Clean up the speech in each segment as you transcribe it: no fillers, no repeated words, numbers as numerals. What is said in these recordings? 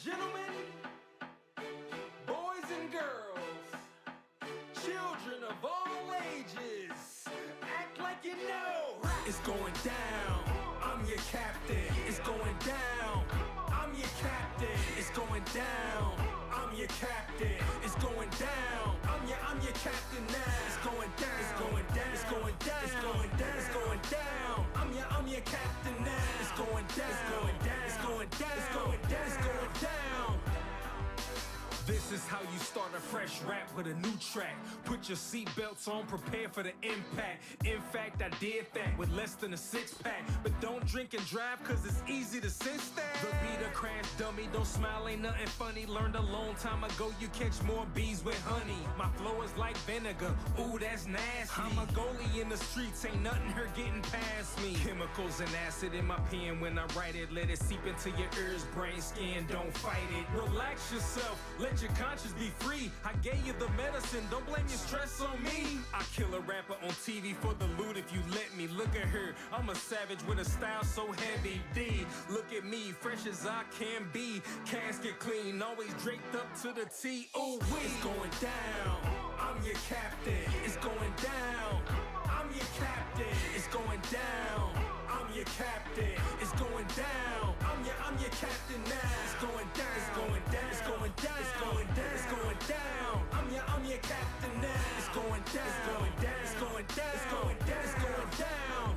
gentlemen, boys and girls, children of all ages, act like you know. It's going down, I'm your captain. It's going down, I'm your captain. It's going down, I'm your captain. It's going down, I'm your captain now. It's going down, it's going down, it's going down, it's going down, it's going down. I'm your captain now. It's going down, it's going down, it's going down, it's going down, it's going down. This is how you start a fresh rap with a new track. Put your seatbelts on, prepare for the impact. In fact, I did that with less than a six-pack. But don't drink and drive, cause it's easy to sense that. The beat a crash dummy, don't smile, ain't nothing funny. Learned a long time ago, you catch more bees with honey. My flow is like vinegar, ooh, that's nasty. I'm a goalie in the streets, ain't nothing her getting past me. Chemicals and acid in my pen when I write it. Let it seep into your ears, brain, skin, don't fight it. Relax yourself, let your conscience be free. I gave you the medicine, don't blame your stress on me. I kill a rapper on TV for the loot if you let me. Look at her, I'm a savage with a style so heavy. D, look at me, fresh as I can be. Casket clean, always draped up to the T. Oh, it's going down, I'm your captain. It's going down, I'm your captain. It's going down, I'm your captain. It's going down, I'm your captain now. It's going down, it's going down, it's going down, it's going down, it's going down. I'm your captain now. It's going down, it's going down, it's going down, it's going down, it's going down.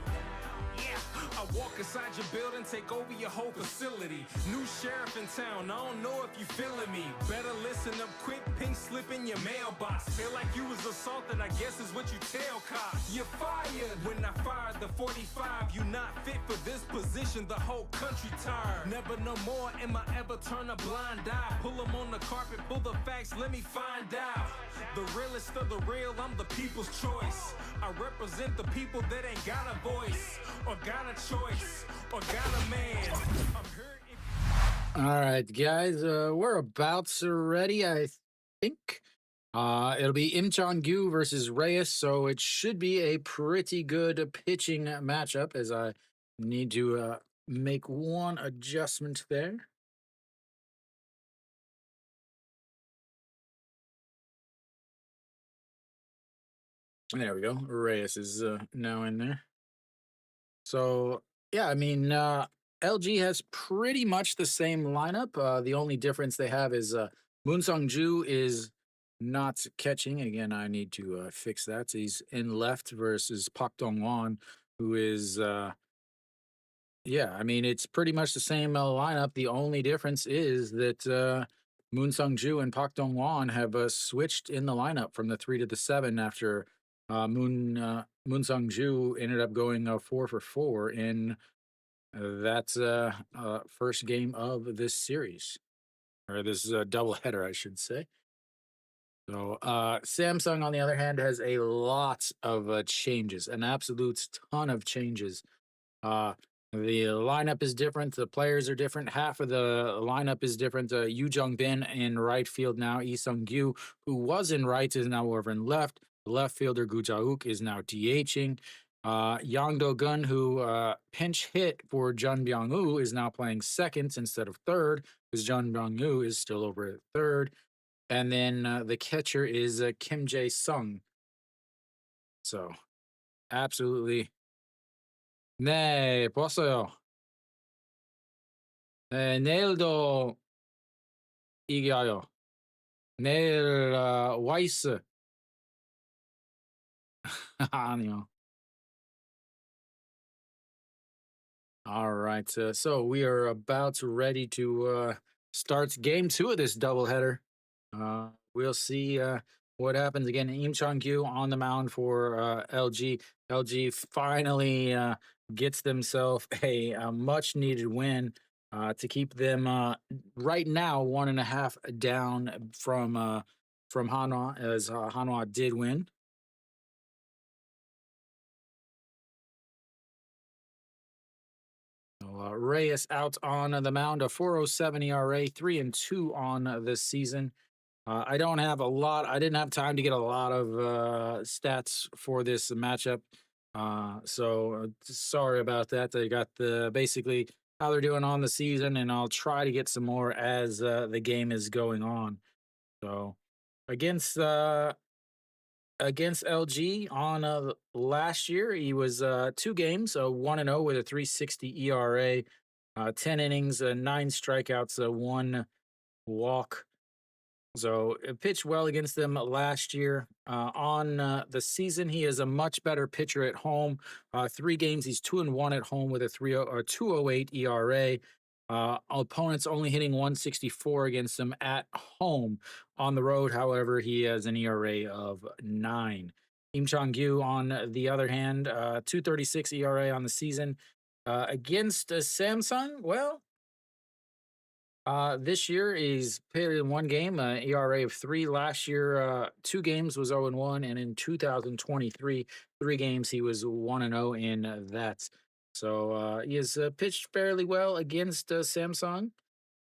Yeah, I walk inside your building, take over your whole facility. New sheriff in town, I don't know if you feeling me. Better listen up quick, pink slip in your mailbox. Feel like you was assaulted, I guess is what you tell cops. You're fired. When I fired the 45, you not fit for this position, the whole country tired. Never no more am I ever turn a blind eye. Pull them on the carpet, pull the facts, let me find out. The realest of the real, I'm the people's choice. I represent the people that ain't got a voice, or got a choice, or got a man. I'm here if All right, guys, we're about ready, I think. It'll be Im Chong-gu versus Reyes, so it should be a pretty good pitching matchup, as I need to make one adjustment there. There we go. Reyes is now in there. So, yeah, I mean, LG has pretty much the same lineup. The only difference they have is Moon Sung-ju is not catching. Again, I need to fix that. So he's in left versus Park Dong-won, who is, yeah, I mean, it's pretty much the same lineup. The only difference is that Moon Sung-ju and Park Dong-won have switched in the lineup from the 3 to the 7 after Moon Sung-ju ended up going 4 for 4 in that first game of this series, or this doubleheader, I should say. So Samsung, on the other hand, has a lot of changes, an absolute ton of changes. The lineup is different. The players are different. Half of the lineup is different. Yoo Jung-bin in right field now. Lee Sung-gyu, who was in right, is now over in left. The left fielder, Gu Ja-uk, is now DHing. Yang Do-gun, who pinch hit for Jun Byung-woo, is now playing second instead of third, because Jun Byung-woo is still over at third. And then the catcher is Kim Jae-sung. So, absolutely. 네, 봤어요. 네, 내일도 이겨요. 내일 와이스. 아니요. All right, so we are about ready to start game 2 of this doubleheader. We'll see what happens again. Im Chong-gyu on the mound for LG. LG finally gets themselves a much-needed win to keep them right now 1.5 down from Hanwha, as Hanwha did win. Reyes out on the mound, a 4.07 ERA, 3-2 on this season. I don't have a lot. I didn't have time to get a lot of stats for this matchup, so sorry about that. I got basically how they're doing on the season, and I'll try to get some more as the game is going on. So against against LG on last year, he was 2 games, 1-0 with a 3.60 ERA, 10 innings, 9 strikeouts, one walk. So it pitched well against them last year. On the season, he is a much better pitcher at home. 3 games, he's 2-1 at home with a 2.08 ERA. Opponents only hitting 164 against him at home. On the road, however, he has an ERA of 9. Im Chong-gyu, on the other hand, 2.36 ERA on the season. Against Samsung, well, this year is played in 1 game, ERA of 3. Last year, 2 games was 0-1, and in 2023, 3 games he was 1-0 in that. So he has pitched fairly well against Samsung.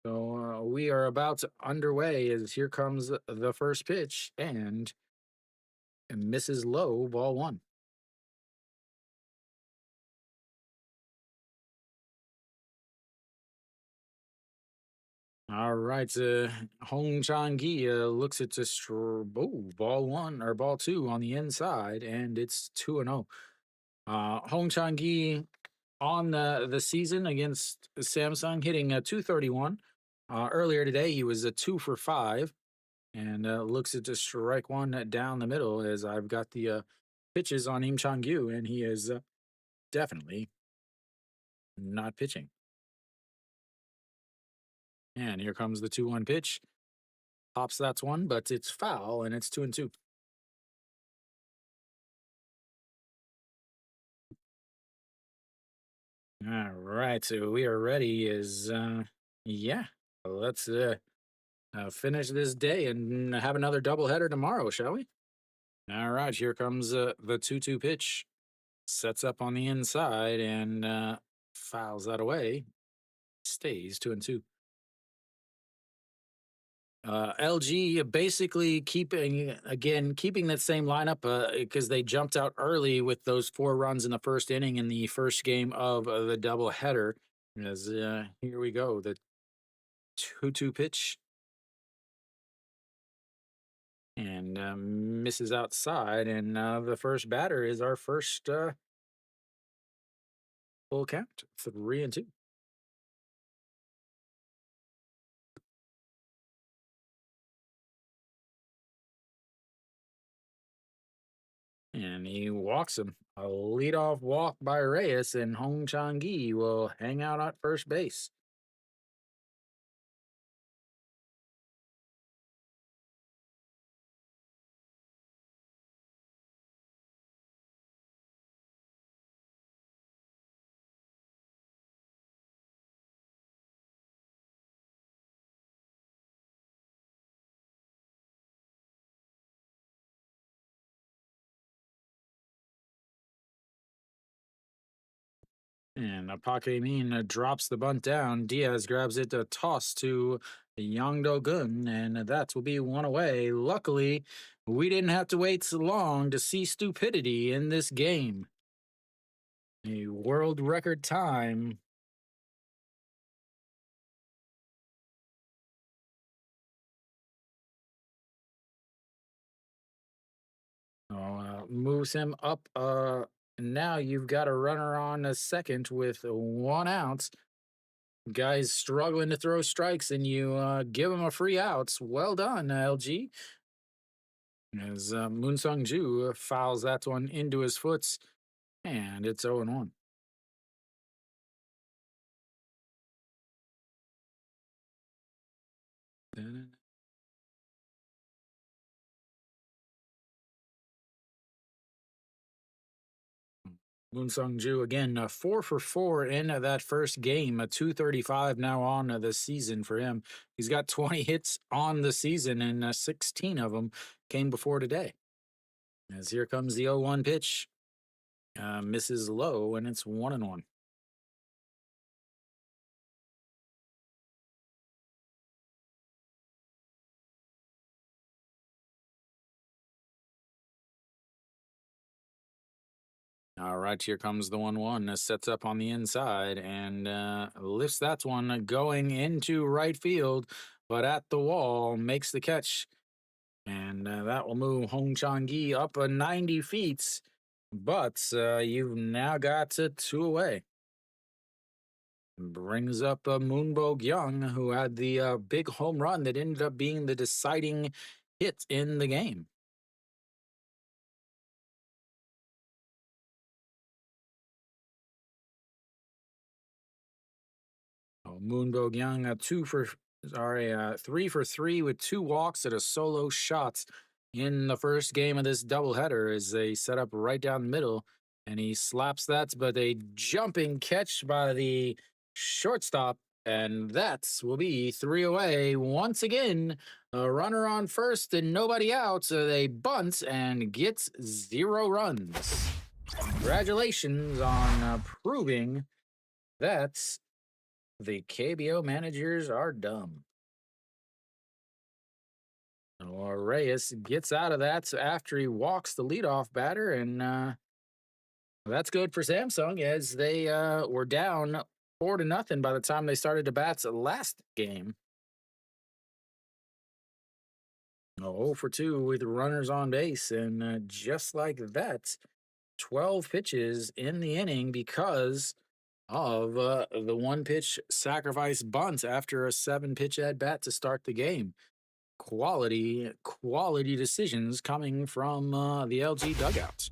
So we are about underway as here comes the first pitch and misses low, ball one. All right, Hong Chang-gi looks at this ball one or ball two on the inside, and it's 2-0. Hong Chang-gi on the season against Samsung, hitting a 231. Earlier today, he was a 2 for 5, and looks at just strike one down the middle as I've got the pitches on Im Chang-gyu, and he is definitely not pitching. And here comes the 2-1 pitch. Pops, that's one, but it's foul, and it's 2-2. All right, so we are ready. Yeah, let's finish this day and have another doubleheader tomorrow, shall we? All right, here comes the 2-2 pitch. Sets up on the inside and fouls that away. Stays 2-2. LG basically keeping that same lineup because they jumped out early with those 4 runs in the first inning in the first game of the doubleheader. As here we go, the 2-2 pitch and misses outside, and the first batter is our first full count, 3-2. And he walks him. A leadoff walk by Reyes, and Hong Chang-gi will hang out at first base. And Paquemin drops the bunt down. Diaz grabs it to toss to Yang Do-gun, and that will be one away. Luckily, we didn't have to wait so long to see stupidity in this game. A world record time. Moves him up. Now you've got a runner on a second with 1 out. Guys struggling to throw strikes, and you give him a free outs. Well done, LG. As Moon Sung Ju fouls that one into his foots, and it's 0-1. Moon Sung Ju again, 4 for 4 in that first game, a 235 now on the season for him. He's got 20 hits on the season, and 16 of them came before today. As here comes the 0-1 pitch, misses low, and it's 1-1. All right, here comes the 1-1. Sets up on the inside and lifts that one going into right field, but at the wall makes the catch. And that will move Hong Chang-gi up 90 feet. But you've now got two away. Brings up Moonbo Young, who had the big home run that ended up being the deciding hit in the game. Oh, Moonbo Young, 3 for 3 with 2 walks at a solo shot in the first game of this doubleheader as they set up right down the middle. And he slaps that, but a jumping catch by the shortstop. And that will be 3 away. Once again, a runner on first and nobody out. So they bunt and gets 0 runs. Congratulations on proving that the KBO managers are dumb. Reyes gets out of that after he walks the leadoff batter, and that's good for Samsung as they were down 4-0 by the time they started to bats last game. 0 for 2 with runners on base, and just like that, 12 pitches in the inning because of the 1 pitch sacrifice bunt after a 7 pitch at bat to start the game. Quality decisions coming from the LG dugouts.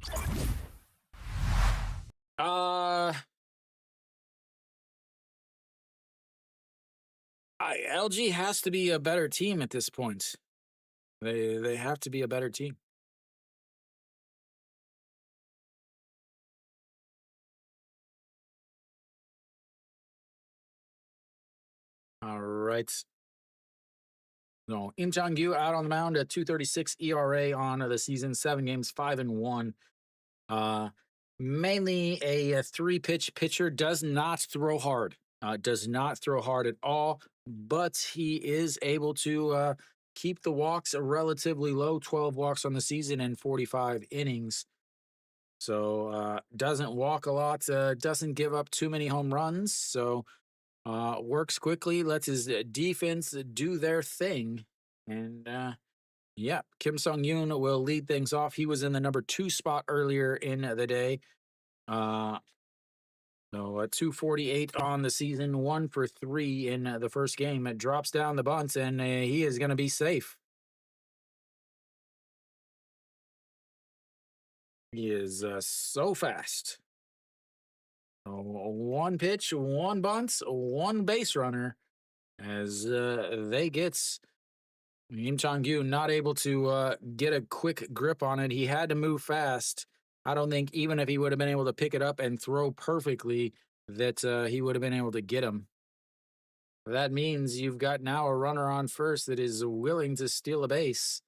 LG has to be a better team at this point. They have to be a better team. All right. No, Im Jong-gyu out on the mound at 2.36 ERA on the season, 7 games, 5-1. Uh, mainly a 3-pitch pitcher, does not throw hard. Does not throw hard at all, but he is able to keep the walks relatively low, 12 walks on the season and 45 innings. So doesn't walk a lot, doesn't give up too many home runs. So works quickly, lets his defense do their thing. And yeah, Kim Sung-yoon will lead things off. He was in the number 2 spot earlier in the day. So 248 on the season, 1 for 3 in the first game. It drops down the bunts, and he is going to be safe. He is so fast. So 1 pitch, 1 bunt, 1 base runner as they gets Im Chang-gyu not able to get a quick grip on it. He had to move fast. I don't think even if he would have been able to pick it up and throw perfectly, that he would have been able to get him. That means you've got now a runner on first that is willing to steal a base.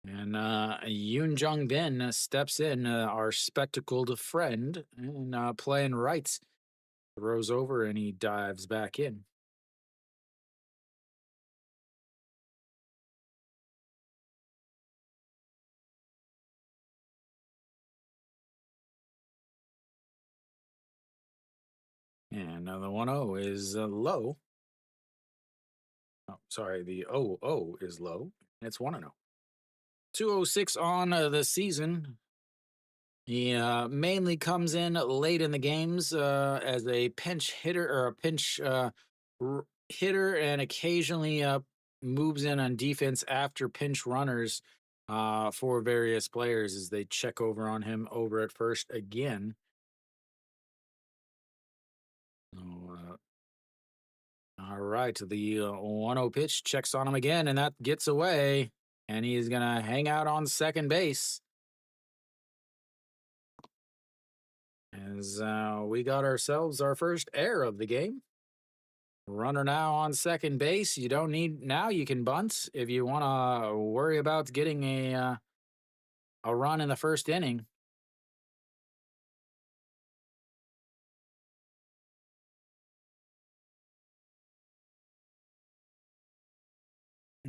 And Yoon Jung Bin steps in, our spectacled friend, and playing right. Throws over and he dives back in. And the 1-0 is low. Oh, sorry, the 0-0 is low. It's 1-0. 206 on the season. He mainly comes in late in the games as a pinch hitter or a pinch hitter, and occasionally moves in on defense after pinch runners for various players as they check over on him over at first again. So, all right, the 1-0 pitch checks on him again, and that gets away, and he's going to hang out on second base. As we got ourselves our first error of the game. Runner now on second base. You don't need now. You can bunt if you want to worry about getting a run in the first inning.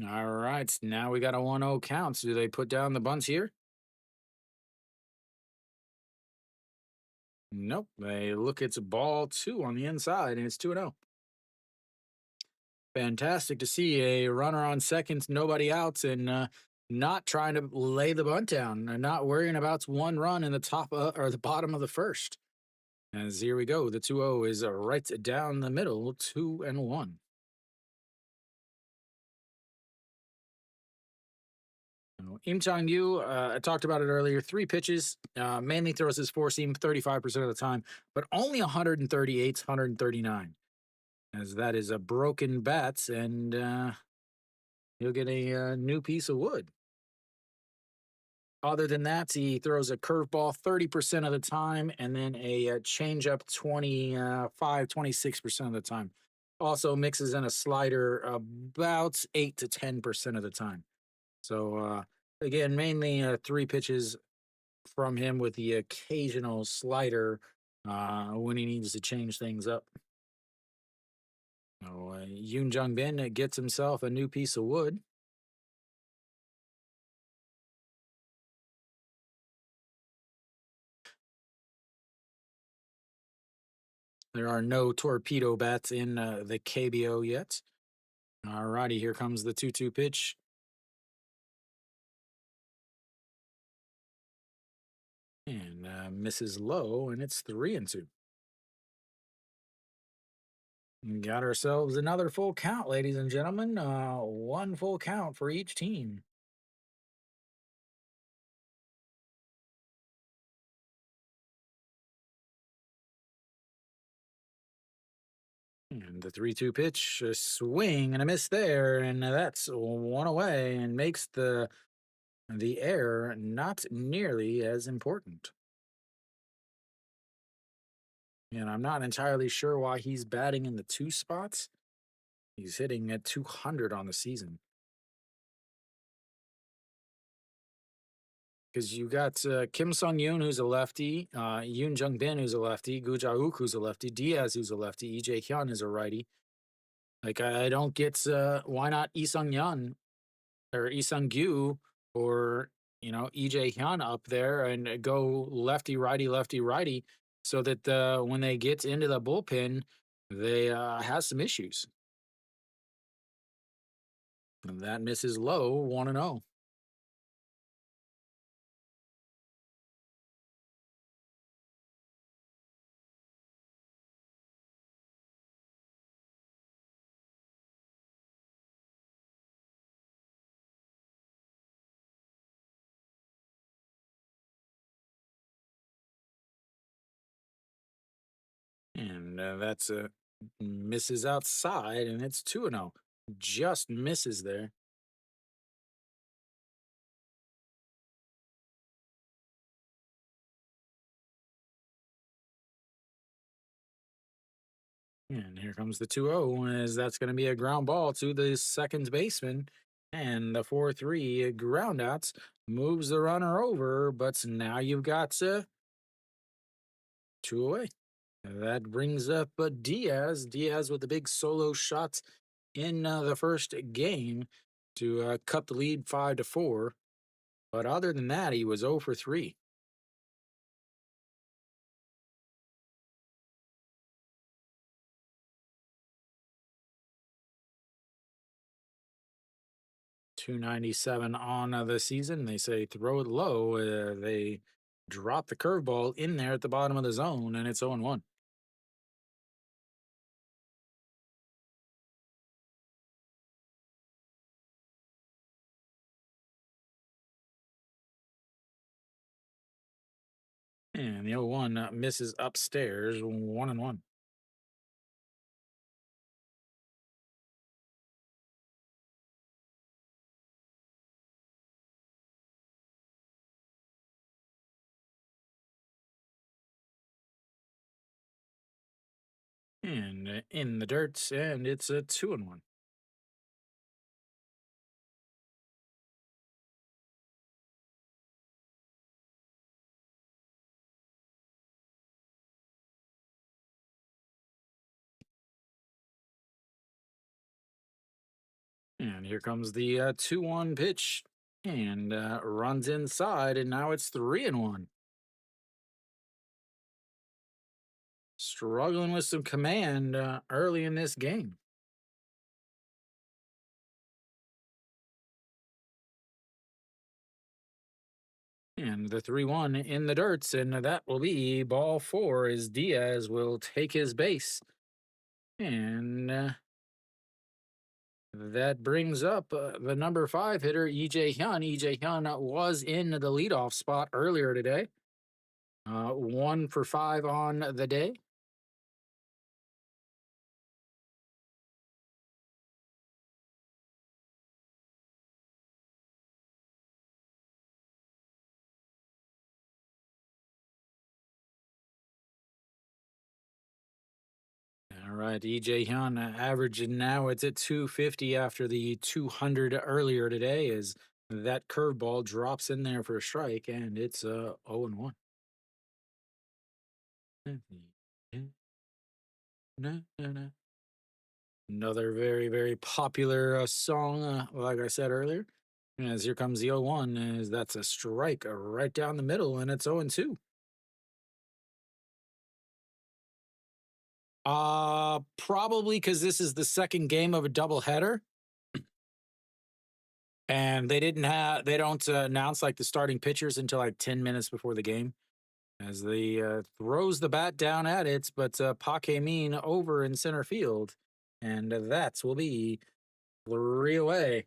All right, now we got a 1-0 count. So do they put down the bunts here? Nope. They look, it's ball two on the inside, and it's 2-0. Fantastic to see a runner on seconds, nobody outs, and not trying to lay the bunt down, and not worrying about one run in the top or the bottom of the first. As here we go, the 2-0 is right down the middle, 2-1. Im Chang Yu, I talked about it earlier. Three pitches, mainly throws his four seam 35% of the time, but only 138, 139, as that is a broken bat, and he'll get a new piece of wood. Other than that, he throws a curveball 30% of the time, and then a changeup 25, 26% of the time. Also mixes in a slider about 8 to 10% of the time. So, again, mainly three pitches from him with the occasional slider when he needs to change things up. So, Yoon Jung Bin gets himself a new piece of wood. There are no torpedo bats in the KBO yet. All righty, here comes the 2-2 pitch. And misses low, and it's 3-2. Got ourselves another full count, ladies and gentlemen. One full count for each team. And the 3-2 pitch, a swing and a miss there, and that's one away, and makes the air not nearly as important. And I'm not entirely sure why he's batting in the two spots. He's hitting at 200 on the season. Because you got Kim Sung Yoon, who's a lefty, Yoon Jung Bin, who's a lefty, Gu Jauk, who's a lefty, Diaz, who's a lefty, EJ Hyun is a righty. Like, I don't get why not Lee Sung Yun or Lee Sung Gyu or, EJ Hyun up there and go lefty, righty, so that when they get into the bullpen, they have some issues. And that misses low, 1-0. And that's misses outside, and it's 2-0. Just misses there. And here comes the 2-0, as that's going to be a ground ball to the second baseman. And the 4-3 ground outs moves the runner over, but now you've got two away. That brings up Diaz. Diaz with the big solo shot in the first game to cut the lead 5-4. But other than that, he was 0 for 3. 297 on the season. They say throw it low. They drop the curveball in there at the bottom of the zone, and it's 0-1. And the 0-1 misses upstairs, 1-1. And in the dirt, and it's a 2-1. And here comes the 2-1 pitch, and runs inside, and now it's 3-1. struggling with some command early in this game. And the 3-1 in the dirts, and that will be ball four as Diaz will take his base. And that brings up the number five hitter, EJ Hyun. EJ Hyun was in the leadoff spot earlier today. 1 for 5 on the day. All right, EJ Hyun averaging now it's at 250 after the 200 earlier today as that curveball drops in there for a strike and it's 0-1. Another very, very popular song, like I said earlier. As here comes the 0-1, as that's a strike right down the middle, and it's 0-2. Probably because this is the second game of a doubleheader, and they don't announce like the starting pitchers until like 10 minutes before the game. As they throws the bat down at it, but Paque Min over in center field, and that will be 3 away.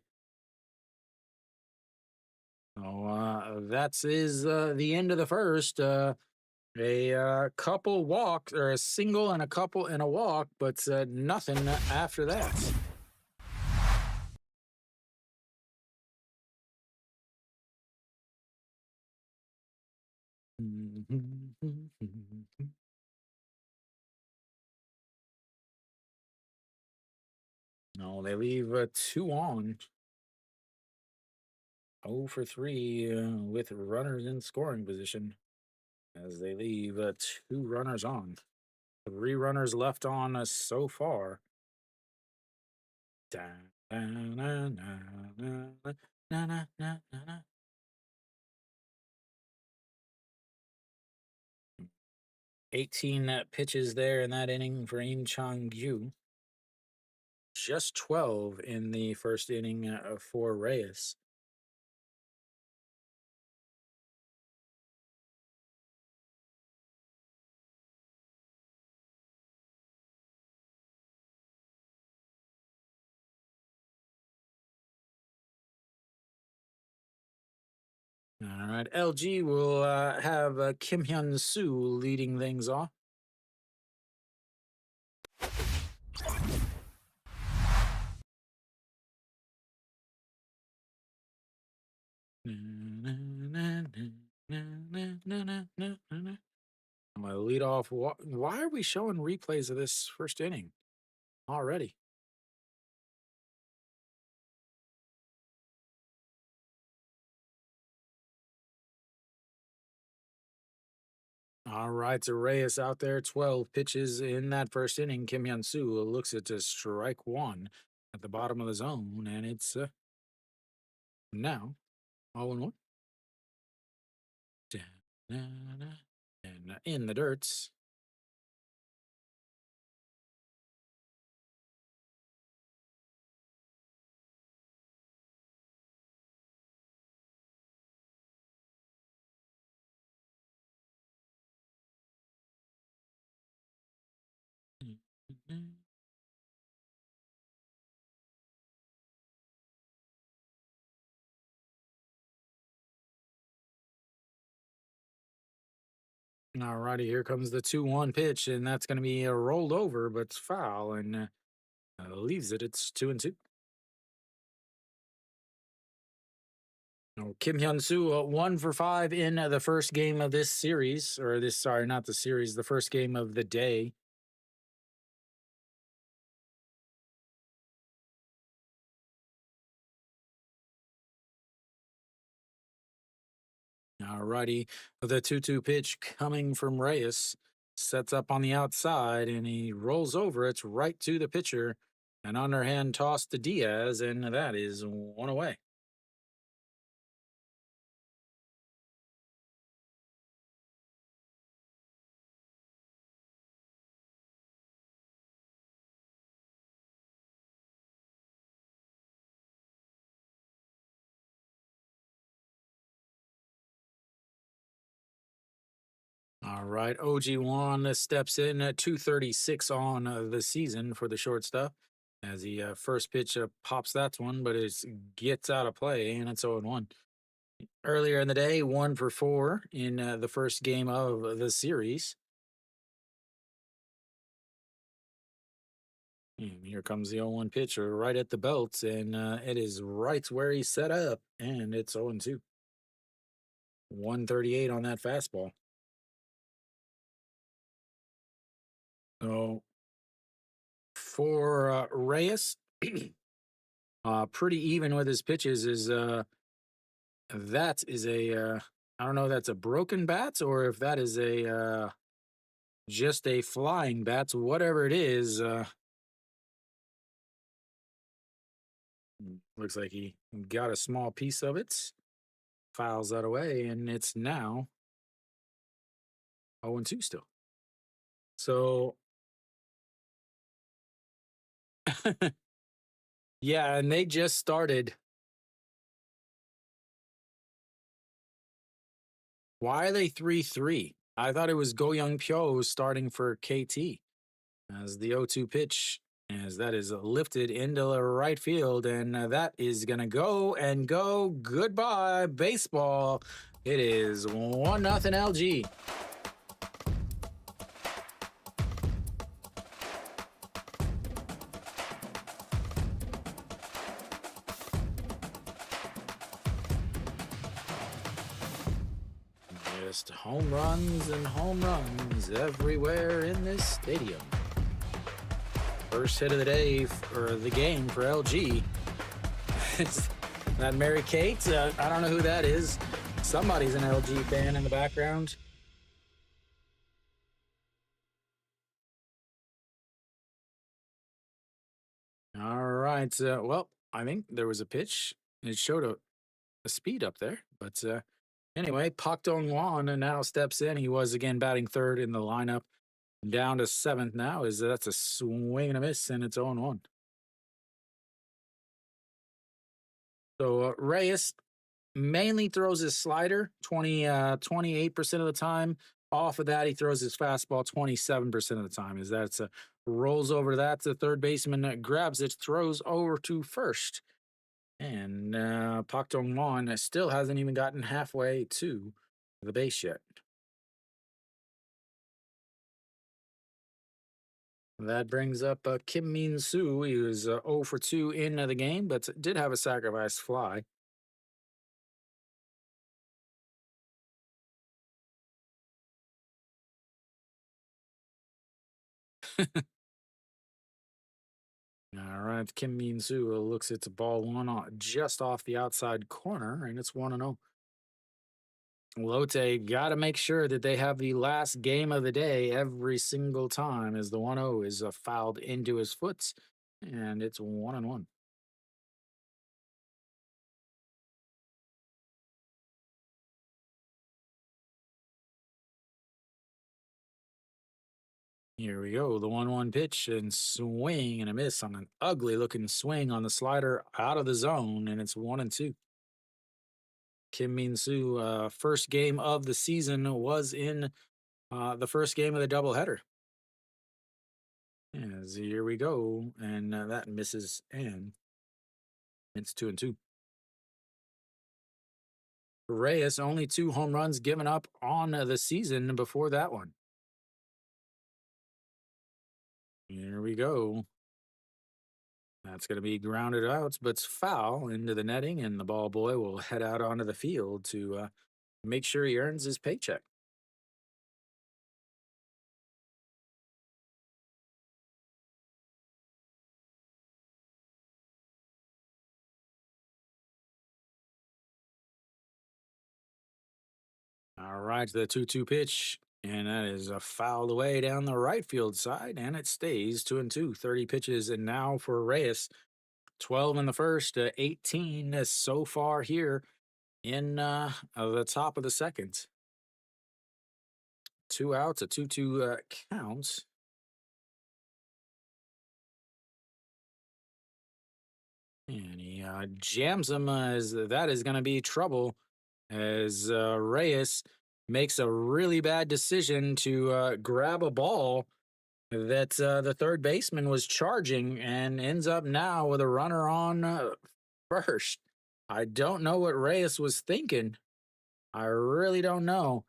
So that's is the end of the first. A couple walks or a single and a couple and a walk, but nothing after that. No, they leave 2 on. 0 for 3 with runners in scoring position as they leave 2 runners on. 3 runners left on so far. Da, na, na, na, na, na, na, na, na. 18 pitches there in that inning for Im Chang-gyu. Just 12 in the first inning for Reyes. All right, LG will have Kim Hyun Soo leading things off. I'm gonna lead off. Why are we showing replays of this first inning already? All right, so Reyes out there, 12 pitches in that first inning. Kim Hyun Soo looks at strike one at the bottom of the zone, and it's now 0-1. And in the dirts. All righty, here comes the 2-1 pitch, and that's going to be rolled over, but it's foul, and leaves it. It's 2-2. Oh, Kim Hyun Soo, 1 for 5 in the first game of this series, or this, sorry, not the series, the first game of the day. All righty, the 2-2 pitch coming from Reyes sets up on the outside, and he rolls over. It's right to the pitcher. An underhand toss to Diaz, and that is 1 away. All right, OG1 steps in at 236 on the season for the shortstop. As the first pitch pops that one, but it gets out of play, and it's 0-1. Earlier in the day, 1 for 4 in the first game of the series. And here comes the 0-1 pitcher right at the belt, and it is right where he set up, and it's 0-2. 138 on that fastball. So for Reyes, pretty even with his pitches. Is that is a I don't know if that's a broken bat or if that is a just a flying bat. Whatever it is, looks like he got a small piece of it. Files that away, and it's now 0-2 still. So yeah, and they just started. Why are they 3-3? I thought it was Go Young Pyo starting for KT as the 0-2 pitch, as that is lifted into the right field, and that is gonna go and go. Goodbye, baseball. It is 1-0 LG. Just home runs and home runs everywhere in this stadium. First hit of the day or the game for LG. It's that Mary Kate. I don't know who that is. Somebody's an LG fan in the background. All right. Well, I think there was a pitch. It showed a speed up there. But anyway, Pak Dong Wan now steps in. He was again batting third in the lineup. Down to seventh now. That's a swing and a miss, and it's 0-1. So Reyes mainly throws his slider 28% of the time. Off of that, he throws his fastball 27% of the time. As that's rolls over to that, the third baseman grabs it, throws over to first. And Pak Dong Won still hasn't even gotten halfway to the base yet. That brings up Kim Min Soo. He was 0 for 2 in the game, but did have a sacrifice fly. All right, Kim Min Soo looks at the ball just off the outside corner, and it's 1-0. Lotte got to make sure that they have the last game of the day every single time as the 1-0 is fouled into his foot, and it's 1-1. Here we go. The 1-1 pitch and swing and a miss on an ugly looking swing on the slider out of the zone, and it's 1-2. Kim Min Soo, first game of the season was in the first game of the doubleheader. As here we go, and that misses, and it's 2-2. Reyes only 2 home runs given up on the season before that one. Here we go. That's going to be grounded out, but it's foul into the netting, and the ball boy will head out onto the field to make sure he earns his paycheck. All right, the 2-2 pitch, and that is a fouled away down the right field side, and it stays 2-2. 30 pitches, and now for Reyes, 12 in the first, 18 so far here in the top of the second. 2 outs, a 2-2 count. And he jams him as that is going to be trouble as Reyes makes a really bad decision to grab a ball that the third baseman was charging and ends up now with a runner on first. I don't know what Reyes was thinking. I really don't know.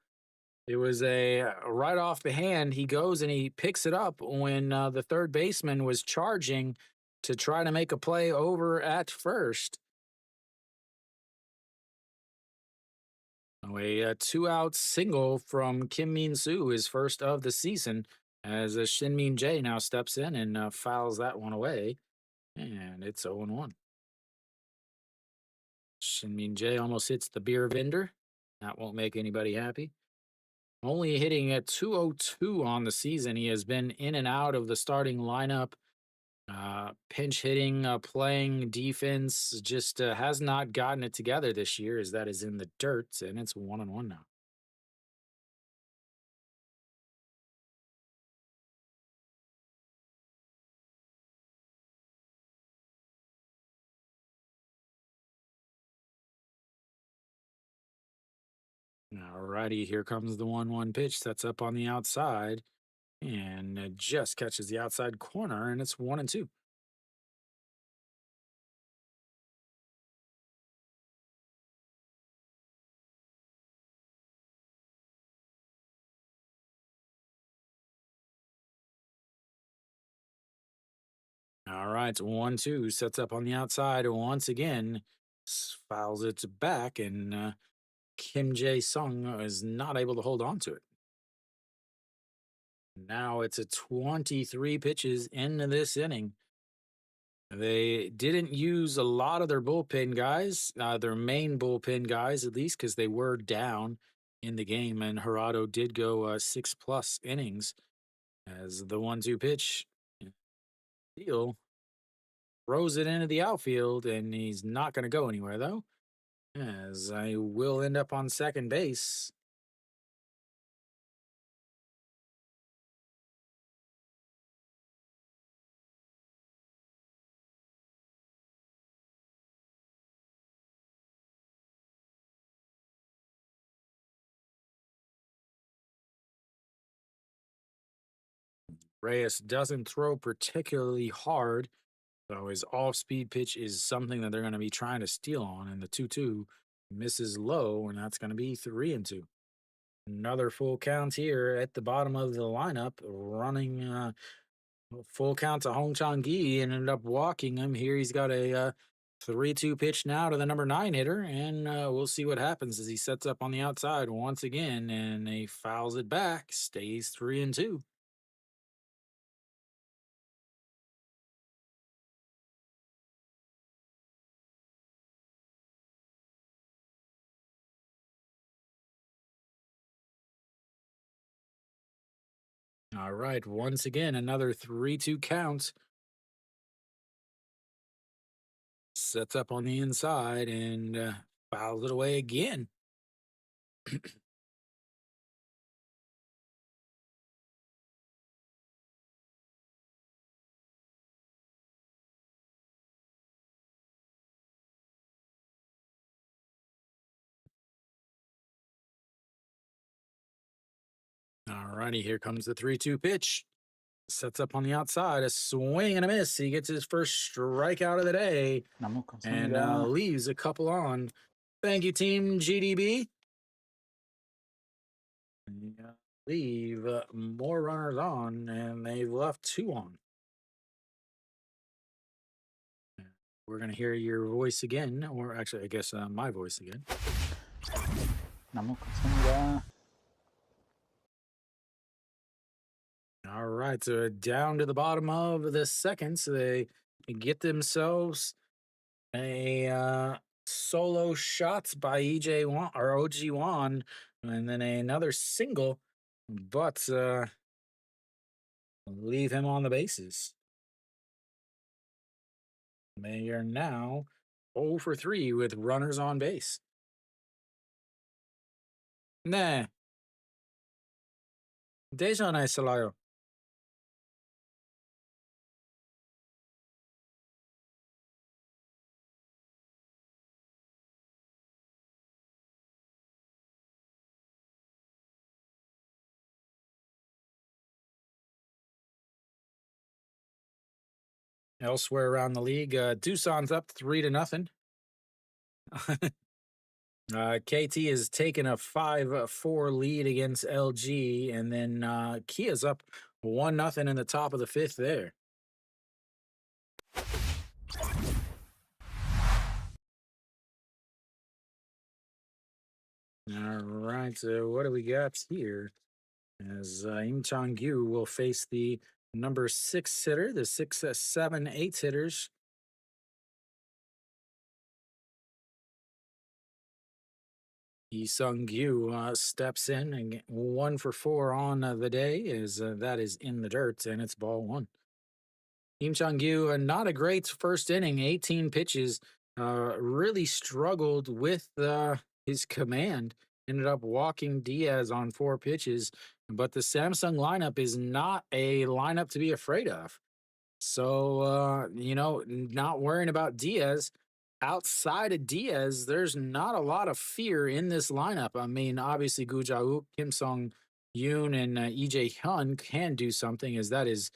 It was a right off the hand. He goes and he picks it up when the third baseman was charging to try to make a play over at first. A two-out single from Kim Min Soo, his first of the season, as Shin Min Jae now steps in and fouls that one away, and it's 0-1. Shin Min Jae almost hits the beer vendor. That won't make anybody happy. Only hitting at 202 on the season. He has been in and out of the starting lineup, pinch hitting, playing defense, just has not gotten it together this year, as that is in the dirt, and it's 1-1 now. Alrighty, here comes the 1-1 pitch. Sets up on the outside and just catches the outside corner, and it's 1-2. All right, 1-2. Sets up on the outside once again, fouls it back, and Kim Jae Sung is not able to hold on to it. Now it's a 23 pitches into this inning. They didn't use a lot of their bullpen guys, their main bullpen guys at least, because they were down in the game. And Gerardo did go 6+ innings as the 1-2 pitch. Deal throws it into the outfield, and he's not going to go anywhere though, as I will end up on second base. Reyes doesn't throw particularly hard, so his off-speed pitch is something that they're going to be trying to steal on, and the 2-2 misses low, and that's going to be 3-2. Another full count here at the bottom of the lineup, running full count to Hong Chang Gi and ended up walking him. Here he's got a 3-2 pitch now to the number 9 hitter, and we'll see what happens as he sets up on the outside once again, and he fouls it back, stays 3-2. All right, once again, another 3-2 count. Sets up on the inside and fouls it away again. All righty, here comes the 3-2 pitch. Sets up on the outside, a swing and a miss. He gets his first strikeout of the day 너무 and 감사합니다. leaves a couple on. Thank you, Team GDB. They, leave more runners on, and they've left 2 on. We're going to hear your voice again, or actually, I guess my voice again. 너무 감사합니다. All right, so down to the bottom of the second, so they get themselves a solo shot by EJ Wan or OG Wan, and then another single, but leave him on the bases. They are now 0 for 3 with runners on base. 네, 대전에 있어요. Elsewhere around the league, Doosan's up 3-0. KT has taken a 5-4 lead against LG, and then Kia's up 1-0 in the top of the fifth there. All right, so what do we got here? As Im Chang-gyu will face the number 6 hitter, the 6, 7, 8 hitters. Lee Sung-gyu steps in and 1 for 4 on the day, as that is in the dirt, and it's ball 1. Im Chang-gyu, not a great first inning, 18 pitches, really struggled with his command. Ended up walking Diaz on 4 pitches, but the Samsung lineup is not a lineup to be afraid of. So, not worrying about Diaz. Outside of Diaz, there's not a lot of fear in this lineup. I mean, obviously, Gu Jawook, Kim Sung Yoon, and EJ Hyun can do something, as that is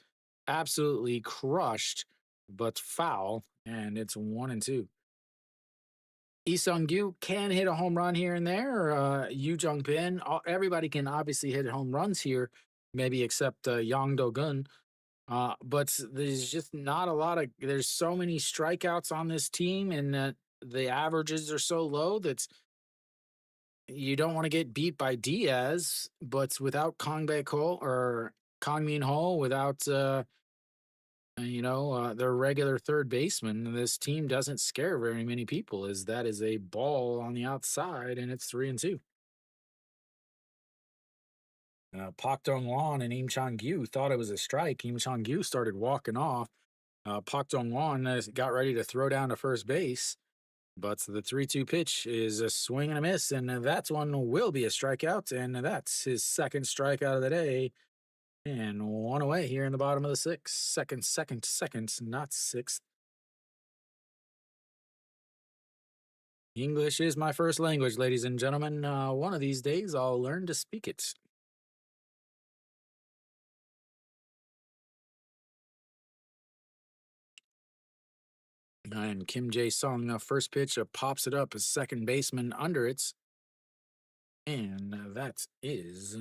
absolutely crushed, but foul, and it's 1-2. Lee Sung-gyu can hit a home run here and there. Yu Jung-bin, everybody can obviously hit home runs here, maybe except Yang Do-gun. But there's just not a lot of. There's so many strikeouts on this team, and the averages are so low that you don't want to get beat by Diaz. But without Kang Bae Ko or Kang Min Ho, without their regular third baseman, this team doesn't scare very many people. As that is a ball on the outside, and it's 3-2. Pak Dong-won and Im Chang-gyu thought it was a strike. Im Chang-gyu started walking off. Pak Dong-won got ready to throw down to first base, but the 3-2 pitch is a swing and a miss, and that one will be a strikeout, and that's his second strikeout of the day, and 1 away here in the bottom of the 6th. Second, not 6th. English is my first language, ladies and gentlemen. One of these days, I'll learn to speak it. And Kim Jae-sung, first pitch, pops it up as second baseman under it. And that is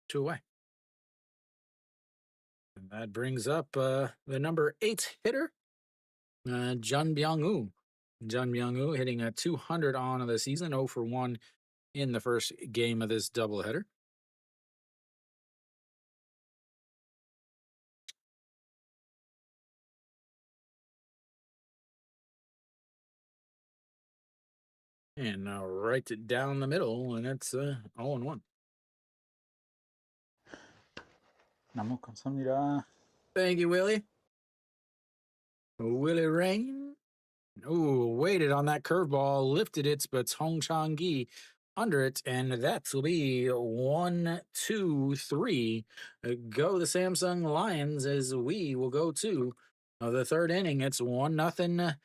2 away. And that brings up the number 8 hitter, Jun Byung-woo. Jun Byung-woo hitting a 200 on the season, 0 for 1 in the first game of this doubleheader. And right down the middle, and it's 0-1. 너무 감사합니다. Thank you, Willie. Willie Rain. Ooh, waited on that curveball, lifted it, but Hong Chang-gi under it, and that will be 1, 2, 3. Go the Samsung Lions, as we will go to the third inning. It's 1-0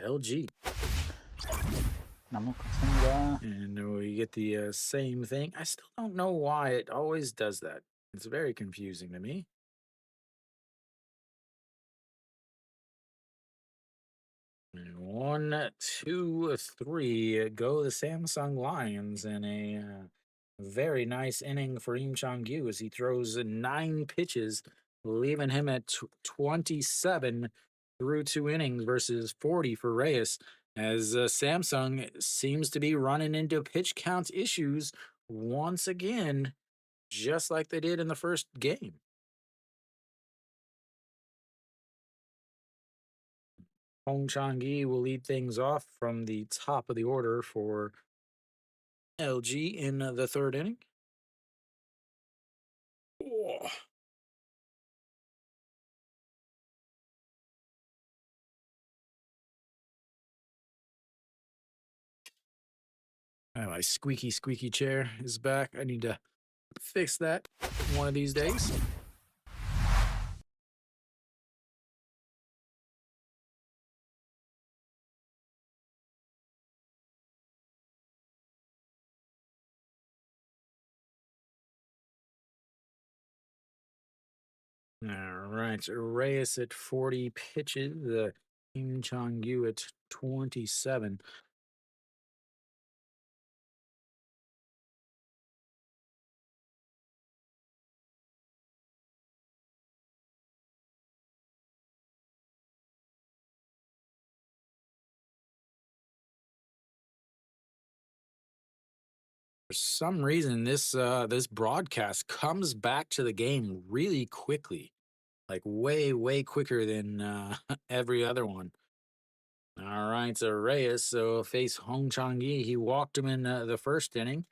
LG. 너무 감사합니다. And we get the same thing. I still don't know why it always does that. It's very confusing to me. And 1, 2, 3. Go the Samsung Lions, in a very nice inning for Im Chang-gyu as he throws 9 pitches, leaving him at 27 through 2 innings versus 40 for Reyes. As Samsung seems to be running into pitch count issues once again, just like they did in the first game. Hong Chang-gi will lead things off from the top of the order for LG in the third inning. Oh. My squeaky chair is back. I need to fix that one of these days. All right. Reyes at 40 pitches. Kim Chong-yu at 27. For some reason, this broadcast comes back to the game really quickly, like way quicker than every other one. All right, so Reyes face Hong Chang-yi. He walked him in the first inning,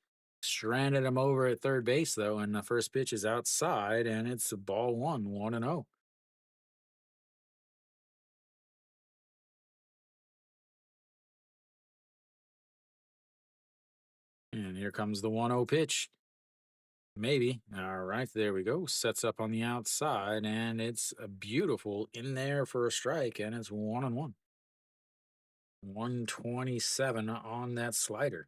stranded him over at third base though, and the first pitch is outside, and it's ball one, 1-0. And here comes the 1-0 pitch. Maybe. All right, there we go. Sets up on the outside, and it's a beautiful in there for a strike, and it's 1-1. 127 on that slider.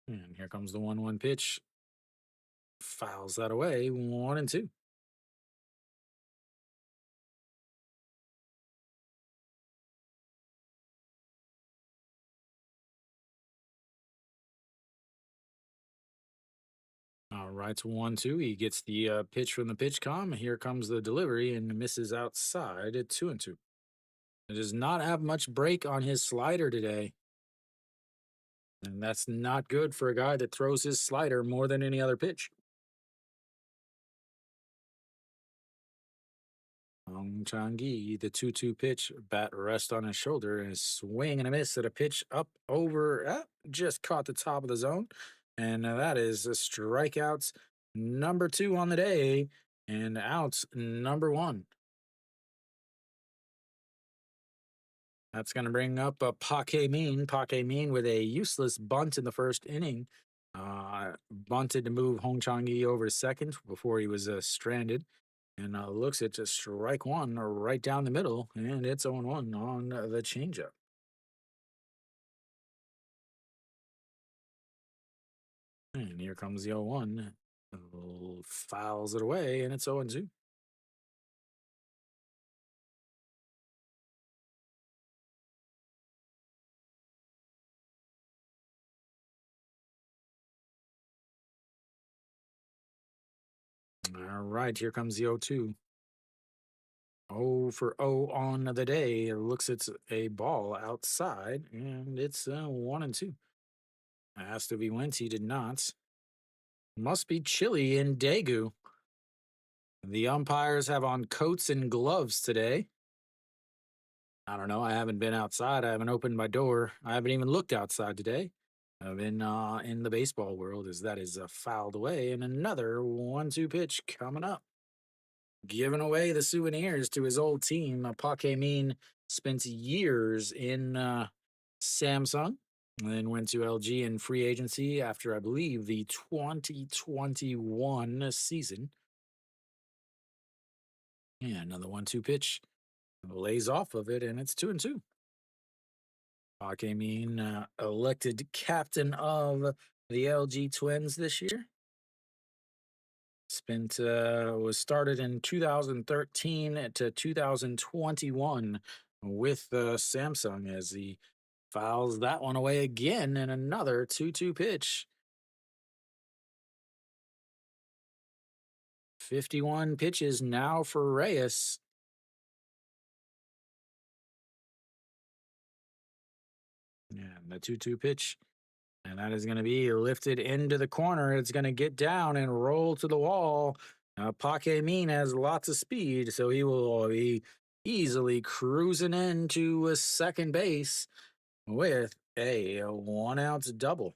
And here comes the 1-1 pitch. Fouls that away. 1-2. All right, it's 1-2. He gets the pitch from the pitch com. Here comes the delivery and misses outside at 2-2. It does not have much break on his slider today. And that's not good for a guy that throws his slider more than any other pitch. Hong Chang-gi, the 2-2 pitch, bat rest on his shoulder, and a swing and a miss at a pitch up over, just caught the top of the zone. And that is a strikeouts number 2 on the day, and outs number 1. That's going to bring up a Paque Min with a useless bunt in the first inning. Bunted to move Hong Chang-gi over to second before he was stranded. And looks at just strike one right down the middle, and it's 0-1 on the changeup. And here comes the 0-1. Fouls it away, and it's 0-2. All right, here comes the 0-2. 0 for 0 on the day. It looks it's a ball outside, and it's 1-2. Asked if he went, he did not. Must be chilly in Daegu. The umpires have on coats and gloves today. I don't know. I haven't been outside. I haven't opened my door. I haven't even looked outside today. I've been in the baseball world as that is fouled away, and another 1-2 pitch coming up. Giving away the souvenirs to his old team. Paque Min spent years in Samsung and then went to LG in free agency after, I believe, the 2021 season. Yeah, another 1-2 pitch. Lays off of it, and it's 2-2. Paque Min elected captain of the LG Twins this year. Was started in 2013 to 2021 with Samsung as he fouls that one away again, and another 2-2 pitch. 51 pitches now for Reyes. Yeah, the 2-2 pitch. And that is going to be lifted into the corner. It's going to get down and roll to the wall. Paque Min has lots of speed, so he will be easily cruising into second base with a 1-out double.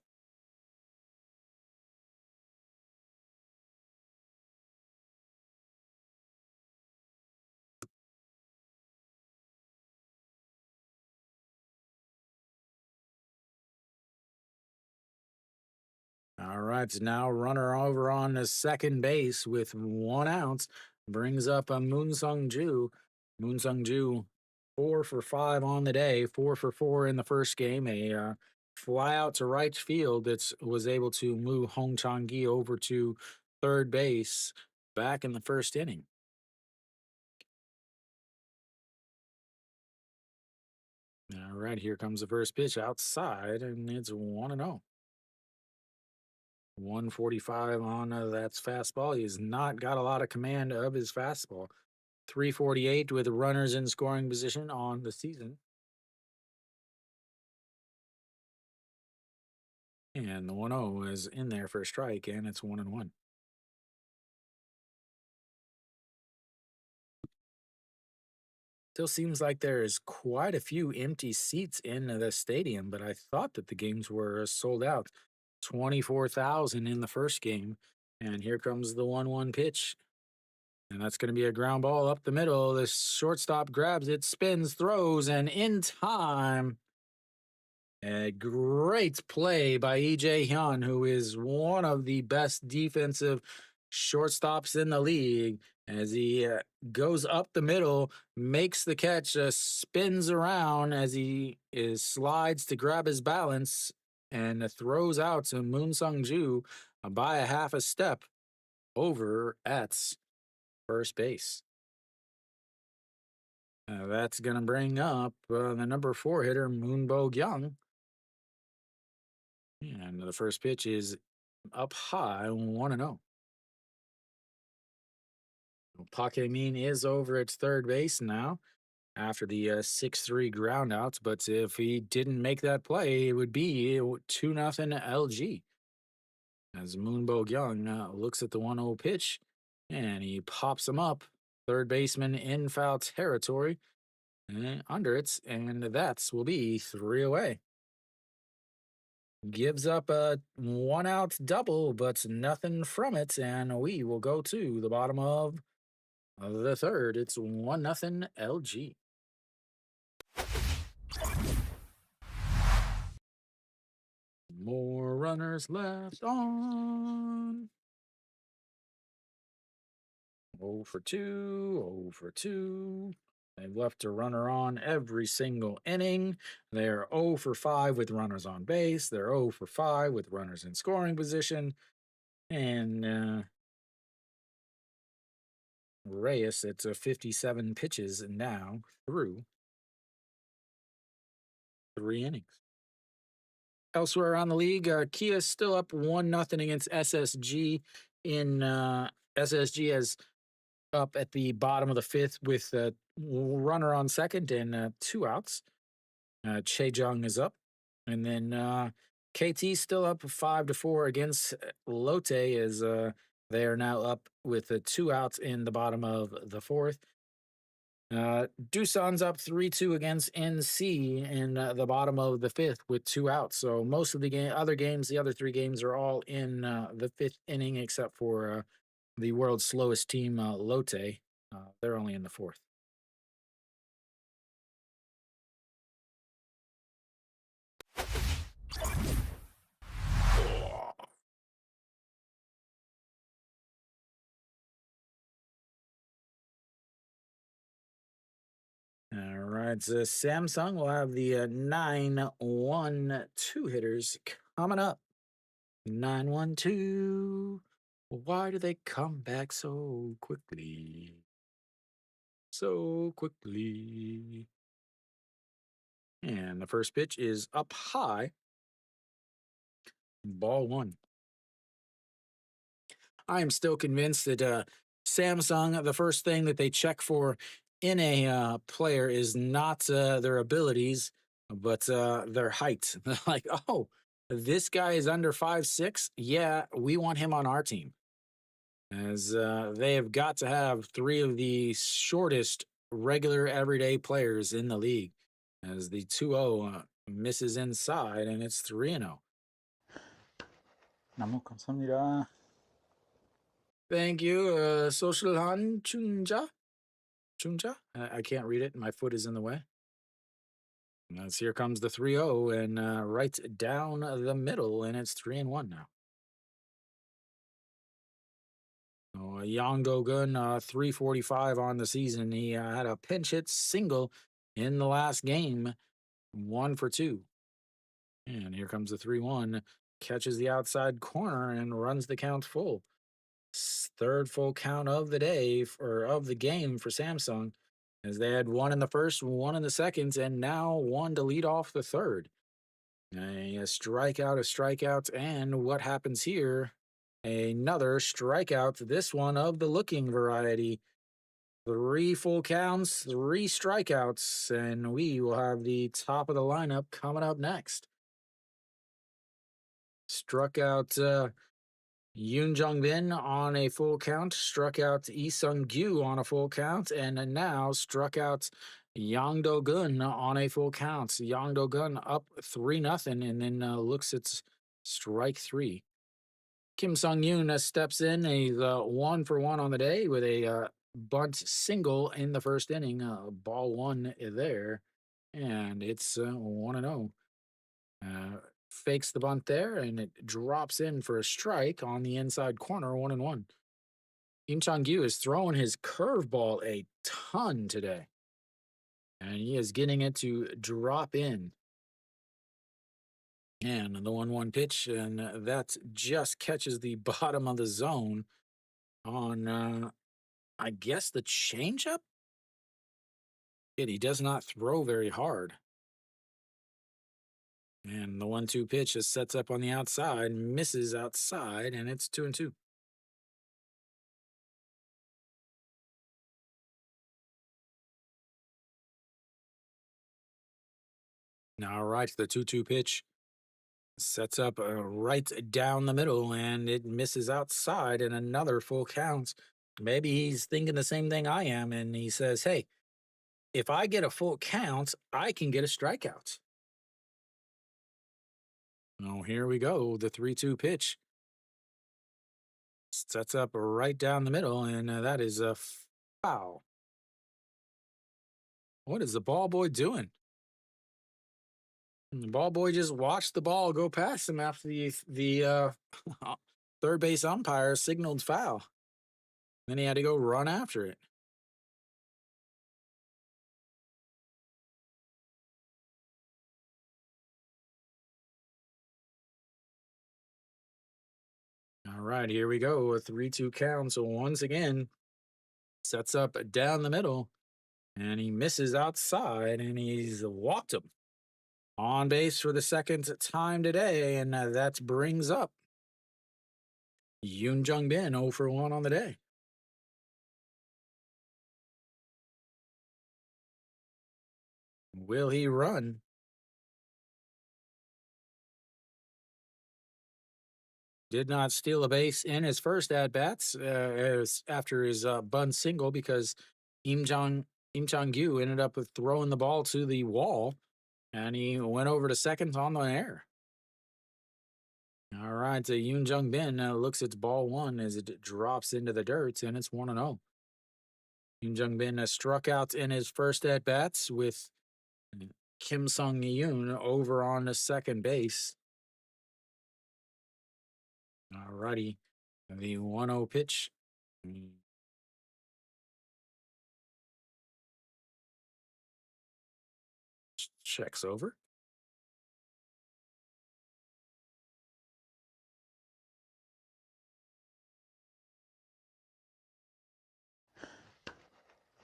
All right, now runner over on the second base with 1 out brings up a Moon Sung Ju. Moon Sung Ju 4 for 5 on the day, 4 for 4 in the first game, a fly out to right field that was able to move Hong Chang-gi over to third base back in the first inning. All right, here comes the first pitch outside, and it's 1-0. 145 on that's fastball. He's not got a lot of command of his fastball. 348 with runners in scoring position on the season. And the 1-0 is in there for a strike, and it's 1-1. Still seems like there is quite a few empty seats in the stadium, but I thought that the games were sold out. 24,000 in the first game. And here comes the 1-1 pitch. And that's going to be a ground ball up the middle. The shortstop grabs it, spins, throws, and in time. A great play by E.J. Hyun, who is one of the best defensive shortstops in the league, as he goes up the middle, makes the catch, spins around as he slides to grab his balance, and throws out to Moon Sung Ju by a half a step over at first base. That's going to bring up the number 4 hitter, Moon Bo Kyung. And the first pitch is up high, 1-0. Park Min is over at third base now after the 6-3 groundouts. But if he didn't make that play, it would be 2-0 LG. As Moon Bo Kyung looks at the 1-0 pitch and he pops him up. Third baseman in foul territory under it. And that will be 3 away. Gives up a 1-out double, but nothing from it. And we will go to the bottom of the third. It's 1-0 LG. More runners left on. 0 for 2, 0 for 2. They've left a runner on every single inning. They're 0 for 5 with runners on base. They're 0 for 5 with runners in scoring position. And Reyes, it's 57 pitches now through 3 innings. Elsewhere around the league, Kia still up 1-0 against SSG. SSG has up at the bottom of the 5th with a runner on second and 2 outs. Che Jung is up. And then KT still up 5-4 against Lotte as they are now up with 2 outs in the bottom of the 4th. Doosan's up 3-2 against NC in the bottom of the 5th with 2 outs. So most of the other games, the other 3 games are all in the 5th inning except for the world's slowest team, Lotte. They're only in the 4th. All right, so Samsung will have the 9-1-2 hitters coming up. 9-1-2. Why do they come back so quickly? So quickly. And the first pitch is up high. Ball 1. I am still convinced that Samsung, the first thing that they check for in a player is not their abilities, but their height. Like, oh, this guy is under 5'6". Yeah, we want him on our team. As they have got to have 3 of the shortest regular everyday players in the league. As the 2-0 misses inside, and it's 3-0. 너무 감사합니다. Thank you, Socialhan Chunja. Chunja? I can't read it. My foot is in the way. As here comes the 3-0 and right down the middle, and it's 3-1 now. So, Yang Do-gun, 345 on the season. He had a pinch hit single in the last game, 1 for 2. And here comes the 3-1. Catches the outside corner and runs the count full. Third full count of the day or of the game for Samsung, as they had one in the first, one in the second, and now one to lead off the third. A strikeout, and what happens here? Another strikeout, this one of the looking variety. 3 full counts, 3 strikeouts, and we will have the top of the lineup coming up next. Struck out Yoon Jung Bin on a full count, struck out Lee Sung Gyu on a full count, and now struck out Yang Do Gun on a full count. Yang Do Gun up 3-0, and then looks at strike 3. Kim Sung Yoon steps in, a 1-for-1 on the day with a bunt single in the first inning. Ball 1 there, and it's 1-0. Fakes the bunt there, and it drops in for a strike on the inside corner, 1-1. Im Chang-gyu is throwing his curveball a ton today, and he is getting it to drop in. And the 1-1 pitch, and that just catches the bottom of the zone on, I guess, the changeup? He does not throw very hard. And the 1-2 pitch just sets up on the outside, misses outside, and it's 2-2. All right, the 2-2 pitch sets up right down the middle, and it misses outside, and another full count. Maybe he's thinking the same thing I am, and he says, hey, if I get a full count, I can get a strikeout. Oh, here we go. The 3-2 pitch sets up right down the middle, and that is a foul. What is the ball boy doing? The ball boy just watched the ball go past him after the third base umpire signaled foul. Then he had to go run after it. All right, here we go. A 3-2 count. So once again, sets up down the middle, and he misses outside, and he's walked him. On base for the second time today, and that brings up Yoon Jung Bin 0-for-1 on the day. Will he run? Did not steal a base in his first at bats after his bunt single, because Im Chang-gyu ended up with throwing the ball to the wall, and he went over to second on the air. All right, so Yoon Jung Bin looks at ball 1 as it drops into the dirt, and it's 1-0. Yoon Jung Bin struck out in his first at bats with Kim Sung Yoon over on the second base. All righty, the 1-0 pitch. Checks over.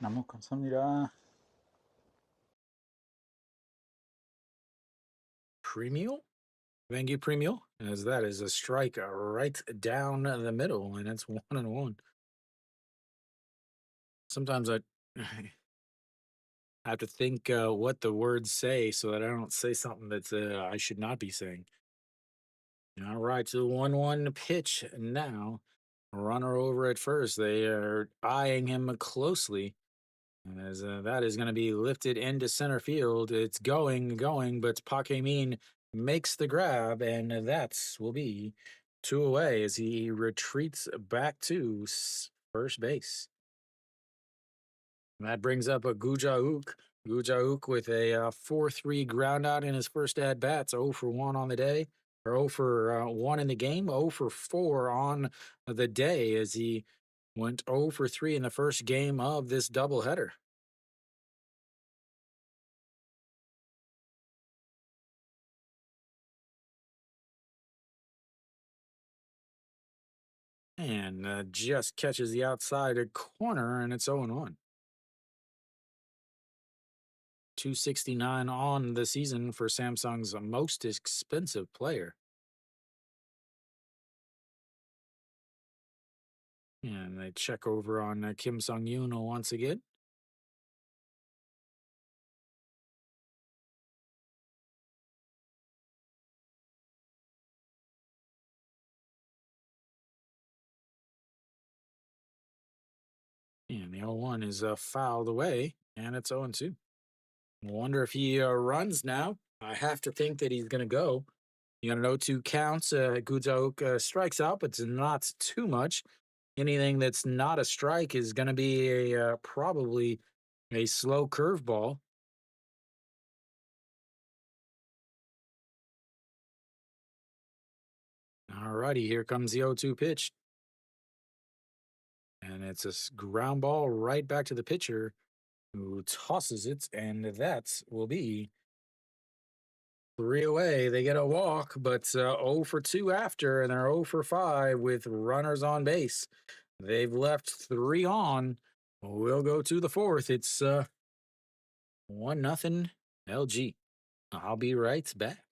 너무 감사합니다. Premium? Thank you, Premium. As that is a strike right down the middle, and it's 1-1. Sometimes I have to think what the words say so that I don't say something that I should not be saying. All right, so 1-1 pitch now. Runner over at first. They are eyeing him closely, as that is going to be lifted into center field. It's going, but Park Hae-min makes the grab, and that will be 2 away as he retreats back to first base. And that brings up a Gu Ja-uk. Gu Ja-uk with a 4-3 ground out in his first at bats, 0-for-1 on the day, or 0-for-1 in the game, 0-for-4 on the day, as he went 0-for-3 in the first game of this doubleheader. And just catches the outside corner, and it's 0-1. 269 on the season for Samsung's most expensive player. And they check over on Kim Sung-yoon once again. And the 0-1 is fouled away, and it's 0-2. Wonder if he runs now. I have to think that he's going to go. You got an 0-2 counts. Gudok strikes out, but it's not too much. Anything that's not a strike is going to be a probably a slow curveball. All righty, here comes the 0-2 pitch. And it's a ground ball right back to the pitcher, who tosses it, and that will be 3 away. They get a walk, but 0 for 2 after, and they're 0 for 5 with runners on base. They've left 3 on. We'll go to the 4th. It's 1-0 LG. I'll be right back.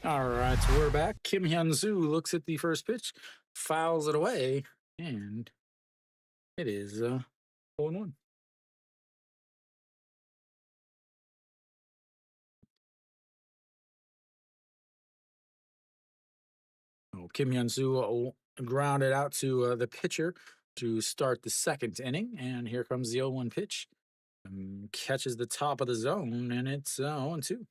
All right, so we're back. Kim Hyun-soo looks at the first pitch, fouls it away, and it is 0-1. Oh, Kim Hyun-soo grounded out to the pitcher to start the 2nd inning, and here comes the 0-1 pitch. Catches the top of the zone, and it's 0-2.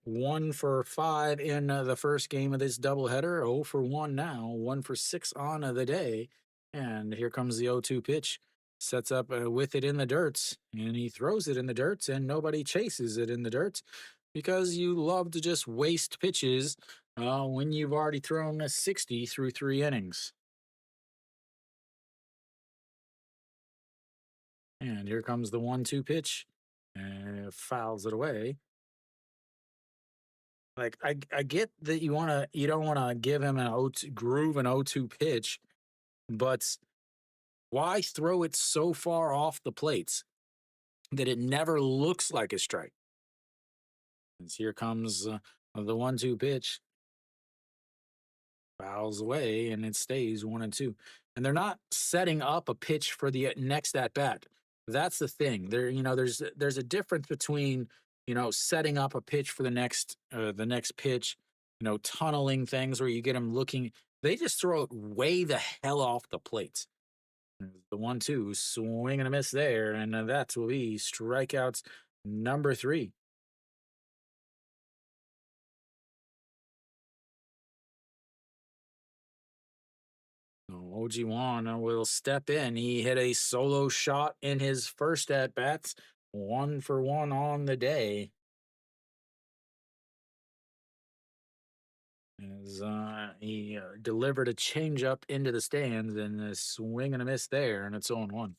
1 for 5 in the first game of this doubleheader. 0 for 1 now. 1 for 6 on the day. And here comes the 0-2 pitch. Sets up with it in the dirt, and he throws it in the dirt, and nobody chases it in the dirt because you love to just waste pitches when you've already thrown a 60 through 3 innings. And here comes the 1-2 pitch. Fouls it away. Like I get that you don't wanna give him an 0-2 pitch, but why throw it so far off the plates that it never looks like a strike? As here comes the 1-2 pitch, fouls away, and it stays 1-2. And they're not setting up a pitch for the next at bat. That's the thing. There's a difference between setting up a pitch for the next pitch, tunneling things where you get them looking. They just throw it way the hell off the plate. The 1-2 swing and a miss there, and that will be strikeouts number 3. So Ojiwan will step in. He hit a solo shot in his first at bats, 1 for 1 on the day. As he delivered a changeup into the stands and a swing and a miss there, and it's 0-1.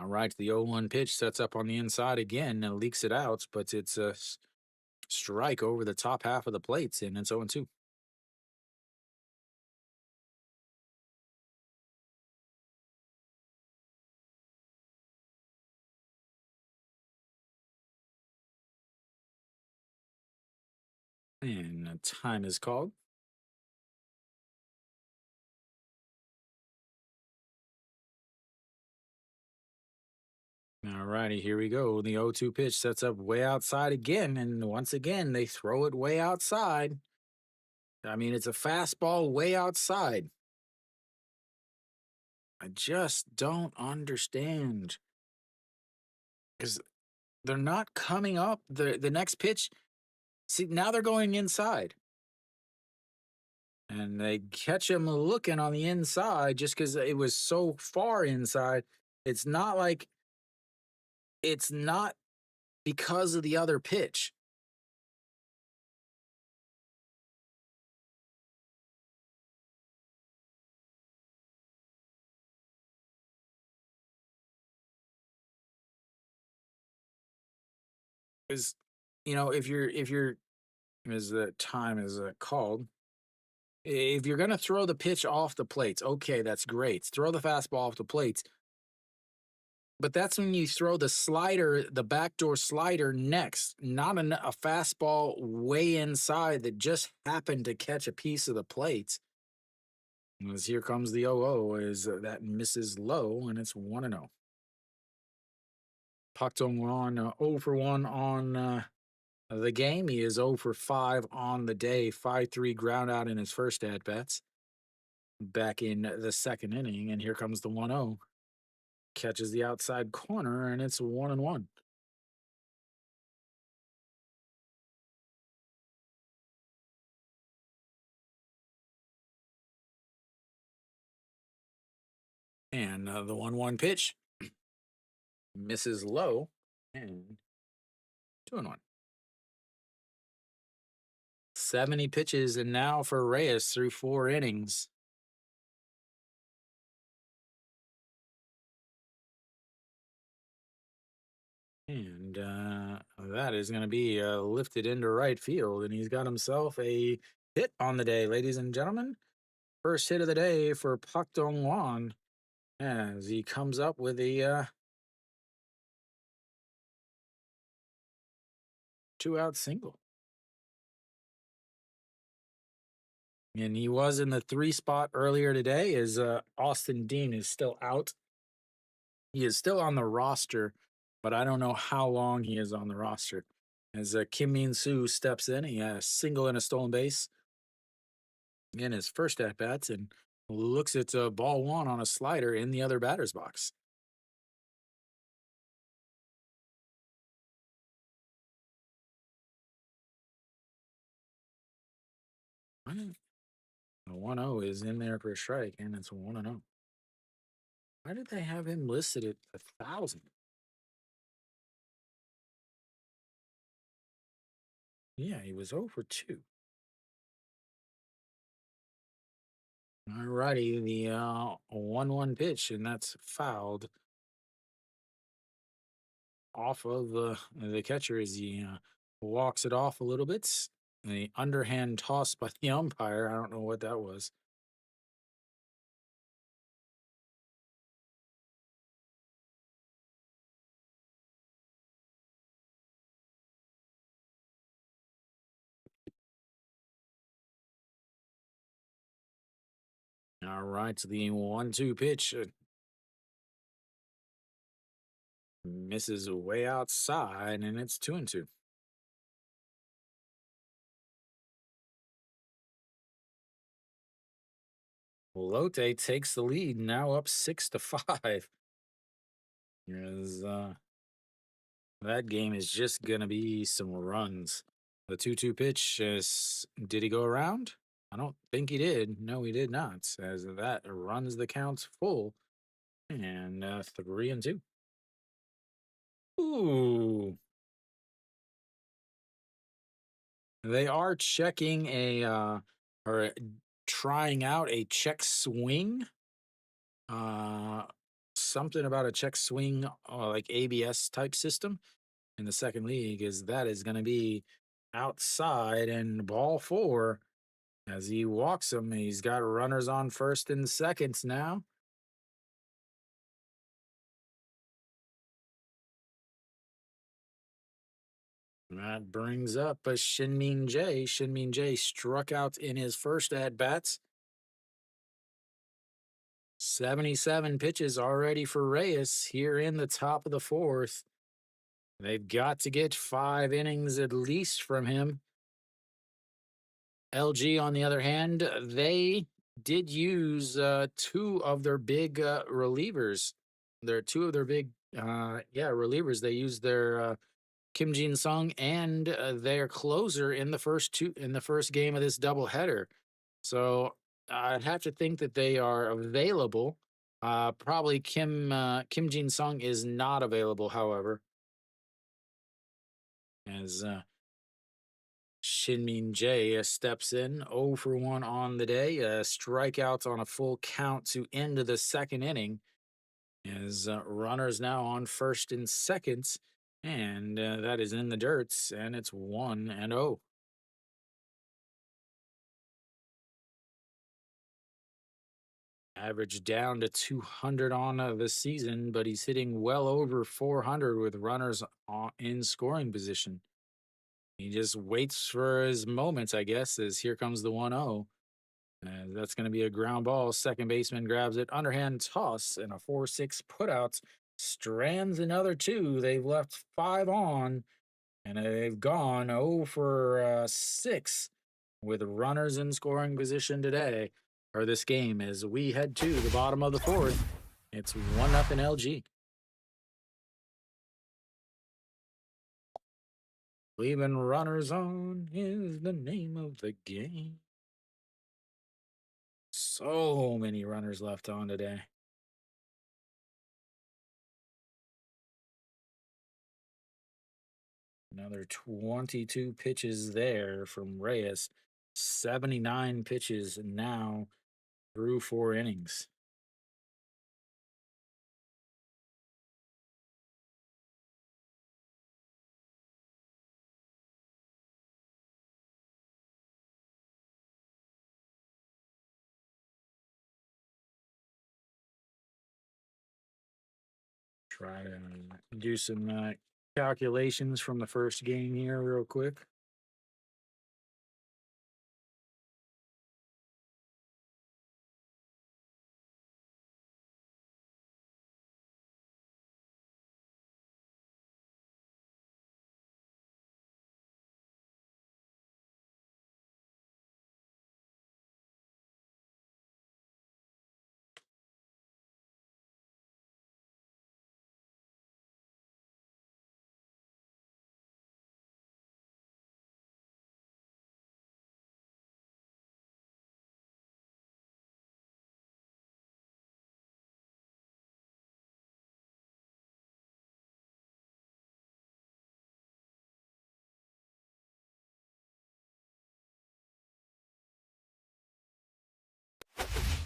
All right, the 0-1 pitch sets up on the inside again and leaks it out, but it's a strike over the top half of the plates, and it's 0-2. And time is called. All righty, here we go. The 0-2 pitch sets up way outside again, and once again, they throw it way outside. I mean, it's a fastball way outside. I just don't understand because they're not coming up. The next pitch, see, now they're going inside. And they catch him looking on the inside just because it was so far inside. It's not like it's not because of the other pitch. Because if you're as the time is called, if you're gonna throw the pitch off the plates, okay, that's great. Throw the fastball off the plates, but that's when you throw the slider, the backdoor slider next, not a fastball way inside that just happened to catch a piece of the plates. As here comes the 0-0, is that misses low, and it's 1-0. Pak Dong-won 0 for 1 on the game. He is 0 for 5 on the day, 5-3 ground out in his first at bats. Back in the second inning, and here comes the 1-0. Catches the outside corner, and it's 1-1. And the 1-1 pitch misses low, and 2-1. 70 pitches, and now for Reyes through 4 innings. And that is going to be lifted into right field, and he's got himself a hit on the day, ladies and gentlemen. First hit of the day for Pak Dong-won as he comes up with a 2-out single. And he was in the 3 spot earlier today as Austin Dean is still out. He is still on the roster, but I don't know how long he is on the roster. As Kim Min-soo steps in, he had a single and a stolen base in his first at-bats and looks at ball 1 on a slider in the other batter's box. The 1-0 is in there for a strike, and it's 1-0. Why did they have him listed at 1,000? Yeah, he was 0 for 2. All righty, the 1-1 pitch, and that's fouled off of the catcher as he walks it off a little bit. The underhand toss by the umpire. I don't know what that was. All right, so the 1-2 pitch misses way outside, and it's 2-2. Lotte takes the lead, now up 6-5. As That game is just gonna be some runs. The 2-2 pitch is, did he go around? I don't think he did. No, he did not. As that runs the count full and 3-2. Ooh, they are checking or trying out a check swing. Uh, Something about a check swing, like ABS type system in the second league is that is going to be outside and ball four as he walks him. He's got runners on first and seconds now. That brings up a Shinmin J. Shinmin J struck out in his first at bats. 77 pitches already for Reyes here in the top of the fourth. They've got to get 5 innings at least from him. LG, on the other hand, they did use 2 of their big relievers. They're 2 of their big, relievers. They used their Kim Jin Sung and their closer in the first game of this doubleheader. So I'd have to think that they are available. Probably Kim Jin Sung is not available, however, as Shinmin J steps in 0 for 1 on the day. Strikeouts on a full count to end the second inning. As runners now on first and second, and that is in the dirt, and it's 1-0. Average down to 200 on the season, but he's hitting well over 400 with runners in scoring position. He just waits for his moments, I guess, as here comes the 1-0. That's going to be a ground ball. Second baseman grabs it, underhand toss, and a 4-6 putout. Strands another 2. They've left 5 on, and they've gone 0 for 6 with runners in scoring position today, or this game, as we head to the bottom of the fourth. It's 1-0 LG. Leaving runners on is the name of the game. So many runners left on today. Another 22 pitches there from Reyes. 79 pitches now through 4 innings. Try to do some calculations from the first game here, real quick.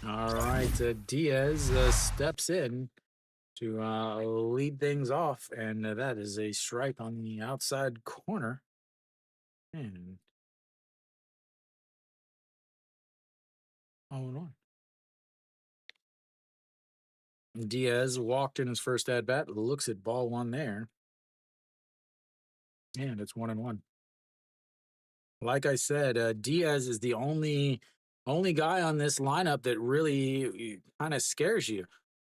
All right, Diaz steps in to lead things off, and that is a strike on the outside corner. And 0-1. Diaz walked in his first at bat, looks at ball one there, and it's 1-1. Like I said, Diaz is the only guy on this lineup that really kind of scares you,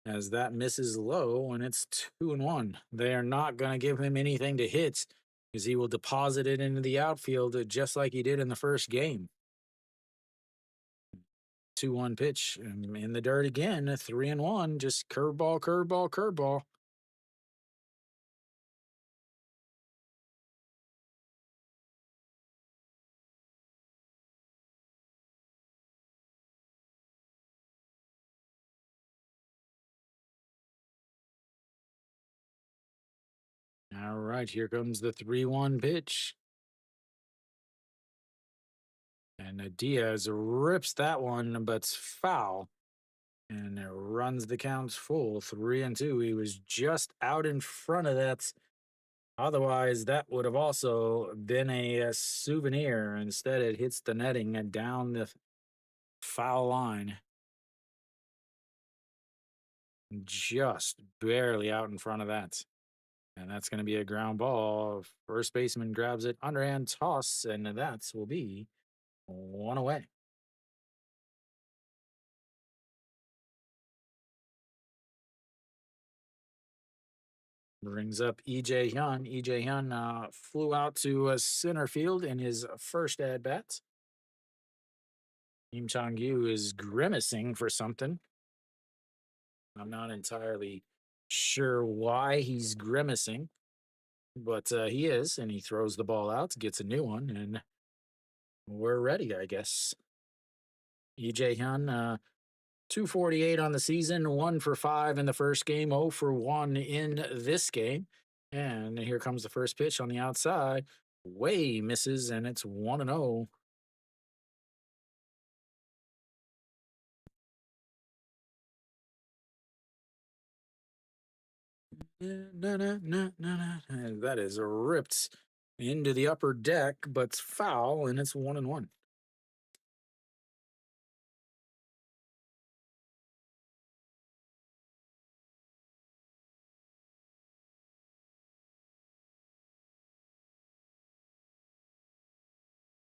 as that misses low and it's 2-1. They are not going to give him anything to hit, because he will deposit it into the outfield just like he did in the first game. 2-1 pitch in the dirt again. 3-1. Just curveball, curveball, curveball. All right, here comes the 3-1 pitch. And Diaz rips that one, but it's foul. And it runs the counts full 3-2. He was just out in front of that. Otherwise, that would have also been a souvenir. Instead, it hits the netting and down the foul line. Just barely out in front of that. And that's going to be a ground ball. First baseman grabs it, underhand toss, and that will be one away. Brings up EJ Hyun. EJ Hyun flew out to center field in his first at bat. Kim Chang-yu is grimacing for something. I'm not entirely sure why he's grimacing, but he is, and he throws the ball out, gets a new one, and we're ready, I guess. EJ Hyun, 248 on the season, 1 for 5 in the first game, 0 for 1 in this game. And here comes the first pitch on the outside. Way misses, and it's 1-0. That is ripped into the upper deck, but it's foul, and it's 1-1.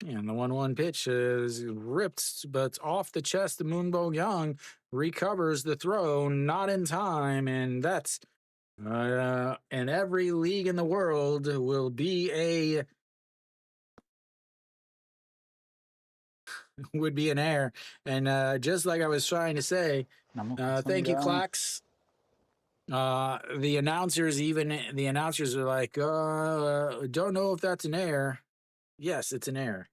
And the 1-1 pitch is ripped, but off the chest of Moonbo Young. Recovers the throw, not in time, and that's in every league in the world will be would be an error. And just like I was trying to say, thank you, Clax. The announcers are like, don't know if that's an error. Yes, it's an error.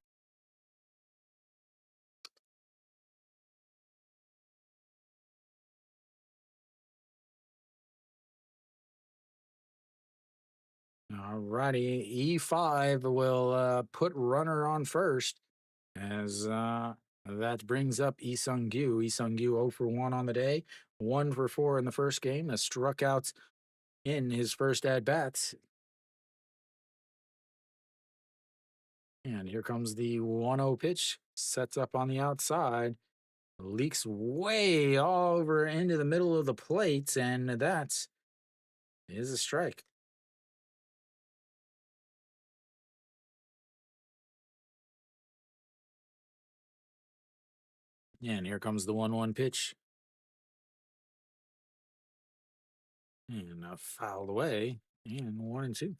All righty, E5 will put runner on first as that brings up Lee Sung-gyu. Lee Sung-gyu 0 for 1 on the day, 1 for 4 in the first game, struck out in his first at-bats. And here comes the 1-0 pitch, sets up on the outside, leaks way all over into the middle of the plate, and that is a strike. And here comes the 1-1 pitch. And fouled away, and 1-2.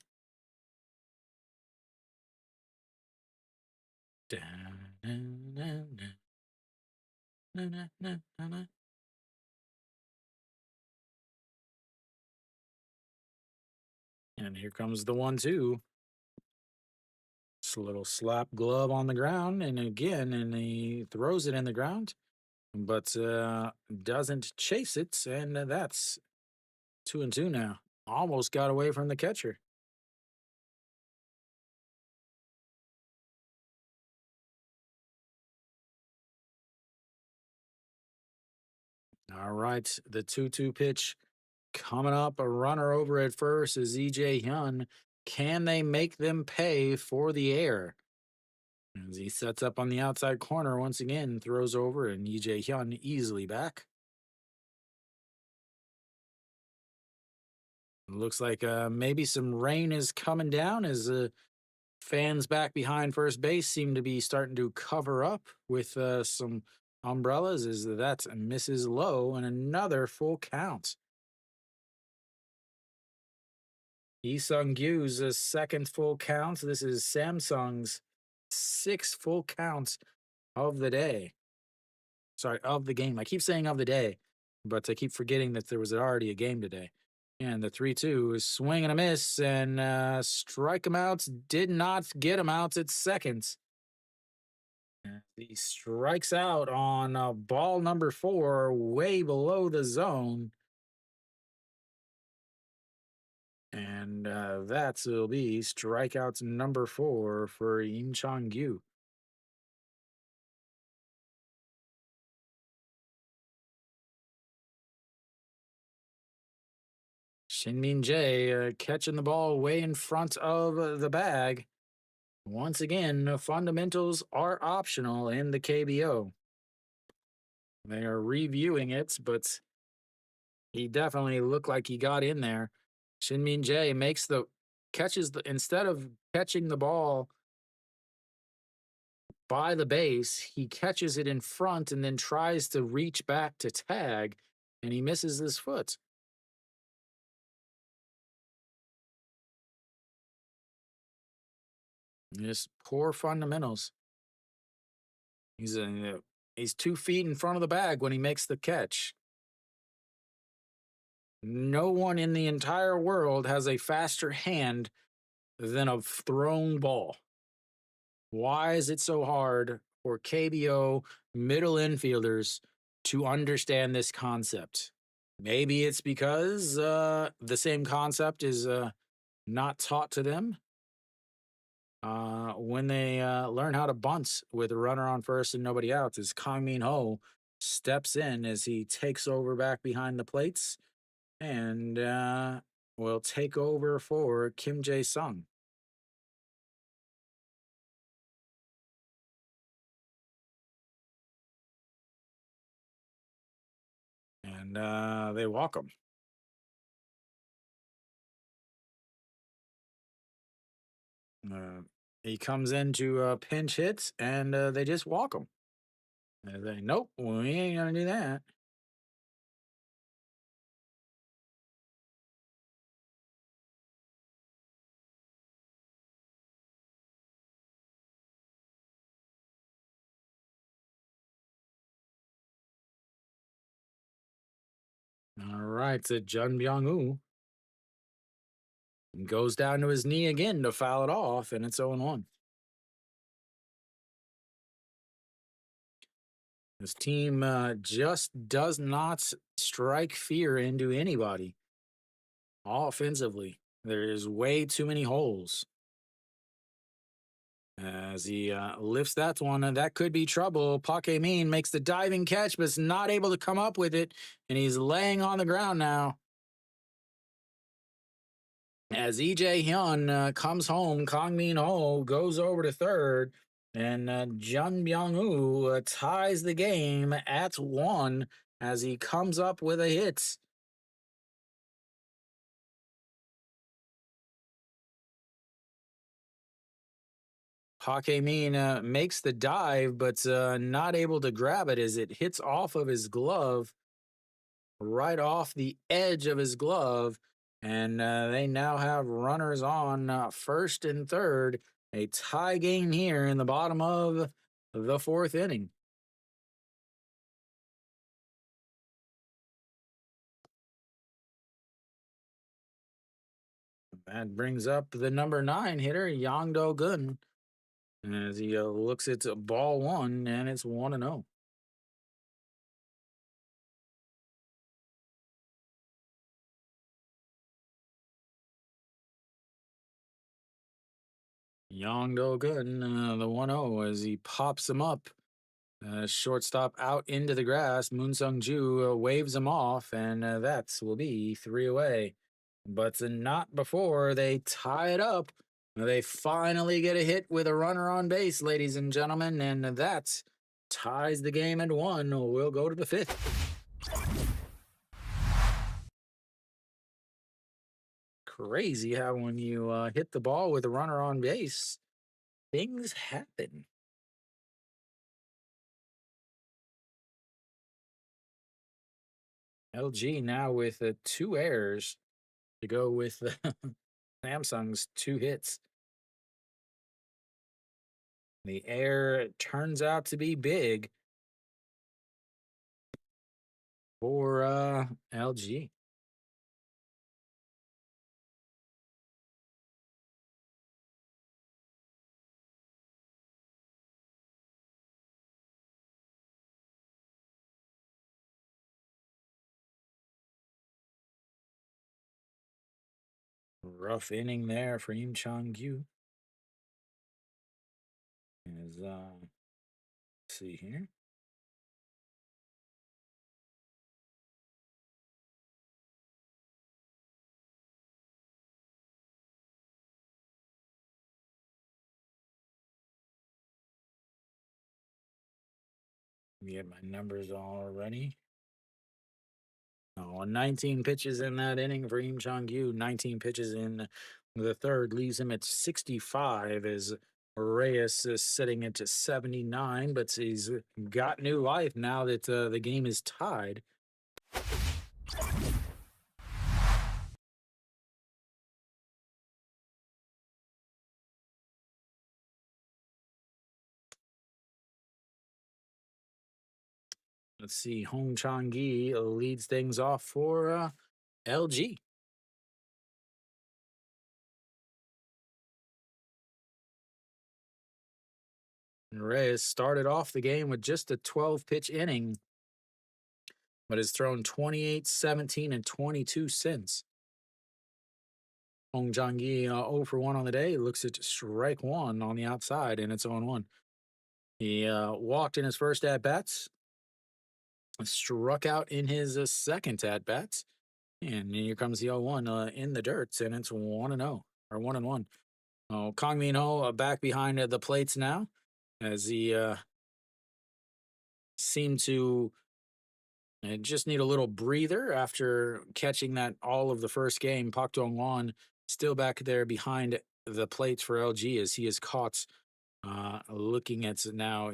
And here comes the 1-2. Just a little slap glove on the ground, and again, and he throws it in the ground, but doesn't chase it, and that's 2-2 now. Almost got away from the catcher. All right, the 2-2 pitch coming up. A runner over at first is EJ Hyun. Can they make them pay for the air? As he sets up on the outside corner once again, throws over, and EJ Hyun easily back. Looks like maybe some rain is coming down as fans back behind first base seem to be starting to cover up with some umbrellas as that misses low, and another full count. Lee Sung-gyu's second full count. This is Samsung's 6th full counts of the day. Sorry, of the game. I keep saying of the day, but I keep forgetting that there was already a game today. And the 3-2 is swing and a miss, and strike him out. Did not get him out at second. He strikes out on ball number 4, way below the zone. And that will be strikeouts number 4 for Yin Chang-gyu. Shin-Min Jae catching the ball way in front of the bag. Once again, fundamentals are optional in the KBO. They are reviewing it, but he definitely looked like he got in there. Shin-Min Jae instead of catching the ball by the base, he catches it in front and then tries to reach back to tag, and he misses his foot. Just poor fundamentals. He's 2 feet in front of the bag when he makes the catch. No one in the entire world has a faster hand than a thrown ball. Why is it so hard for KBO middle infielders to understand this concept? Maybe it's because the same concept is not taught to them when they learn how to bunt with a runner on first and nobody out. As Kang Min Ho steps in as he takes over back behind the plates and will take over for Kim Jae Sung. And they walk him. He comes into pinch hits, and they just walk him. And they nope, we ain't gonna do that. All right, so Jun Byung-woo goes down to his knee again to foul it off, and it's 0-1. This team just does not strike fear into anybody offensively. There is way too many holes. As he lifts that one, and that could be trouble. Park Min makes the diving catch, but is not able to come up with it, and he's laying on the ground now. As EJ Hyun comes home, Kang Min Ho goes over to third, and Jun Byung-woo ties the game at 1 as he comes up with a hit. Park Min makes the dive, but not able to grab it as it hits off of his glove, right off the edge of his glove. And they now have runners on first and third. A tie game here in the bottom of the 4th inning. That brings up the number 9 hitter, Yang Do-gun, as he looks at ball 1, and it's 1-0. Yang Do-gun, the 1-0 as he pops him up. Shortstop out into the grass. Moon Sung-ju waves him off, and that will be 3 away. But not before they tie it up. They finally get a hit with a runner on base, ladies and gentlemen, and that ties the game at 1. We'll go to the 5th. Crazy how when you hit the ball with a runner on base, things happen. LG now with 2 errors to go with Samsung's 2 hits. The error turns out to be big for LG. Rough inning there for Im Chang-gyu. As let's see here. Get my numbers all ready. Oh, 19 pitches in that inning for Im Chang-gyu. 19 pitches in the third leaves him at 65 as Reyes is sitting at 79, but he's got new life now that the game is tied. Let's see, Hong Chang-gi leads things off for LG. Reyes started off the game with just a 12-pitch inning, but has thrown 28, 17, and 22 since. Hong Chang-gi 0 for 1 on the day. Looks at strike one on the outside, and it's 0-1. He walked in his first at-bats, struck out in his second at-bats, and here comes the 0-1 in the dirt, and it's 1-0, or 1-1. Oh, Kang Min-ho back behind the plates now, as he seemed to just need a little breather after catching that all of the first game. Pak Dong-won still back there behind the plates for LG as he is caught looking at now,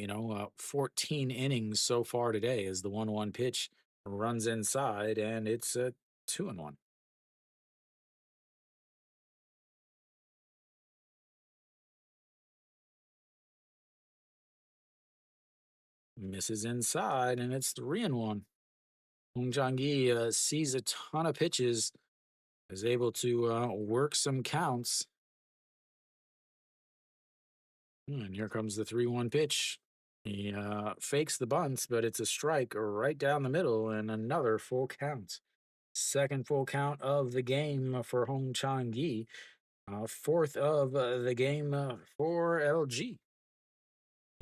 14 innings so far today as the 1-1 pitch runs inside, and it's a 2-1. Misses inside, and it's 3-1. Hong Chang-gi sees a ton of pitches, is able to work some counts. And here comes the 3-1 pitch. He fakes the bunts, but it's a strike right down the middle and another full count. Second full count of the game for Hong Chang-gi. Fourth of the game for LG.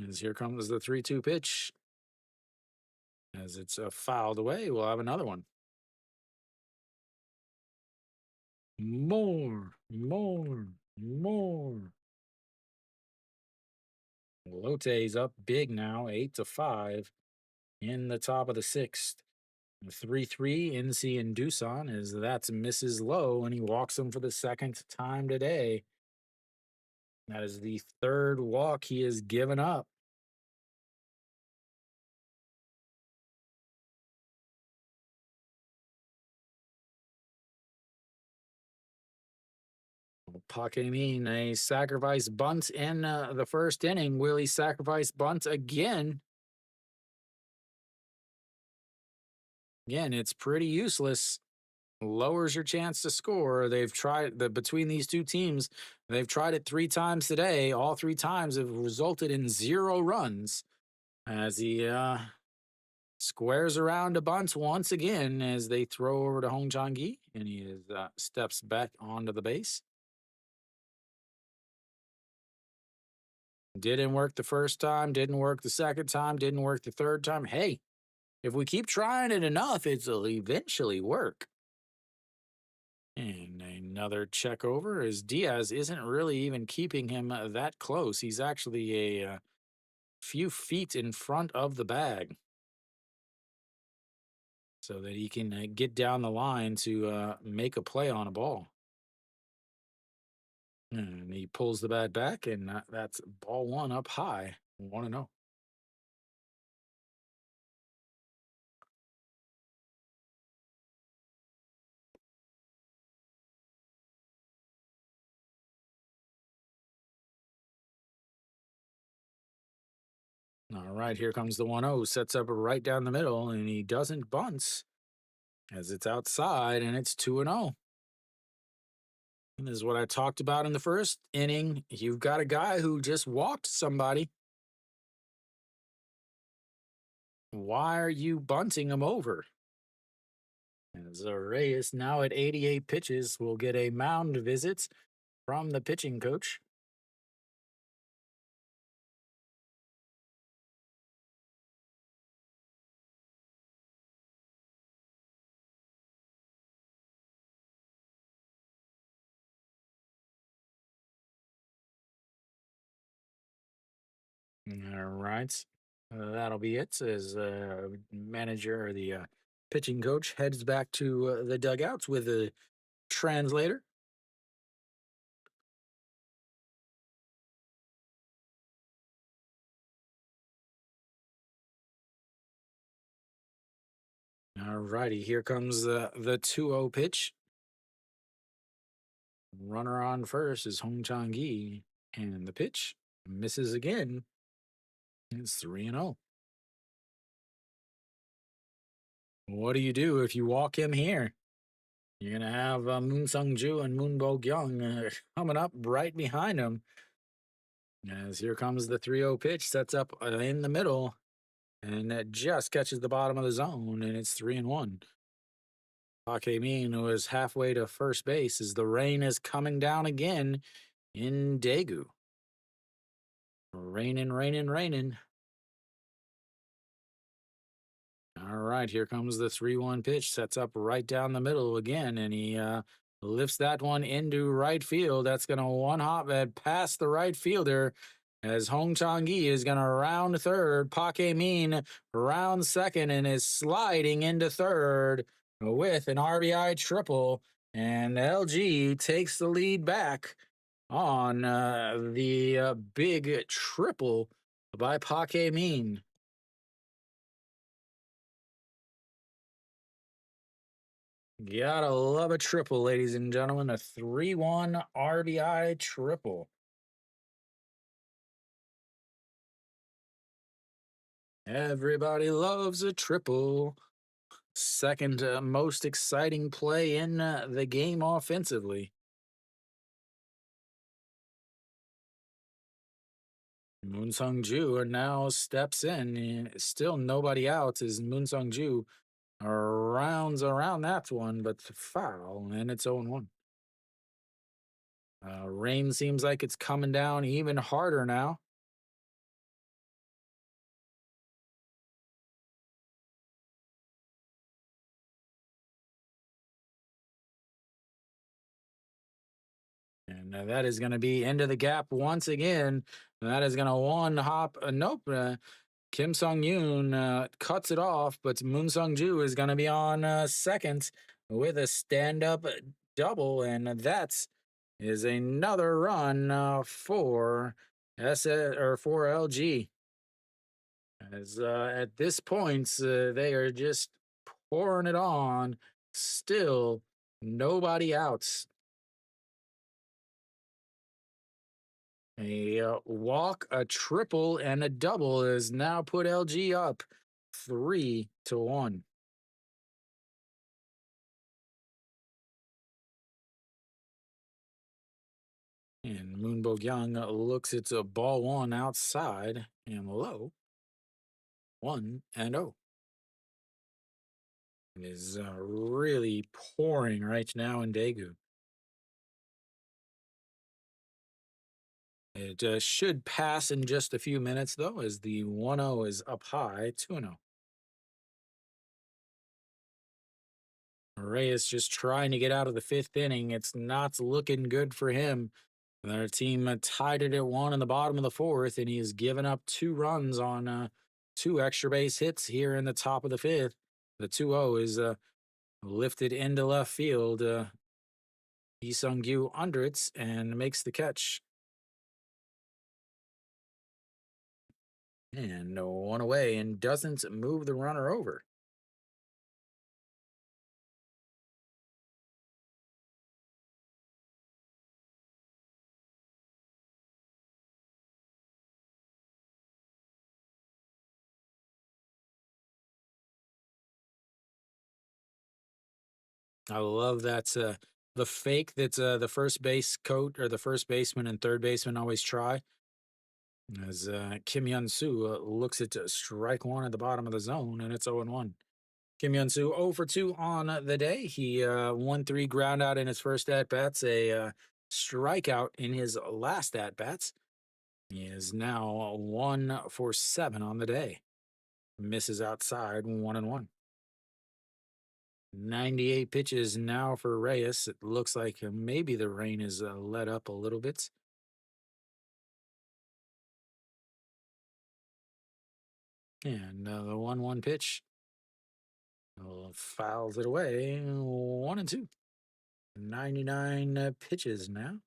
As here comes the 3-2 pitch. As it's fouled away, we'll have another one. More. Lote's up big now, 8-5 in the top of the sixth. 3-3 NC and Doosan as that's misses low, and he walks him for the second time today. That is the third walk he has given up. Pak Min, a sacrifice bunt in the first inning. Will he sacrifice bunt again? Again, it's pretty useless. Lowers your chance to score. They've tried between these two teams. They've tried it 3 times today. All 3 times have resulted in 0 runs. As he squares around a bunt once again as they throw over to Hong Chang-gi, and he is, steps back onto the base. Didn't work the first time, didn't work the second time, didn't work the third time. Hey, if we keep trying it enough, it'll eventually work. And another check over as Diaz isn't really even keeping him that close. He's actually a few feet in front of the bag so that he can get down the line to make a play on a ball. And he pulls the bat back, and that's ball 1 up high. 1-0. All right, here comes the 1-0. Sets up right down the middle, and he doesn't bunt as it's outside, and it's 2-0. And this is what I talked about in the first inning. You've got a guy who just walked somebody. Why are you bunting him over? As Reyes, now at 88 pitches, will get a mound visit from the pitching coach. All right. That'll be it as manager or the pitching coach heads back to the dugouts with a translator. All righty. Here comes the 2-0 pitch. Runner on first is Hong Chang-gi. And the pitch misses again. It's 3-0. What do you do if you walk him here? You're going to have Moon Sung-ju and Moon Bo-kyung coming up right behind him. As here comes the 3-0 pitch, sets up in the middle, and that just catches the bottom of the zone, and it's 3-1. Park Min, who is halfway to first base, as the rain is coming down again in Daegu. Raining, raining, raining. All right, here comes the 3-1 pitch. Sets up right down the middle again, and he lifts that one into right field. That's going to one-hop it past the right fielder as Hong Chang-gi is going to round third. Park Min round second and is sliding into third with an RBI triple. And LG takes the lead back on the big triple by Park Min. Gotta love a triple, ladies and gentlemen. A 3-1 RBI triple. Everybody loves a triple. Second most exciting play in the game offensively. Moon Sung-ju now steps in. Still nobody out as Moon Sung-ju rounds around that one, but foul, and it's 0-1. Rain seems like it's coming down even harder now. And that is going to be into the gap once again. That is going to one hop. Nope. Kim Sung-yoon cuts it off, but Moon Sung-ju is going to be on second with a stand-up double, and that is another run for for LG. As at this point, they are just pouring it on. Still, nobody out. A walk, a triple, and a double has now put LG up 3-1. And Moon Bo-kyung looks at a ball one outside and low. 1-0. It is really pouring right now in Daegu. It should pass in just a few minutes, though, as the 1-0 is up high, 2-0. Reyes just trying to get out of the fifth inning. It's not looking good for him. Their team tied it at 1 in the bottom of the fourth, and he's given up 2 runs on 2 extra base hits here in the top of the fifth. The 2-0 is lifted into left field. Lee Sung-gyu under it and makes the catch. And one away and doesn't move the runner over. I love that the fake that the first base coach or the first baseman and third baseman always try. As Kim Hyun-soo looks at strike one at the bottom of the zone, and it's 0-1. Kim Hyun Soo 0 for 2 on the day. He 1-3 ground out in his first at bats, a strikeout in his last at bats. He is now 1 for 7 on the day. Misses outside 1-1. 98 pitches now for Reyes. It looks like maybe the rain is let up a little bit. And the 1-1 pitch fouls it away. 1-2. 99 pitches now.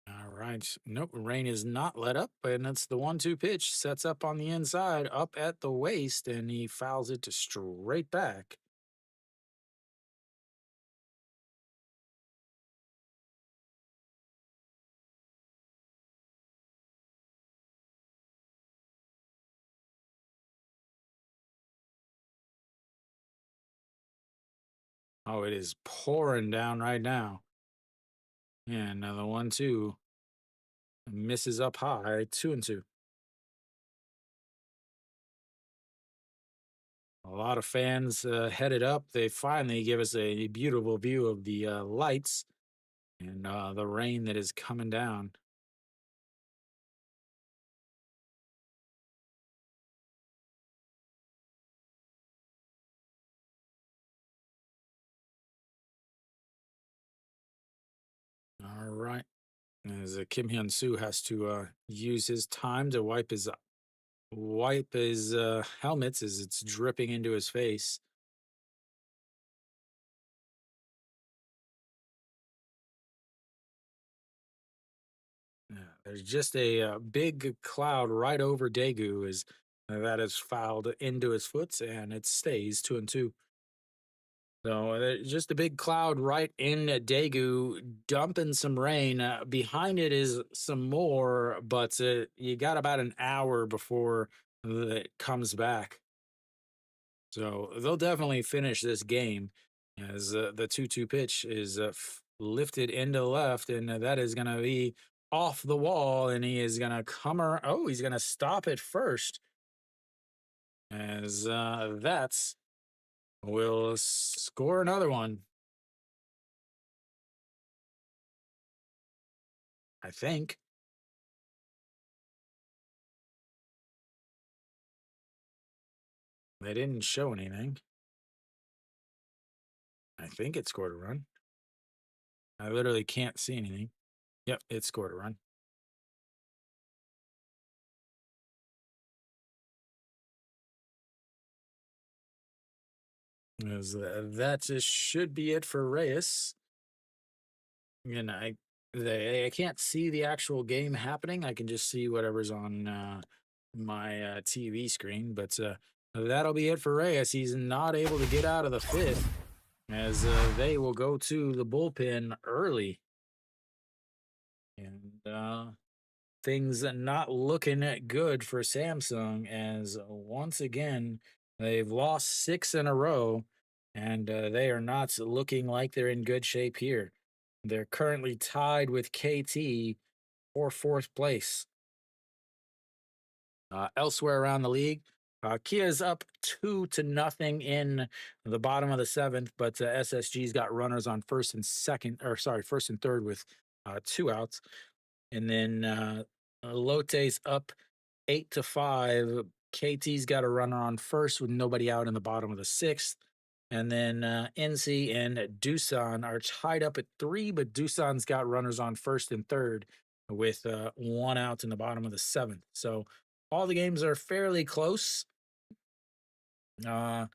All right. Nope. Rain is not let up, and it's the 1-2 pitch. Sets up on the inside, up at the waist, and he fouls it to straight back. Oh, it is pouring down right now. And another 1-2 misses up high, 2-2. A lot of fans headed up. They finally give us a beautiful view of the lights and the rain that is coming down. All right. As Kim Hyun Soo has to use his time to wipe his helmets as it's dripping into his face. Yeah, there's just a big cloud right over Daegu as that is fouled into his foot, and it stays 2-2. So there's just a big cloud right in Daegu, dumping some rain. Behind it is some more, but you got about an hour before it comes back. So they'll definitely finish this game as the 2-2 pitch is lifted into left, and that is going to be off the wall, and he is going to come around. Oh, he's going to stop it first as that's will score another one. I think. They didn't show anything. I think it scored a run. I literally can't see anything. Yep, it scored a run. As that just should be it for Reyes. And I can't see the actual game happening. I can just see whatever's on my TV screen. But that'll be it for Reyes. He's not able to get out of the fifth as they will go to the bullpen early. And things not looking good for Samsung as once again they've lost 6 in a row, and they are not looking like they're in good shape here. They're currently tied with KT for 4th place. Elsewhere around the league, Kia's up 2-0 in the bottom of the 7th, but SSG's got runners on first and third with 2 outs. And then Lotte's up 8-5. KT's got a runner on first with nobody out in the bottom of the 6th. And then NC and Doosan are tied up at 3, but Doosan's got runners on first and third with 1 out in the bottom of the 7th. So all the games are fairly close. But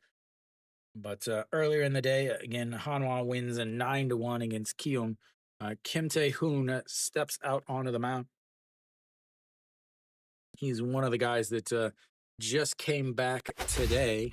earlier in the day, again, Hanwha wins a 9-1 against Kium. Kim Tae-hoon steps out onto the mound. He's one of the guys that just came back today.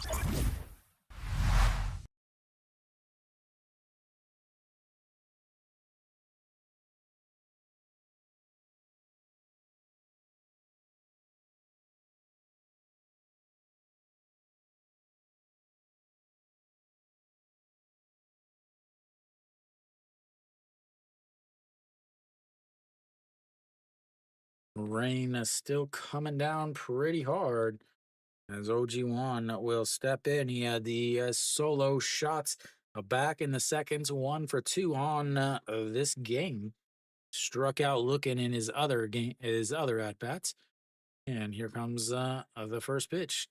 Rain is still coming down pretty hard as OG1 will step in. He had the solo shots back in the seconds, 1 for 2 on this game. Struck out looking in his other game, his other at bats. And here comes the first pitch.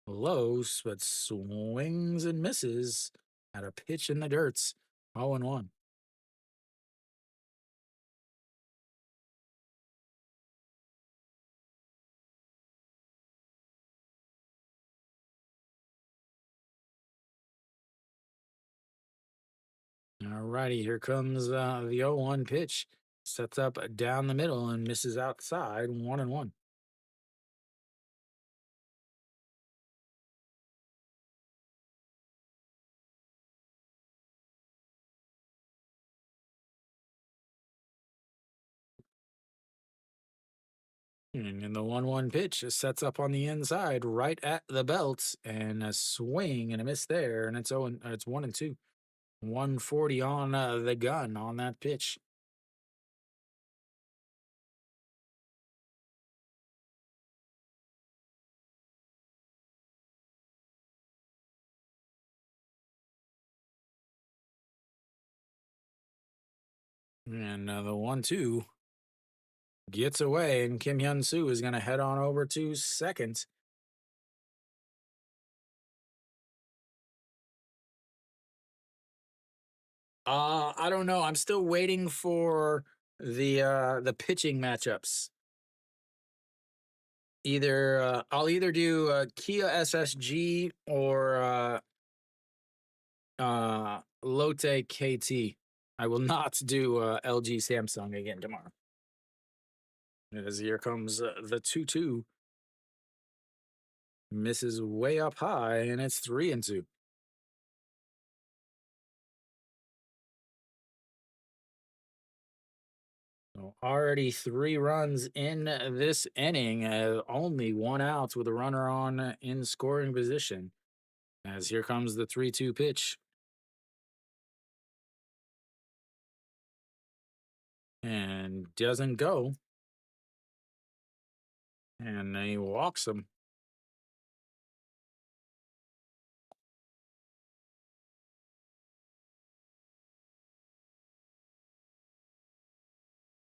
Lows, but swings and misses at a pitch in the dirts. 0-1. Alrighty, here comes the 0-1 pitch. Sets up down the middle and misses outside. 1-1. And the 1-1 pitch sets up on the inside, right at the belt, and a swing and a miss there, and it's 1-2. 140 on the gun on that pitch. And the 1-2 gets away, and Kim Hyun Soo is going to head on over to second. I don't know. I'm still waiting for the pitching matchups. I'll either do Kia SSG or Lotte KT. I will not do LG Samsung again tomorrow. As here comes the 2-2. Misses way up high, and it's 3-2. So already 3 runs in this inning, only 1 out with a runner on in scoring position. As here comes the 3-2 pitch. And doesn't go. And he walks him.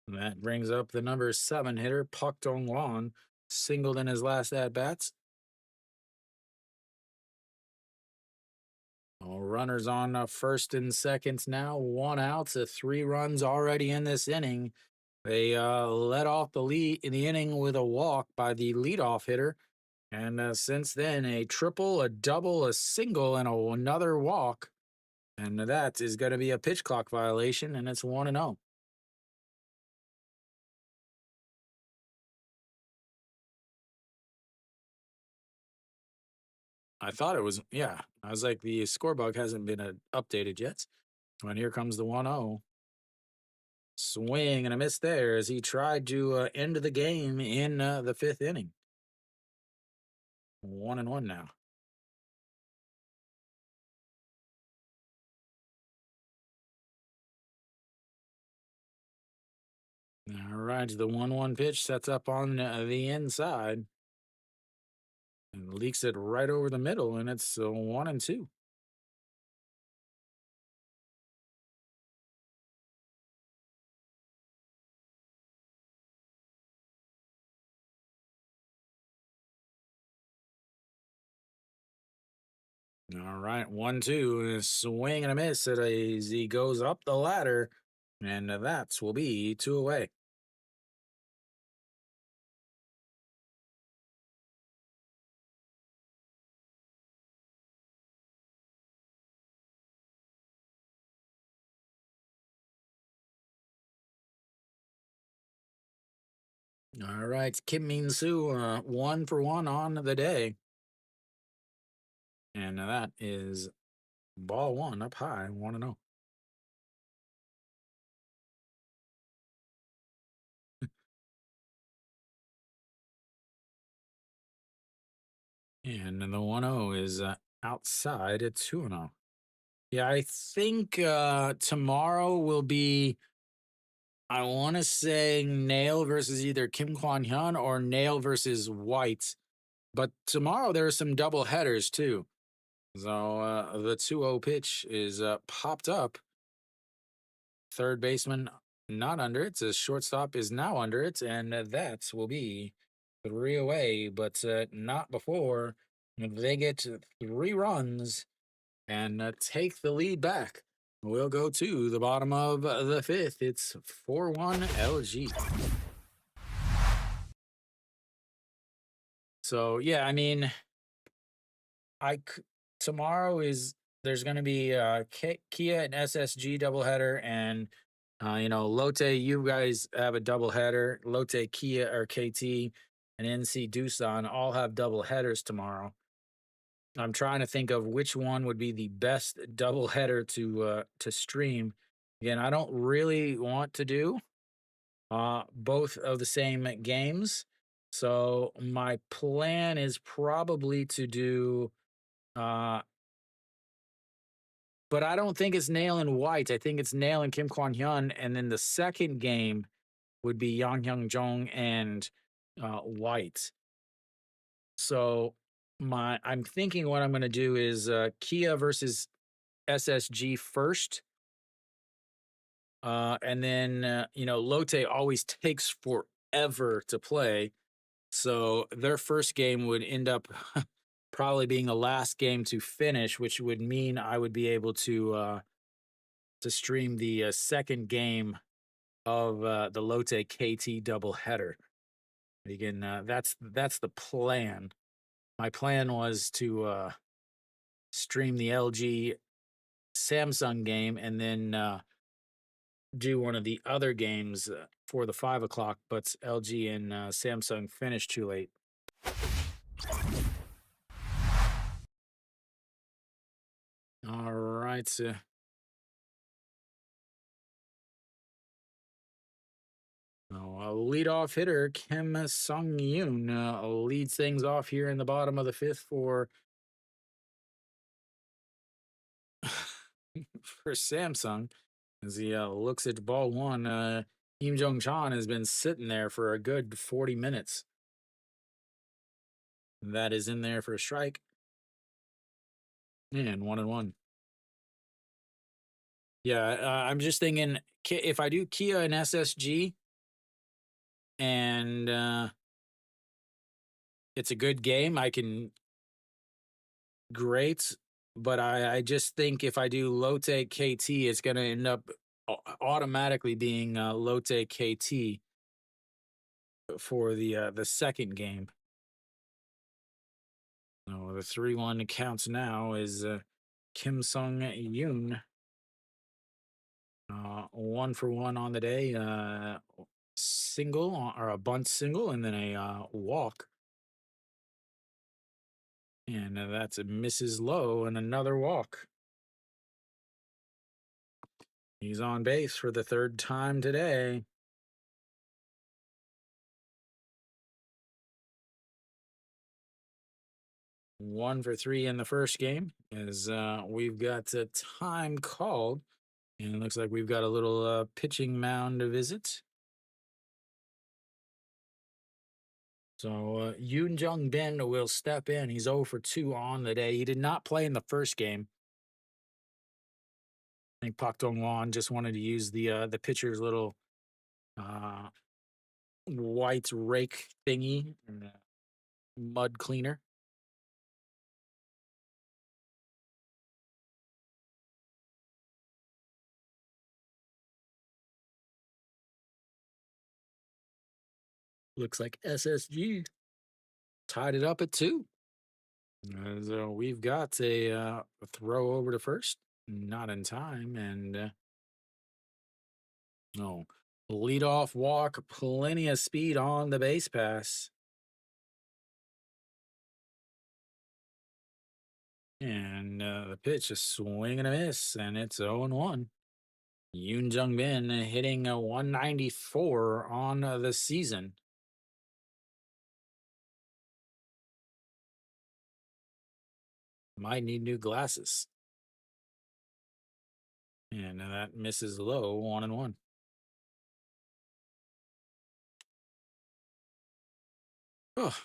And that brings up the number 7 hitter, Pak Dong-won, singled in his last at-bats. All runners on first and second now, 1 out, 3 runs already in this inning. They let off the lead in the inning with a walk by the leadoff hitter. And since then, a triple, a double, a single, and another walk. And that is going to be a pitch clock violation, and it's 1-0. I thought it was, yeah. I was like, the score bug hasn't been updated yet. And here comes the 1-0. Swing and a miss there as he tried to end the game in the 5th inning. 1-1 now. All right, the 1-1 pitch sets up on the inside and leaks it right over the middle, and it's 1-2. All right, 1-2, swing and a miss as he goes up the ladder, and that will be 2 away. All right, Kim Min Soo, 1 for 1 on the day. And that is ball 1 up high, 1-0. And then the 1-0 is outside at 2-0. Yeah, I think tomorrow will be I want to say Nail versus either Kim Kwan Hyun or Nail versus White. But tomorrow there are some double headers too. So the 2-0 pitch is popped up. Third baseman not under it. The shortstop is now under it, and that will be 3 away, but not before they get 3 runs and take the lead back. We'll go to the bottom of the fifth. It's 4-1 LG. So yeah, I mean, tomorrow is there's going to be Kia and SSG doubleheader, and Lotte. You guys have a doubleheader. Lotte, Kia, or KT, and NC Doosan all have double headers tomorrow. I'm trying to think of which one would be the best doubleheader to stream. Again, I don't really want to do both of the same games, so my plan is probably to do. But I don't think it's Nail and White. I think it's Nail and Kim Kwan Hyun, and then the second game would be Yang Hyung Jong and White. So I'm thinking what I'm going to do is Kia versus SSG first, and then Lotte always takes forever to play, so their first game would end up probably being the last game to finish, which would mean I would be able to stream the second game of the Lotte KT doubleheader. Again, that's the plan. My plan was to stream the LG Samsung game and then do one of the other games for the 5 o'clock, but LG and Samsung finished too late. All right. A leadoff hitter, Kim Sung Yoon, leads things off here in the bottom of the fifth for for Samsung. As he looks at ball one, Kim Jong Chan has been sitting there for a good 40 minutes. That is in there for a strike. And 1-1. Yeah, I'm just thinking if I do Kia and SSG and it's a good game, I can great. But I just think if I do Lotte KT, it's going to end up automatically being Lotte KT for the second game. So the 3-1 counts now is Kim Sung Yoon. 1 for 1 on the day. Single or a bunt single, and then a walk. And that's a misses low and another walk. He's on base for the third time today. One for 3 in the first game as we've got a time called. And it looks like we've got a little pitching mound visit. So Yoon Jung Bin will step in. He's 0 for 2 on the day. He did not play in the first game. I think Pak Dong Won just wanted to use the pitcher's little white rake thingy and mud cleaner. Looks like SSG tied it up at 2. So we've got a throw over to first, not in time, and no leadoff walk, plenty of speed on the base pass, and the pitch is swing and a miss, and it's 0-1. Yoon Jung Bin hitting a 194 on the season. Might need new glasses. And that misses low, 1-1. Oh,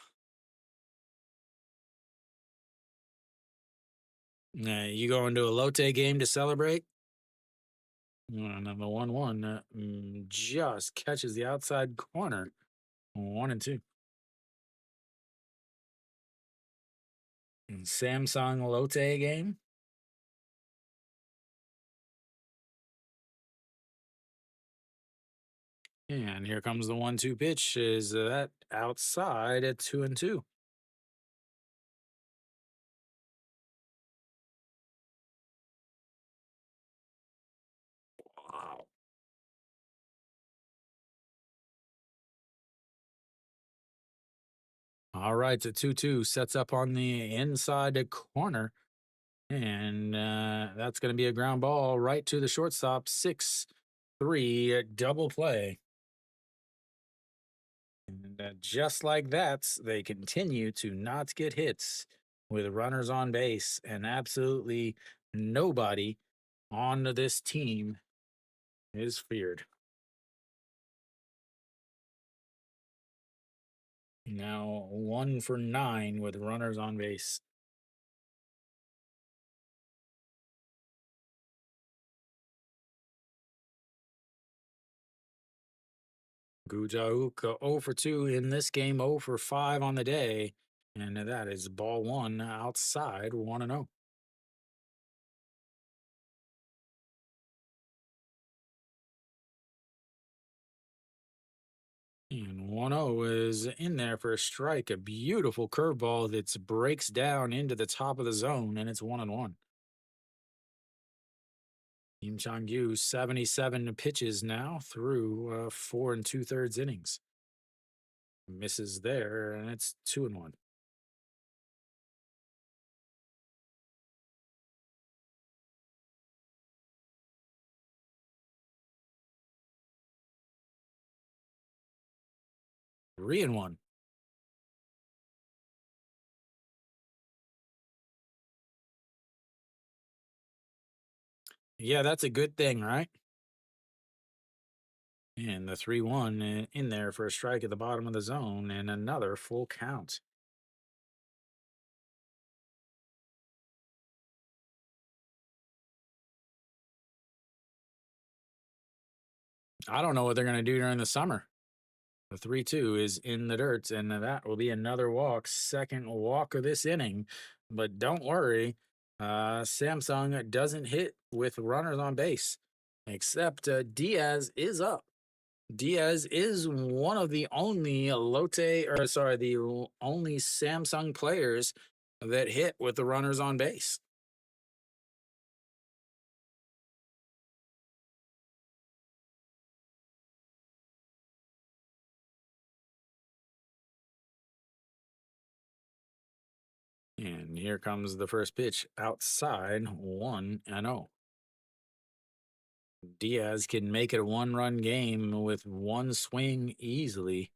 you going to a Lotte game to celebrate? Number 1-1 just catches the outside corner. 1-2. Samsung Lotte game. And here comes the 1-2 pitch. Is that outside at 2-2? Wow. All right, the 2-2 sets up on the inside corner. And that's going to be a ground ball right to the shortstop. 6-3 double play. And just like that, they continue to not get hits with runners on base, and absolutely nobody on this team is feared. Now 1 for 9 with runners on base. Gujauk 0 for 2 in this game, 0 for 5 on the day. And that is ball 1 outside 1-0. And 1-0 is in there for a strike. A beautiful curveball that breaks down into the top of the zone, and it's 1-1. Kim Chang-yu, 77 pitches now through 4 2/3 innings. Misses there, and it's 2-1. Three and one. Yeah, that's a good thing, right? And the 3-1 in there for a strike at the bottom of the zone, and another full count. I don't know what they're going to do during the summer. The 3-2 is in the dirt, and that will be another walk, second walk of this inning. But don't worry, Samsung doesn't hit with runners on base, except Diaz is up. Diaz is one of the only the only Samsung players that hit with the runners on base. And here comes the first pitch outside 1-0. Diaz can make it a 1-run game with one swing easily.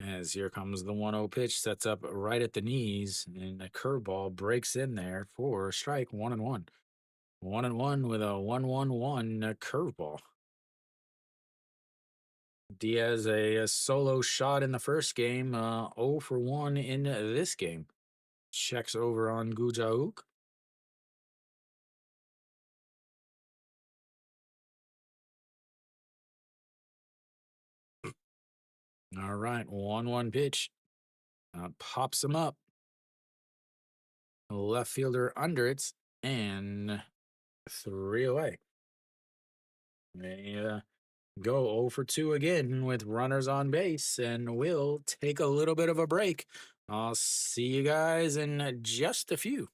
As here comes the 1-0 pitch, sets up right at the knees, and a curveball breaks in there for a strike. 1-1. 1-1 with a 1-1-1 curveball. Diaz a solo shot in the first game, 0 for 1 in this game. Checks over on Gujauk. All right, 1-1 pitch. Pops him up. Left fielder under it, and 3 away. They go 0 for 2 again with runners on base, and we'll take a little bit of a break. I'll see you guys in just a few.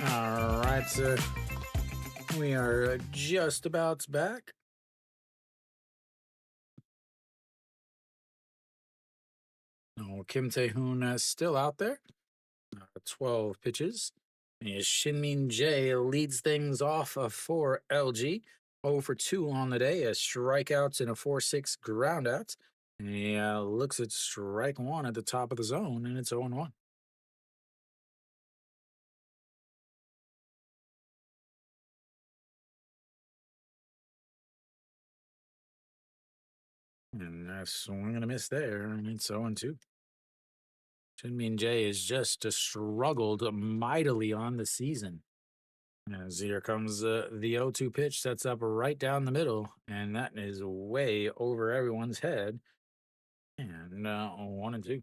All right, sir. We are just about back. Oh, Kim Tae-hoon still out there. 12 pitches. And Shinmin Jae leads things off for LG. 0 for 2 on the day. A strikeouts and a 4-6 groundout. And he looks at strike one at the top of the zone, and it's 0-1. And a swing and a miss there, and it's 0-2. Shinmin Jae has just struggled mightily on the season. As here comes the 0-2 pitch, sets up right down the middle, and that is way over everyone's head. And 1-2.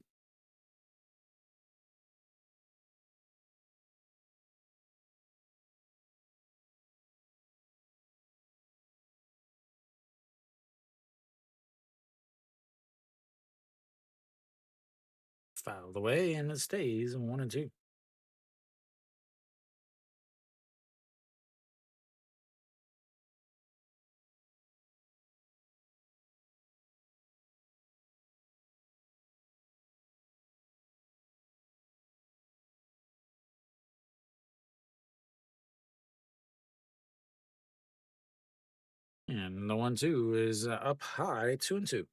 Fouled away, and it stays 1-2. And the 1-2 is up high, 2-2.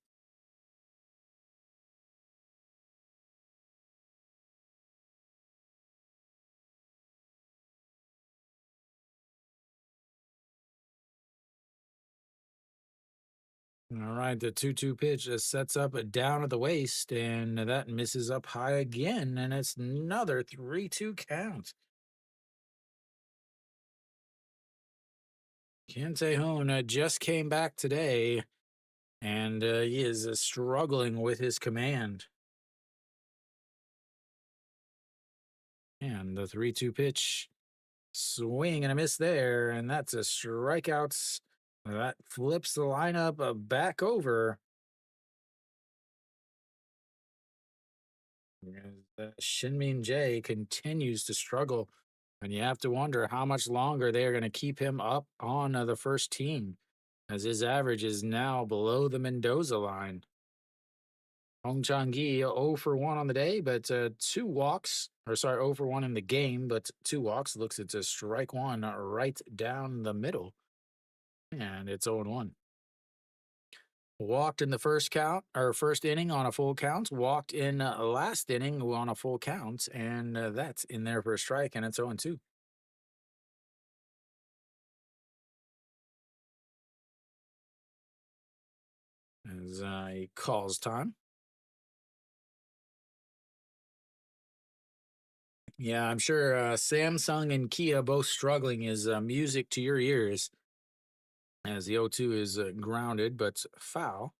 All right, the 2-2 pitch sets up down at the waist, and that misses up high again, and it's another 3-2 count. Kim Tae-hoon just came back today, and he is struggling with his command. And the 3-2 pitch, swing and a miss there, and that's a strikeout. That flips the lineup back over. Shinmin Jae continues to struggle, and you have to wonder how much longer they are going to keep him up on the first team, as his average is now below the Mendoza line. Hong Chang-gi 0 for 1 on the day, but 2 walks, or sorry, 0 for 1 in the game, but 2 walks. Looks it's a strike one right down the middle, and it's 0-1. Walked in the first count or first inning on a full count. Walked in last inning on a full count, and that's in there for a strike, and it's 0-2. As he calls time. Yeah, I'm sure Samsung and Kia both struggling is music to your ears, as the 0-2 is grounded but foul.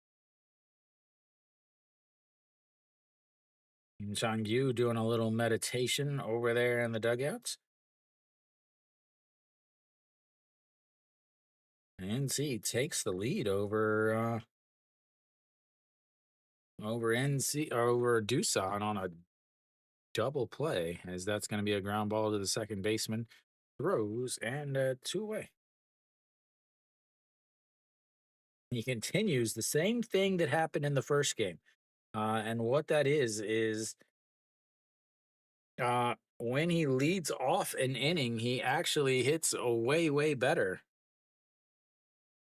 And Changyu doing a little meditation over there in the dugouts. NC takes the lead over NC over Doosan on a double play, as that's going to be a ground ball to the second baseman. Throws and 2 away. He continues the same thing that happened in the first game. And what that is when he leads off an inning, he actually hits a way better.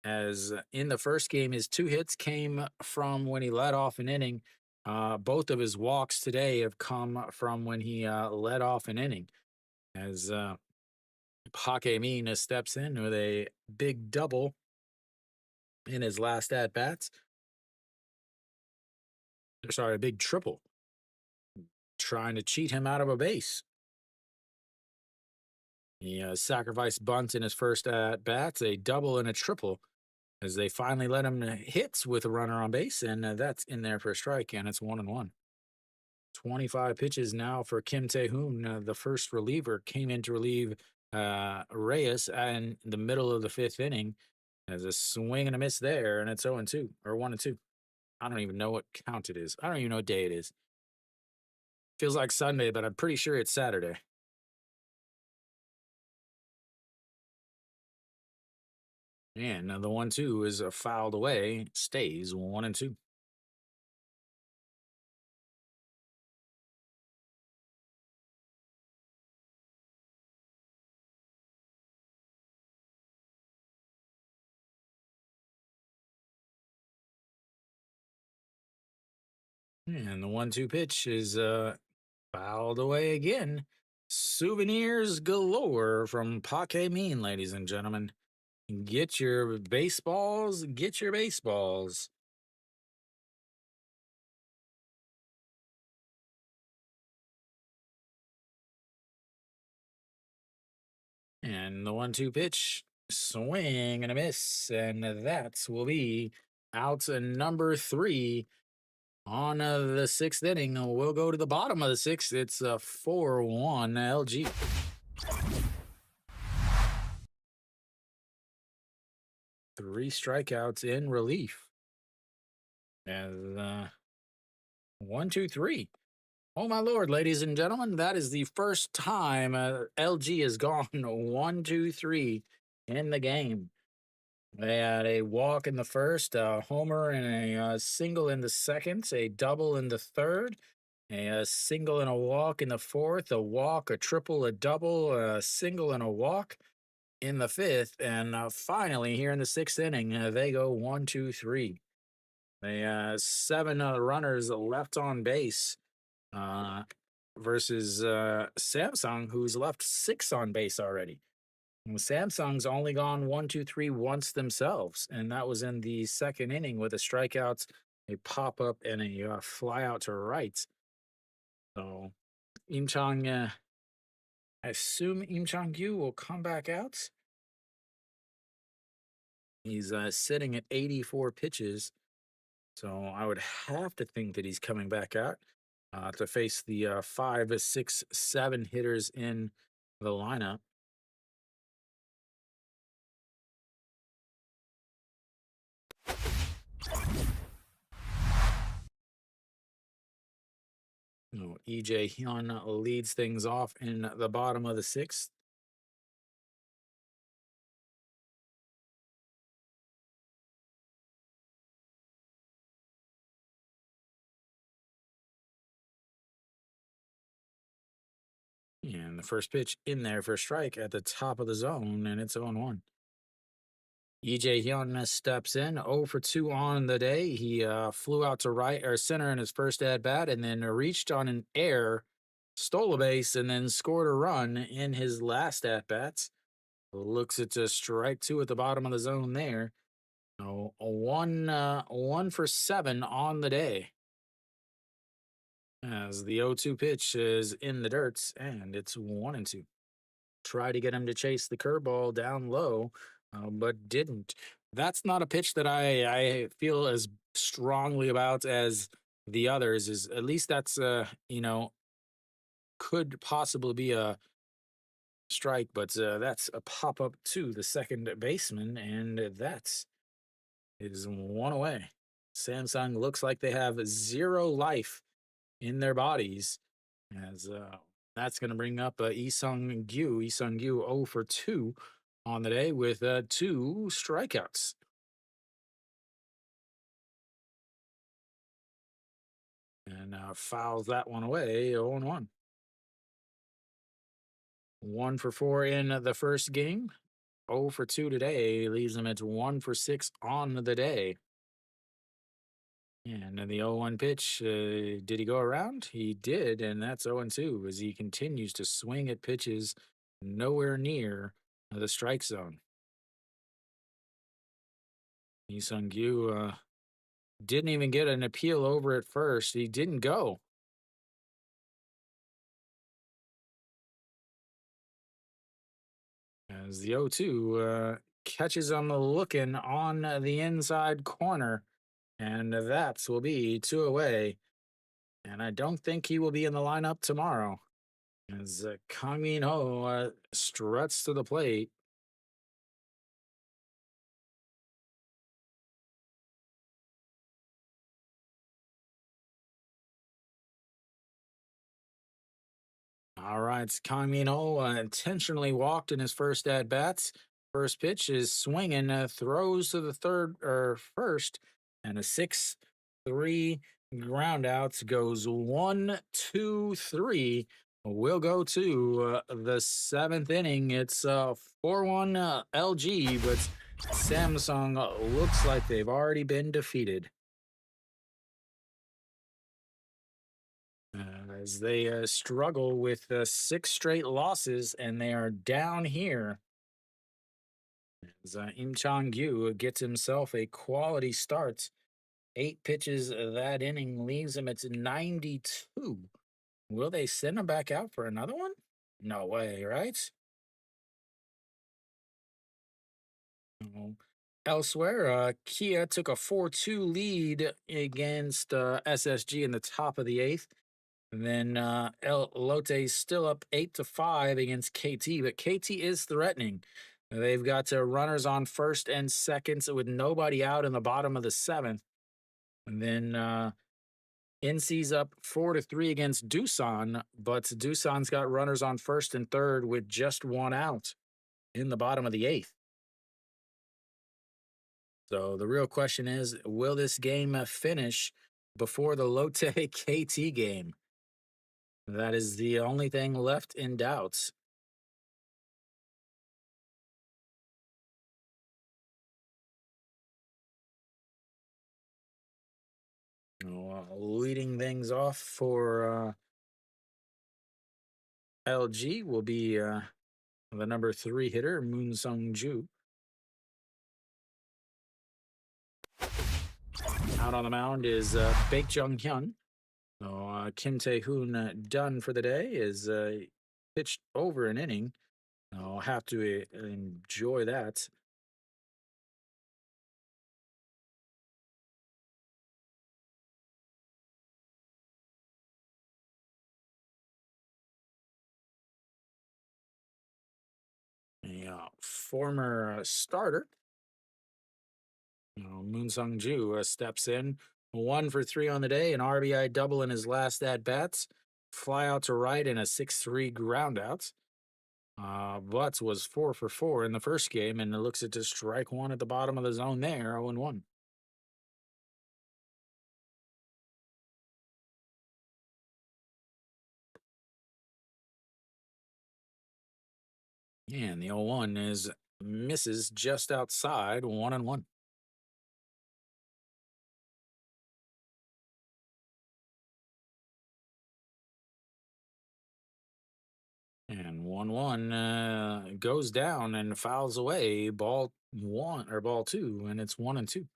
As in the first game, his 2 hits came from when he led off an inning. Both of his walks today have come from when he led off an inning. As Min steps in with a big double in his last at bats. Sorry, a big triple, trying to cheat him out of a base. He sacrificed bunts in his first at bats, a double and a triple, as they finally let him hits with a runner on base, and that's in there for a strike, and it's 1-1. 25 pitches now for Kim Tae-hoon. The first reliever came in to relieve Reyes in the middle of the 5th inning. As a swing and a miss there, and it's 0-2 or 1-2. I don't even know what count it is. I don't even know what day it is. Feels like Sunday, but I'm pretty sure it's Saturday. And the 1-2 is fouled away, stays 1-2. And the 1-2 pitch is fouled away again. Souvenirs galore from Poke Mean, ladies and gentlemen. Get your baseballs, get your baseballs. And the 1-2 pitch, swing and a miss. And that will be out number 3 on the 6th inning. We'll go to the bottom of the 6th. It's a 4-1 LG. Three strikeouts in relief. As 1-2-3. Oh my lord, ladies and gentlemen, that is the first time LG has gone 1-2-3 in the game. They had a walk in the first, a homer and a single in the second, a double in the third, a single and a walk in the fourth, a walk, a triple, a double, a single and a walk in the fifth, and finally here in the 6th inning, they go 1-2-3. They 7 runners left on base uh, versus Samsung, who's left 6 on base already. And Samsung's only gone 1-2-3 once themselves, and that was in the 2nd inning with a strikeout, a pop up, and a fly out to right. So Im Chang, I assume Im Chang Yu will come back out. He's sitting at 84 pitches, so I would have to think that he's coming back out to face the 5, 6, 7 hitters in the lineup. EJ Hyun leads things off in the bottom of the 6th. And the first pitch in there for a strike at the top of the zone, and it's 0-1. EJ Hyun steps in 0 for 2 on the day. He flew out to right or center in his first at bat and then reached on an air, stole a base, and then scored a run in his last at bats. Looks at strike 2 at the bottom of the zone there. So a 1 for 7 on the day. As the 0-2 pitch is in the dirt, and it's 1-2. Try to get him to chase the curveball down low, but didn't. That's not a pitch that I feel as strongly about as the others. Is at least that's could possibly be a strike, but that's a pop up to the second baseman, and that is 1 away. Samsung looks like they have 0 life in their bodies, as that's going to bring up Isung Gyu. Isung Gyu 0 for 2 on the day with 2 strikeouts. And fouls that one away, 0-1. 1 for 4 in the first game. 0 for 2 today leaves him at 1 for 6 on the day. And then the 0-1 pitch, did he go around? He did, and that's 0-2 as he continues to swing at pitches nowhere near the strike zone. Lee Sung-gyu didn't even get an appeal over at first. He didn't go. As the 0-2 catches him looking on the inside corner, and that will be 2 away. And I don't think he will be in the lineup tomorrow. As Kang Min-ho struts to the plate. All right, Kang Min-ho intentionally walked in his first at bats. first pitch is swinging, throws to the third or first, and a 6-3 ground out goes 1-2-3. We'll go to the seventh inning. It's 4-1 LG, but Samsung looks like they've already been defeated. As they struggle with six straight losses, and they are down here. As Im Chang-gyu gets himself a quality start. 8 pitches that inning leaves him at 92. Will they send him back out for another one? No way, right? No. Elsewhere, Kia took a 4-2 lead against SSG in the top of the eighth. And then El Lote's still up 8-5 against KT, but KT is threatening. They've got runners on first and second with nobody out in the bottom of the seventh. And then NC's up 4-3 against Doosan, but Doosan's got runners on first and third with just one out in the bottom of the eighth. So the real question is, will this game finish before the Lotte KT game? That is the only thing left in doubt. Leading things off for LG will be the number 3 hitter, Moon Sung Ju. Out on the mound is Baek Jung Hyun. So Kim Tae-hoon done for the day, is pitched over an inning. I'll have to enjoy that. A former starter, Moon Sung Ju, steps in. 1 for 3 on the day, an RBI double in his last at bats. Fly out to right and a 6-3 ground out. Butts was 4 for 4 in the first game, and it looks at to strike one at the bottom of the zone there, 0-1. And the 0-1 is misses just outside, 1-1. And 1-1 goes down and fouls away ball 2, and it's 1-2.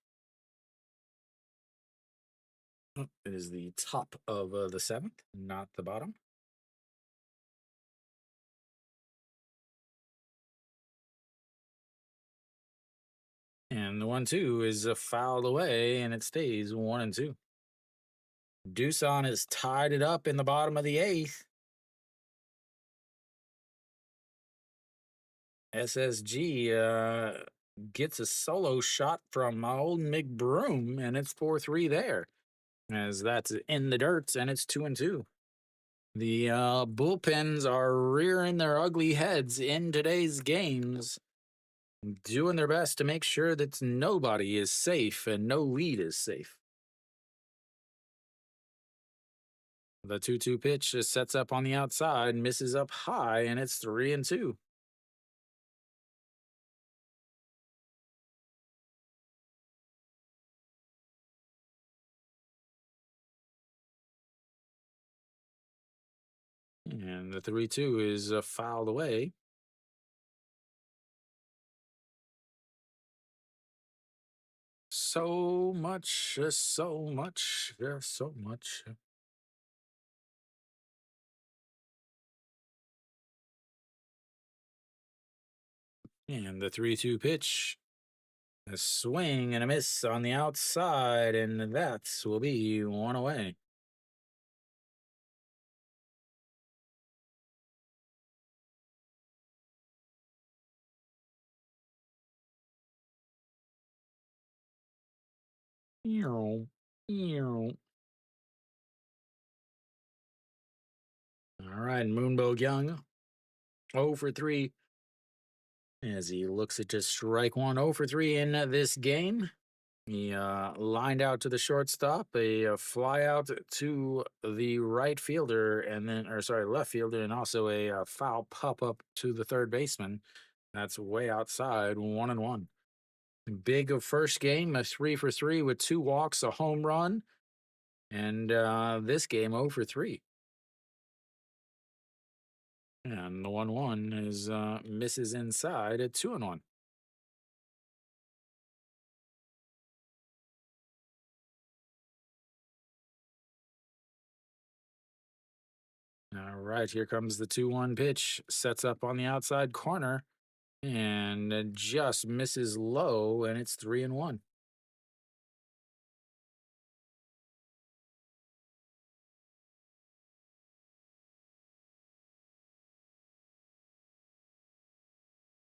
It is the top of the seventh, not the bottom. And the 1-2 is fouled away, and it stays 1-2. Doosan has tied it up in the bottom of the eighth. SSG gets a solo shot from old McBroom, and it's 4-3 there, as that's in the dirt, and it's 2-2. The bullpens are rearing their ugly heads in today's games, doing their best to make sure that nobody is safe and no lead is safe. The 2-2 pitch just sets up on the outside, misses up high, and it's 3-2. And the 3-2 is fouled away. So much. And the 3-2 pitch, a swing and a miss on the outside, and that will be one away. Ew. Ew. All right, Moonbo Young, 0 for 3 as he looks at just strike one 0 for 3 in this game. He lined out to the shortstop, a fly out to the right fielder, and then, or sorry, left fielder, and also a foul pop up to the third baseman. That's way outside, 1-1. Big of first game, a 3 for 3 with 2 walks, a home run, and this game 0 for 3. And the 1-1 is misses inside at 2-1. All right, here comes the 2-1 pitch. Sets up on the outside corner and just misses low, and it's 3-1.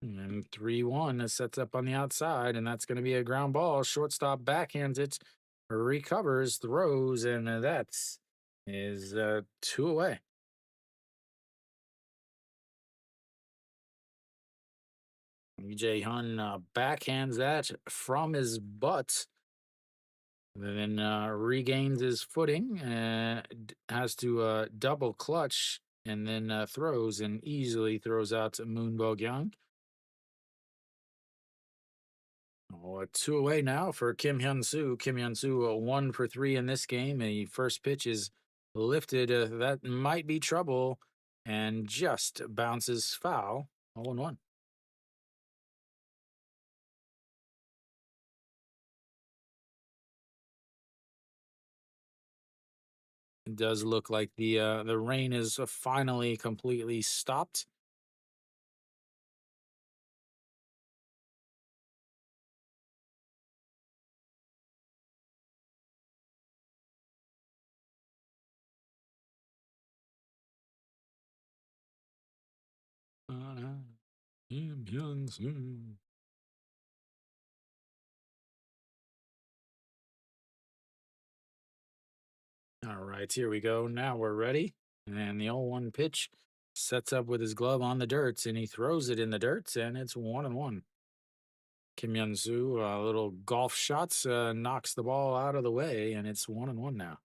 And 3-1 sets up on the outside, and that's going to be a ground ball. Shortstop backhands it, recovers, throws, and that's is 2 away. EJ Hun backhands that from his butt, then regains his footing, has to double clutch, and then throws and easily throws out to Moon Bo-kyung. Oh, 2 away now for Kim Hyun Soo. Kim Hyun Soo 1 for 3 in this game. The first pitch is lifted. That might be trouble, and just bounces foul. 0-1. It does look like the rain is finally completely stopped. Kim Hyun Soo. All right, here we go. Now we're ready. And the 0-1 pitch sets up with his glove on the dirt, and he throws it in the dirt, and it's 1-1. Kim Hyun Soo, little golf shots, knocks the ball out of the way, and it's 1-1 now.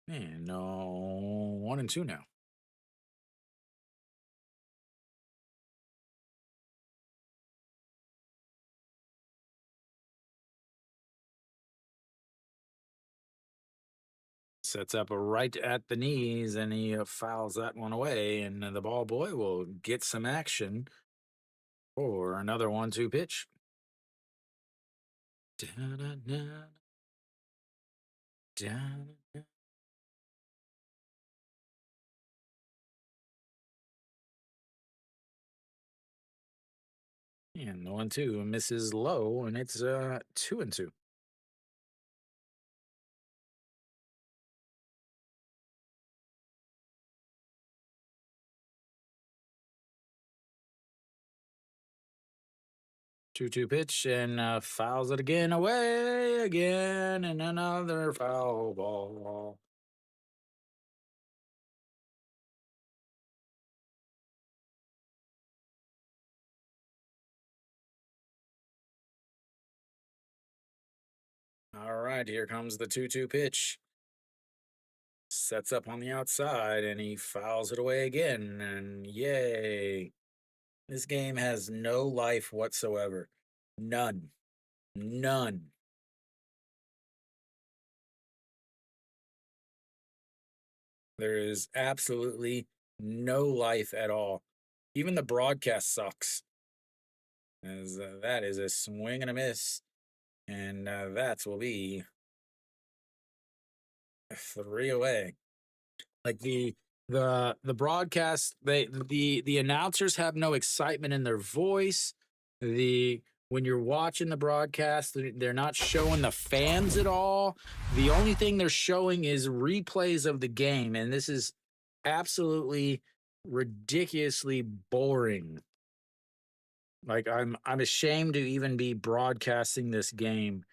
And no, 1-2 now. Sets up right at the knees, and he fouls that one away, and the ball boy will get some action for another 1-2 pitch. Da-da-da, da-da-da. And the 1-2 misses low, and it's 2-2. 2-2 pitch, and fouls it again, away again, and another foul ball. All right, here comes the 2-2 pitch. Sets up on the outside, and he fouls it away again, and yay. This game has no life whatsoever. None. None. There is absolutely no life at all. Even the broadcast sucks. As that is a swing and a miss, and that will be 3 away. Like the broadcast, the announcers have no excitement in their voice. The When you're watching the broadcast, they're not showing the fans at all. The only thing they're showing is replays of the game, and this is absolutely ridiculously boring. Like I'm ashamed to even be broadcasting this game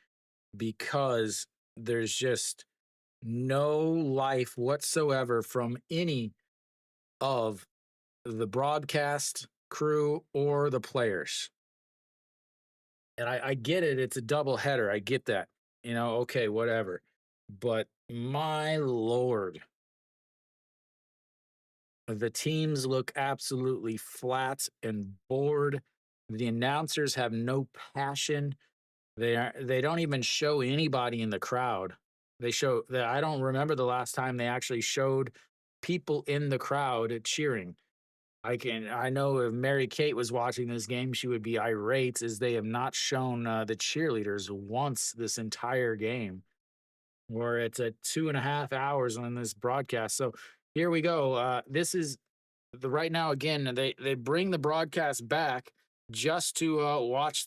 because there's just no life whatsoever from any of the broadcast crew or the players. And I get it. It's a double header. I get that. Okay, whatever. But my lord, the teams look absolutely flat and bored. The announcers have no passion. They don't even show anybody in the crowd. They show that I don't remember the last time they actually showed people in the crowd cheering. I know if Mary Kate was watching this game, she would be irate as they have not shown the cheerleaders once this entire game, where it's at 2.5 hours on this broadcast. So here we go. This is the right now again. They bring the broadcast back just to watch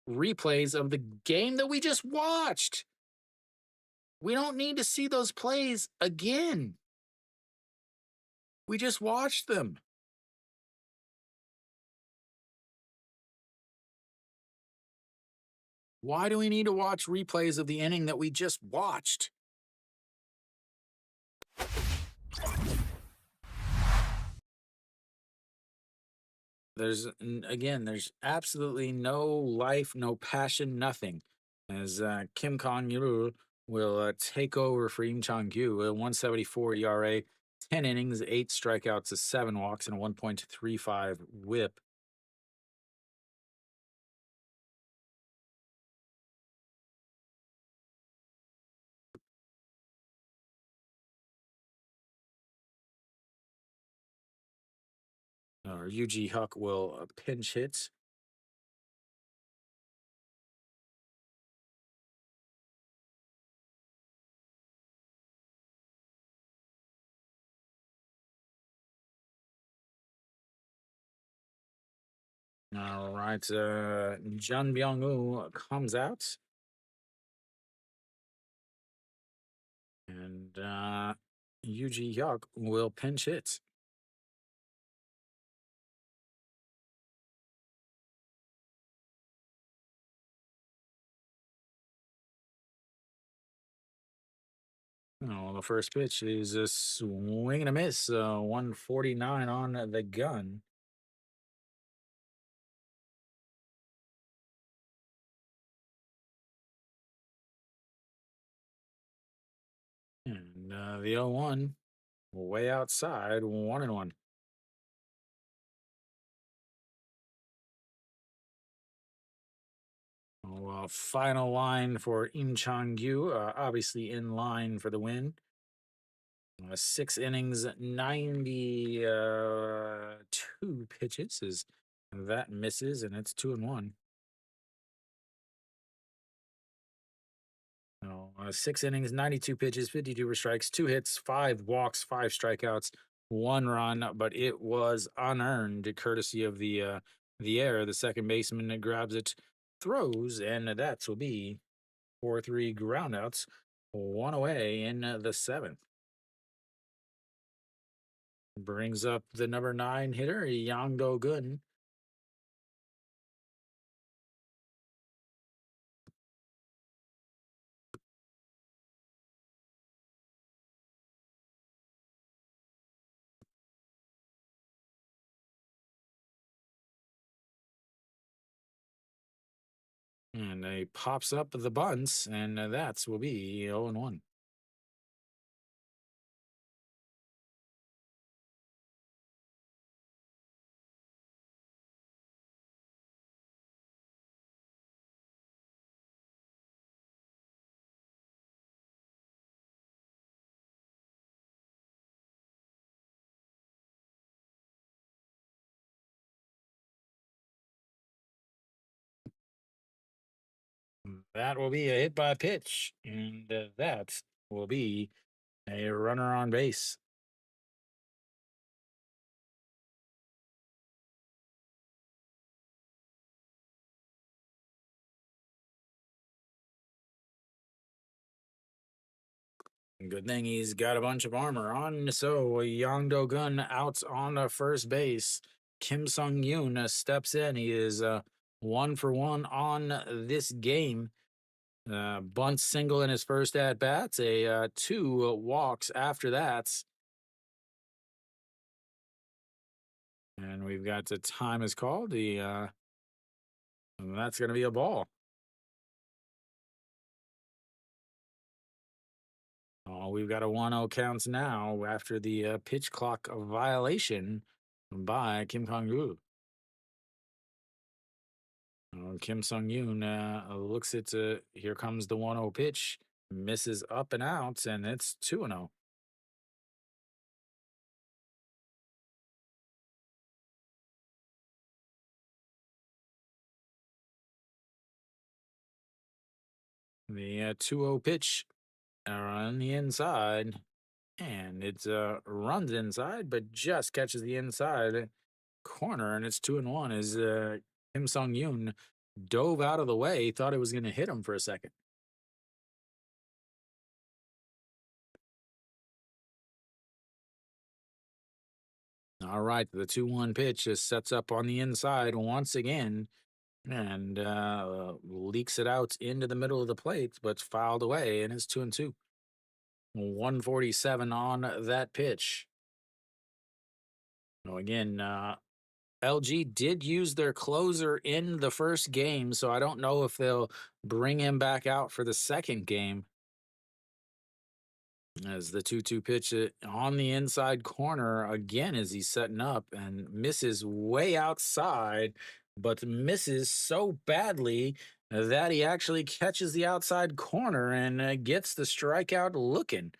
replays of the game that we just watched. We don't need to see those plays again. We just watched them. Why do we need to watch replays of the inning that we just watched? There's absolutely no life, no passion, nothing. As Kim Kong-yu will take over for Im Chang-gyu, a 174 ERA, 10 innings, 8 strikeouts, 7 walks, and a 1.35 whip. Yuji Huck will pinch hit. All right, Jun Byung-woo comes out. And Yuji Hyuk will pinch hit. Oh, the first pitch is a swing and a miss. 149 on the gun. And the 0-1 way outside, 1-1. Final line for Im Chang-gyu, obviously in line for the win. 6 innings, 92 pitches as that misses, and it's 2-1. 6 innings, 92 pitches, 52 strikes, 2 hits, 5 walks, 5 strikeouts, 1 run, but it was unearned, courtesy of the air. The second baseman grabs it, throws, and that will be 4-3 groundouts, 1 away in the 7th. Brings up the number 9 hitter, Yang Do-gun. And he pops up the bunts, and that will be 0-1. That will be a hit by pitch, and that will be a runner on base. Good thing he's got a bunch of armor on. So Yang Do-gun out on first base. Kim Sung-yoon steps in. He is 1 for 1 on this game. Bunt single in his first at bats, two walks after that. And we've got the time is called. That's going to be a ball. Oh, we've got a 1-0 counts now after the pitch clock violation by Kim Kong-gu. Kim Sung-yoon looks at here comes the 1-0 pitch, misses up and out, and it's 2-0. The 2-0 pitch on the inside, and it runs inside, but just catches the inside corner, and it's 2-1 as Kim Sung-yoon dove out of the way, thought it was going to hit him for a second. All right, the 2-1 pitch just sets up on the inside once again and leaks it out into the middle of the plate, but fouled away, and it's 2-2. 147 on that pitch. So again, LG did use their closer in the first game, so I don't know if they'll bring him back out for the second game. As the 2-2 pitch on the inside corner again as he's setting up and misses way outside, but misses so badly that he actually catches the outside corner and gets the strikeout looking.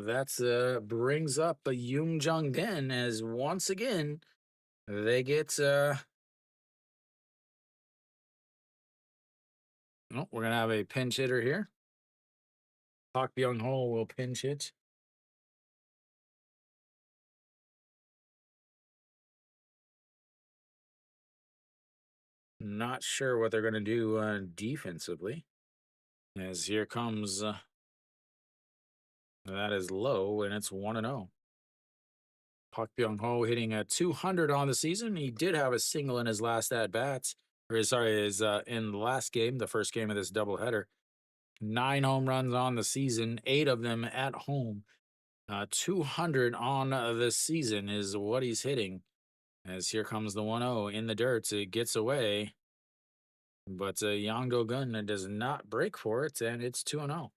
That's brings up a Yoon Jung Den as once again they get oh, we're gonna have a pinch hitter here. Park Byung Ho will pinch hit. Not sure what they're gonna do defensively. As here comes that is low and it's 1-0. Park Byung Ho hitting a 200 on the season. He did have a single in his last at bats, or sorry, his in the last game, the first game of this doubleheader. 9 home runs on the season, 8 of them at home. 200 on the season is what he's hitting. As here comes the 1-0 in the dirt. It gets away. But Yang Do-gun does not break for it, and it's 2-0.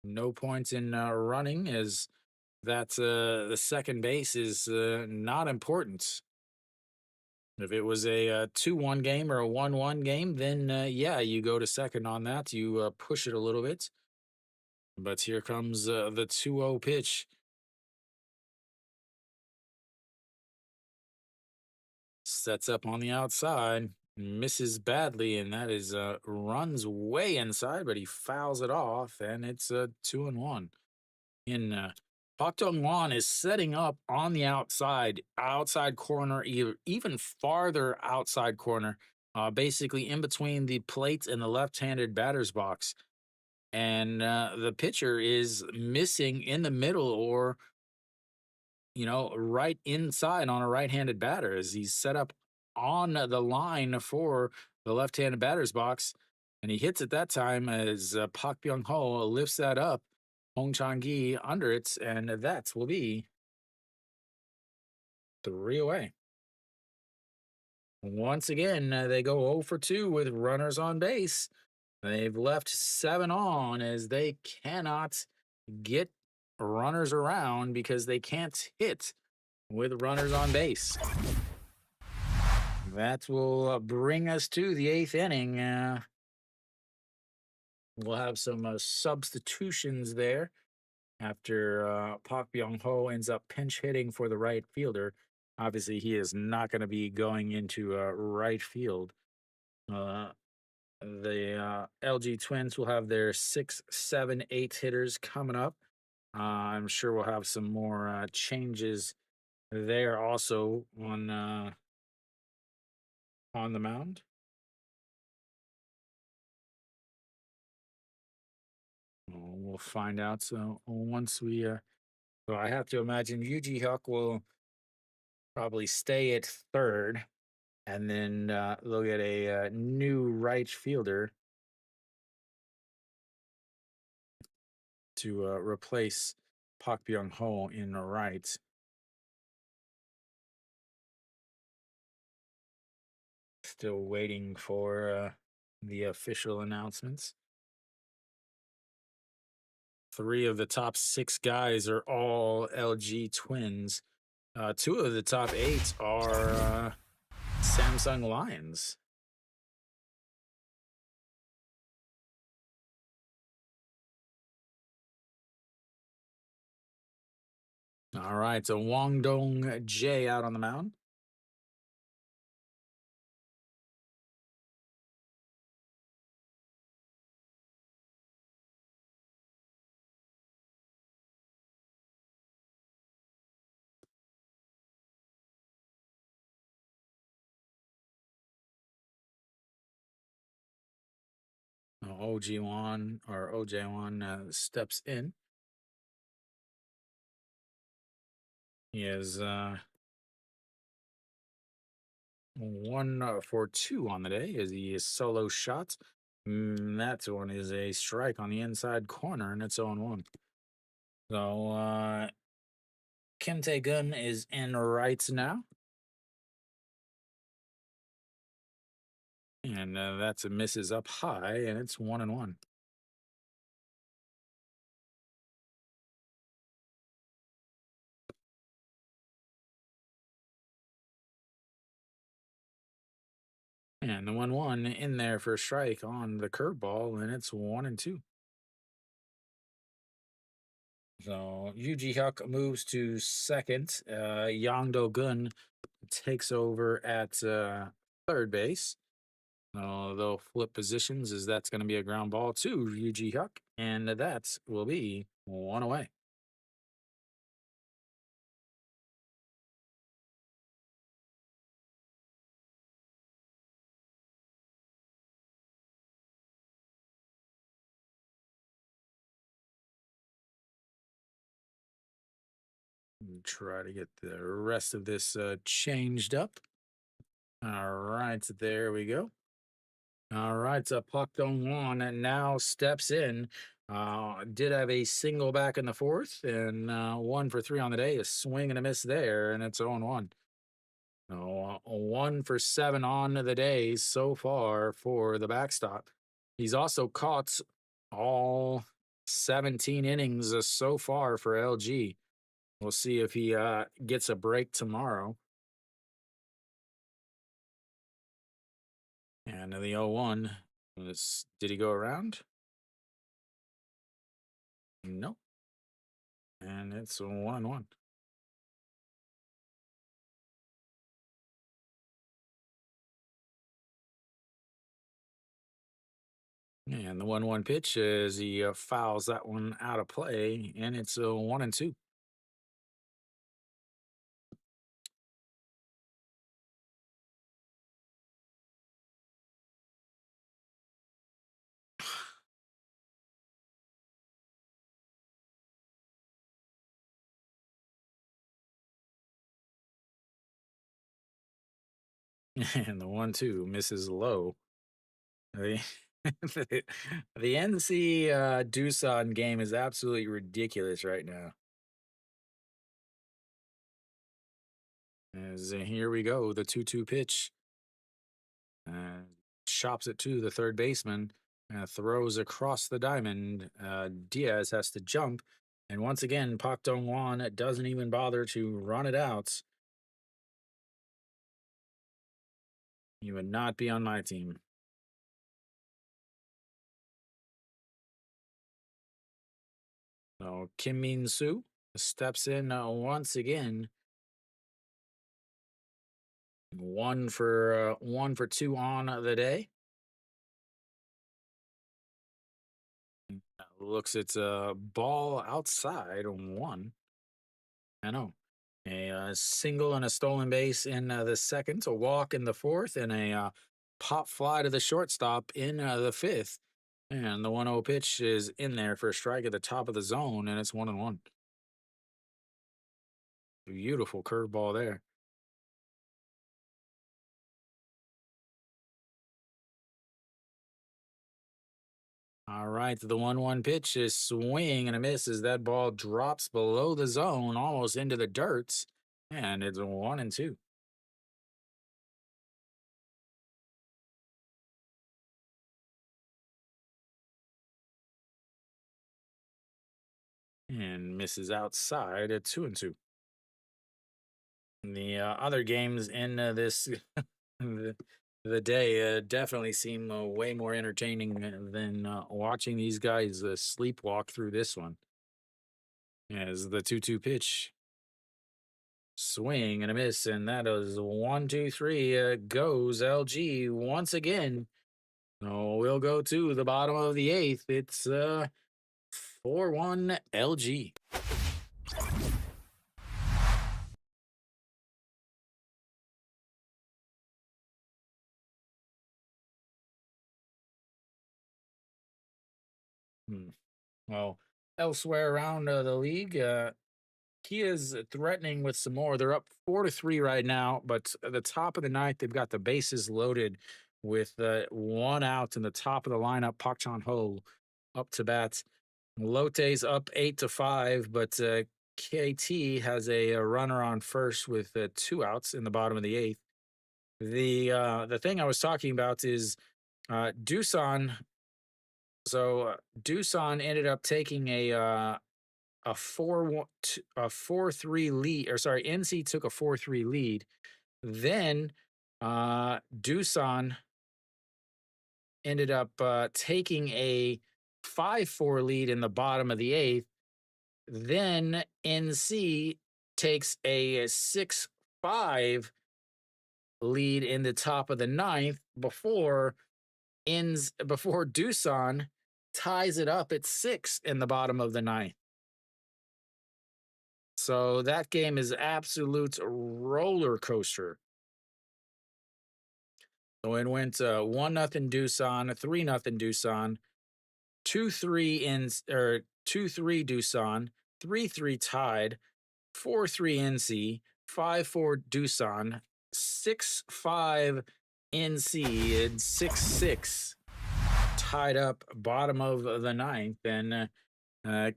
No points in running as that's the second base is not important. If it was a 2-1 game or a 1-1 game, then yeah, you go to second on that. You push it a little bit. But here comes the 2-0 pitch. Sets up on the outside, misses badly, and that is runs way inside, but he fouls it off, and it's 2-1. In Park Dong-won is setting up on the outside corner, even farther outside corner, basically in between the plate and the left-handed batter's box. And the pitcher is missing in the middle or, right inside on a right-handed batter as he's set up on the line for the left-handed batter's box. And he hits it that time as Park Byung-ho lifts that up. Hong Chang-gi under it, and that will be 3 away. Once again, they go 0 for 2 with runners on base. They've left 7 on as they cannot get runners around because they can't hit with runners on base. That will bring us to the 8th inning. We'll have some substitutions there after Park Byung-ho ends up pinch hitting for the right fielder. Obviously, he is not going to be going into right field. The LG Twins will have their 6, 7, 8 hitters coming up. I'm sure we'll have some more changes there also on the mound. We'll find out. So once we So I have to imagine Yuji Huck will probably stay at third, and then they'll get a new right fielder to replace Park Byung Ho in the right. Still waiting for the official announcements. 3 of the top 6 guys are all LG twins. 2 of the top 8 are Samsung Lions. All right, so Wang Dong Jae out on the mound. OG1 or OJ1 steps in. He is 1 for 2 on the day as he is solo shot. That one is a strike on the inside corner, and it's 0-1. So Kim Tae-gun is in right now. And that's a misses up high, and it's 1-1. And the 1-1 in there for a strike on the curveball, and it's 1-2. So Yuji Hyuk moves to second. Yang Do-gun takes over at third base. They'll flip positions as that's going to be a ground ball to Yuji Hyuk, and that will be 1 away. Try to get the rest of this changed up. All right, there we go. All right, so Park Dong-won now steps in. Did have a single back in the fourth, and 1 for 3 on the day. A swing and a miss there, and it's 0-1. 1 for 7 on the day so far for the backstop. He's also caught all 17 innings so far for LG. We'll see if he gets a break tomorrow. And the 0-1 did he go around? No. And it's 1-1. And the 1-1 pitch as he fouls that one out of play, and it's 1-2. And the 1-2 misses low. The, the NC Doosan game is absolutely ridiculous right now. As here we go, the 2-2 pitch. Chops it to the third baseman, throws across the diamond. Diaz has to jump, and once again, Park Dong-won doesn't even bother to run it out. You would not be on my team. So Kim Min-soo steps in once again. 1 for 2 on the day. Looks it's a ball outside on 1. I know. A single and a stolen base in the second, a walk in the fourth, and a pop fly to the shortstop in the fifth. And the 1-0 pitch is in there for a strike at the top of the zone, and it's 1-1. Beautiful curveball there. All right, the 1-1 pitch is swing and a miss as that ball drops below the zone, almost into the dirt, and it's 1-2. And misses outside at 2-2. The other games in this the, the day definitely seem way more entertaining than watching these guys sleepwalk through this one. As the 2-2 pitch, swing and a miss, and that is 1-2-3. Goes LG once again. So we'll go to the bottom of the eighth. It's 4-1 LG. Hmm. Well, elsewhere around the league, he is threatening with some more. They're up 4-3 right now, but at the top of the ninth, they've got the bases loaded with one out in the top of the lineup. Pak Chan Ho up to bat. Lote's up 8-5, but KT has a runner on first with two outs in the bottom of the eighth. The thing I was talking about is Doosan. So Doosan ended up taking a 4-3 lead, or sorry, NC took a 4-3 lead. Then Doosan ended up taking a 5-4 lead in the bottom of the eighth. Then NC takes a 6-5 lead in the top of the ninth before Doosan ties it up at 6 in the bottom of the ninth. So that game is absolute roller coaster. So it went 1-0 Doosan, 3-0 Doosan, 2-3 in or 2-3 Doosan, 3-3 tied, 4-3 NC, 5-4 Doosan, 6-5 NC, and 6-6 tied up bottom of the ninth. And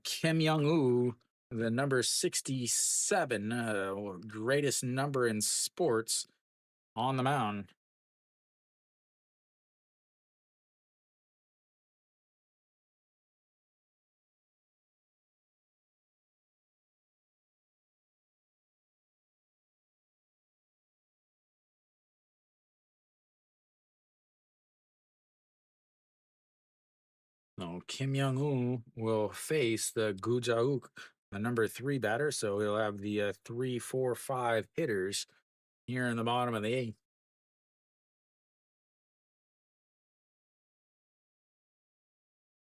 Kim Young-woo, the number 67, greatest number in sports, on the mound. No, Kim Young-woo will face the Gujauk, the number 3 batter. So he'll have the 3, 4, 5 hitters here in the bottom of the eighth.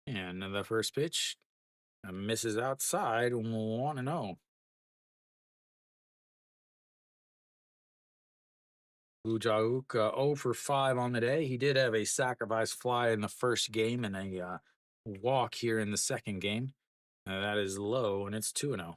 And the first pitch misses outside, 1-0. Gujauk 0 for 5 on the day. He did have a sacrifice fly in the first game and a walk here in the second game. That is low, and it's 2-0.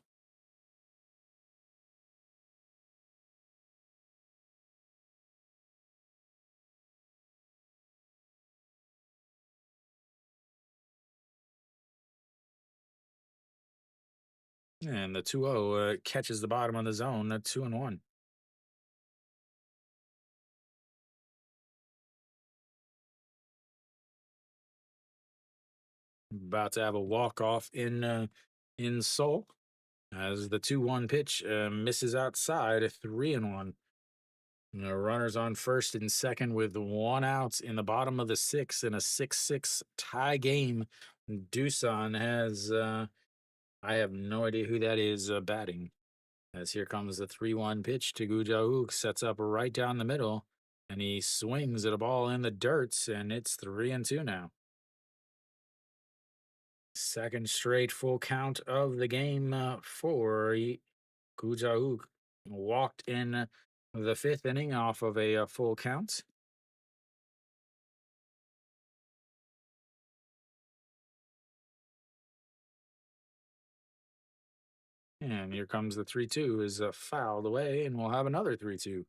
And the 2-0 catches the bottom of the zone. 2-1. About to have a walk off in Seoul as the 2-1 pitch misses outside. 3-1. Runners on first and second with one out in the bottom of the sixth in a 6-6 tie game. Doosan has I have no idea who that is batting. As here comes the 3-1 pitch to Gujauk, sets up right down the middle, and he swings at a ball in the dirt, and it's 3-2 now. Second straight full count of the game for Gujauk. Walked in the fifth inning off of a full count. And here comes the 3-2 is fouled away, and we'll have another 3-2.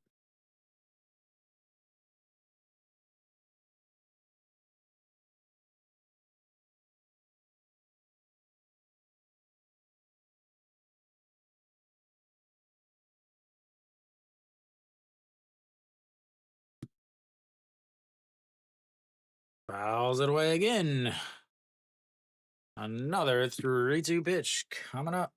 Fouls it away again. Another 3-2 pitch coming up.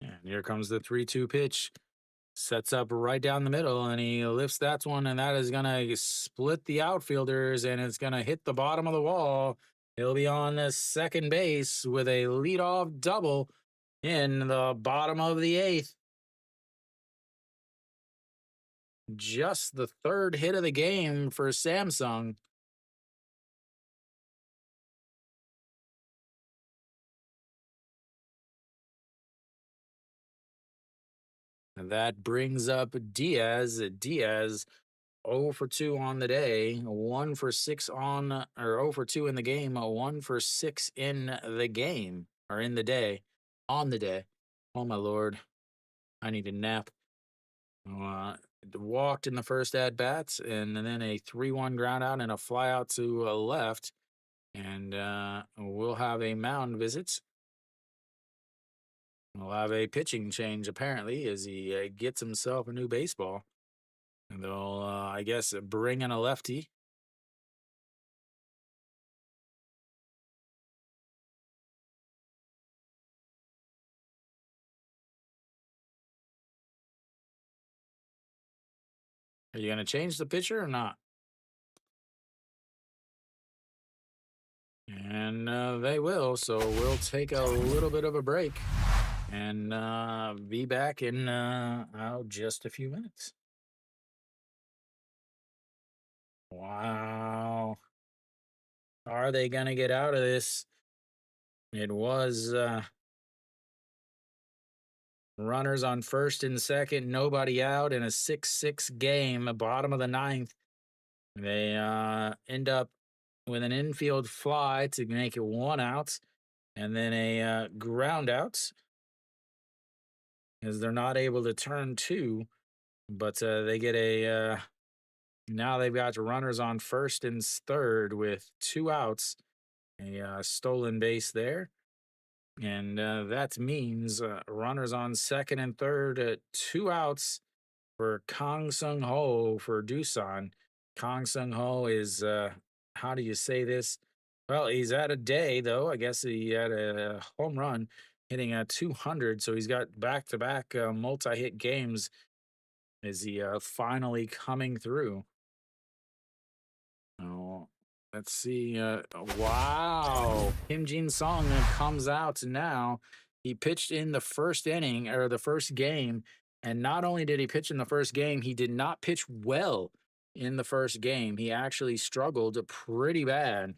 And here comes the 3-2 pitch. Sets up right down the middle, and he lifts that one, and that is going to split the outfielders, and it's going to hit the bottom of the wall. He'll be on the second base with a leadoff double in the bottom of the eighth. Just the third hit of the game for Samsung. And that brings up Diaz. Diaz 0 for 2 on the day, 1 for 6 on, or 0 for 2 in the game, 1 for 6 in the game, or in the day, on the day. Oh my lord, I need a nap. Walked in the first at bats, and then a 3-1 ground out and a fly out to left. And we'll have a mound visit. We'll have a pitching change apparently as he gets himself a new baseball. And they'll, I guess, bring in a lefty. Are you going to change the pitcher or not? And they will, so we'll take a little bit of a break and be back in just a few minutes. Wow. Are they going to get out of this? It was runners on first and second, nobody out in a 6-6 game, bottom of the ninth. They end up with an infield fly to make it 1 out, and then a ground out as they're not able to turn 2, but they get a now they've got runners on first and third with 2 outs, a stolen base there. And that means runners on second and third, 2 outs for Kang Sung Ho for Doosan. Kang Sung Ho is, how do you say this? Well, he's at a day, though. I guess he had a home run hitting at 200. So he's got back to back multi hit games. Is he finally coming through? Oh, let's see. Wow. Kim Jin Sung comes out now. He pitched in the first inning or the first game. And not only did he pitch in the first game, he did not pitch well in the first game. He actually struggled pretty bad.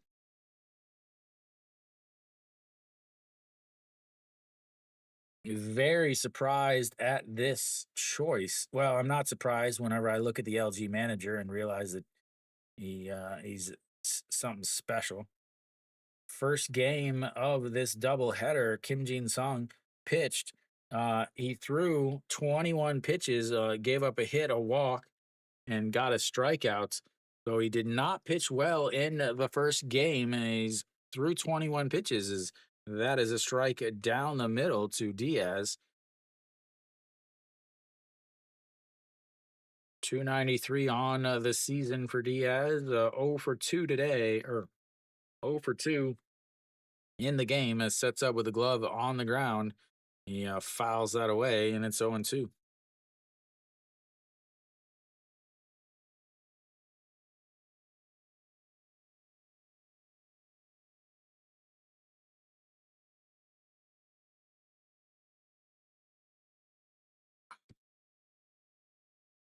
Very surprised at this choice. Well, I'm not surprised whenever I look at the LG manager and realize that he's something special. First game of this doubleheader, Kim Jin Sung pitched. He threw 21 pitches, gave up a hit, a walk, and got a strikeout. So he did not pitch well in the first game, and he's threw 21 pitches. That is a strike down the middle to Diaz. 293 on the season for Diaz. 0 for 2 today, or 0 for 2 in the game as sets up with a glove on the ground. He fouls that away, and it's 0-2.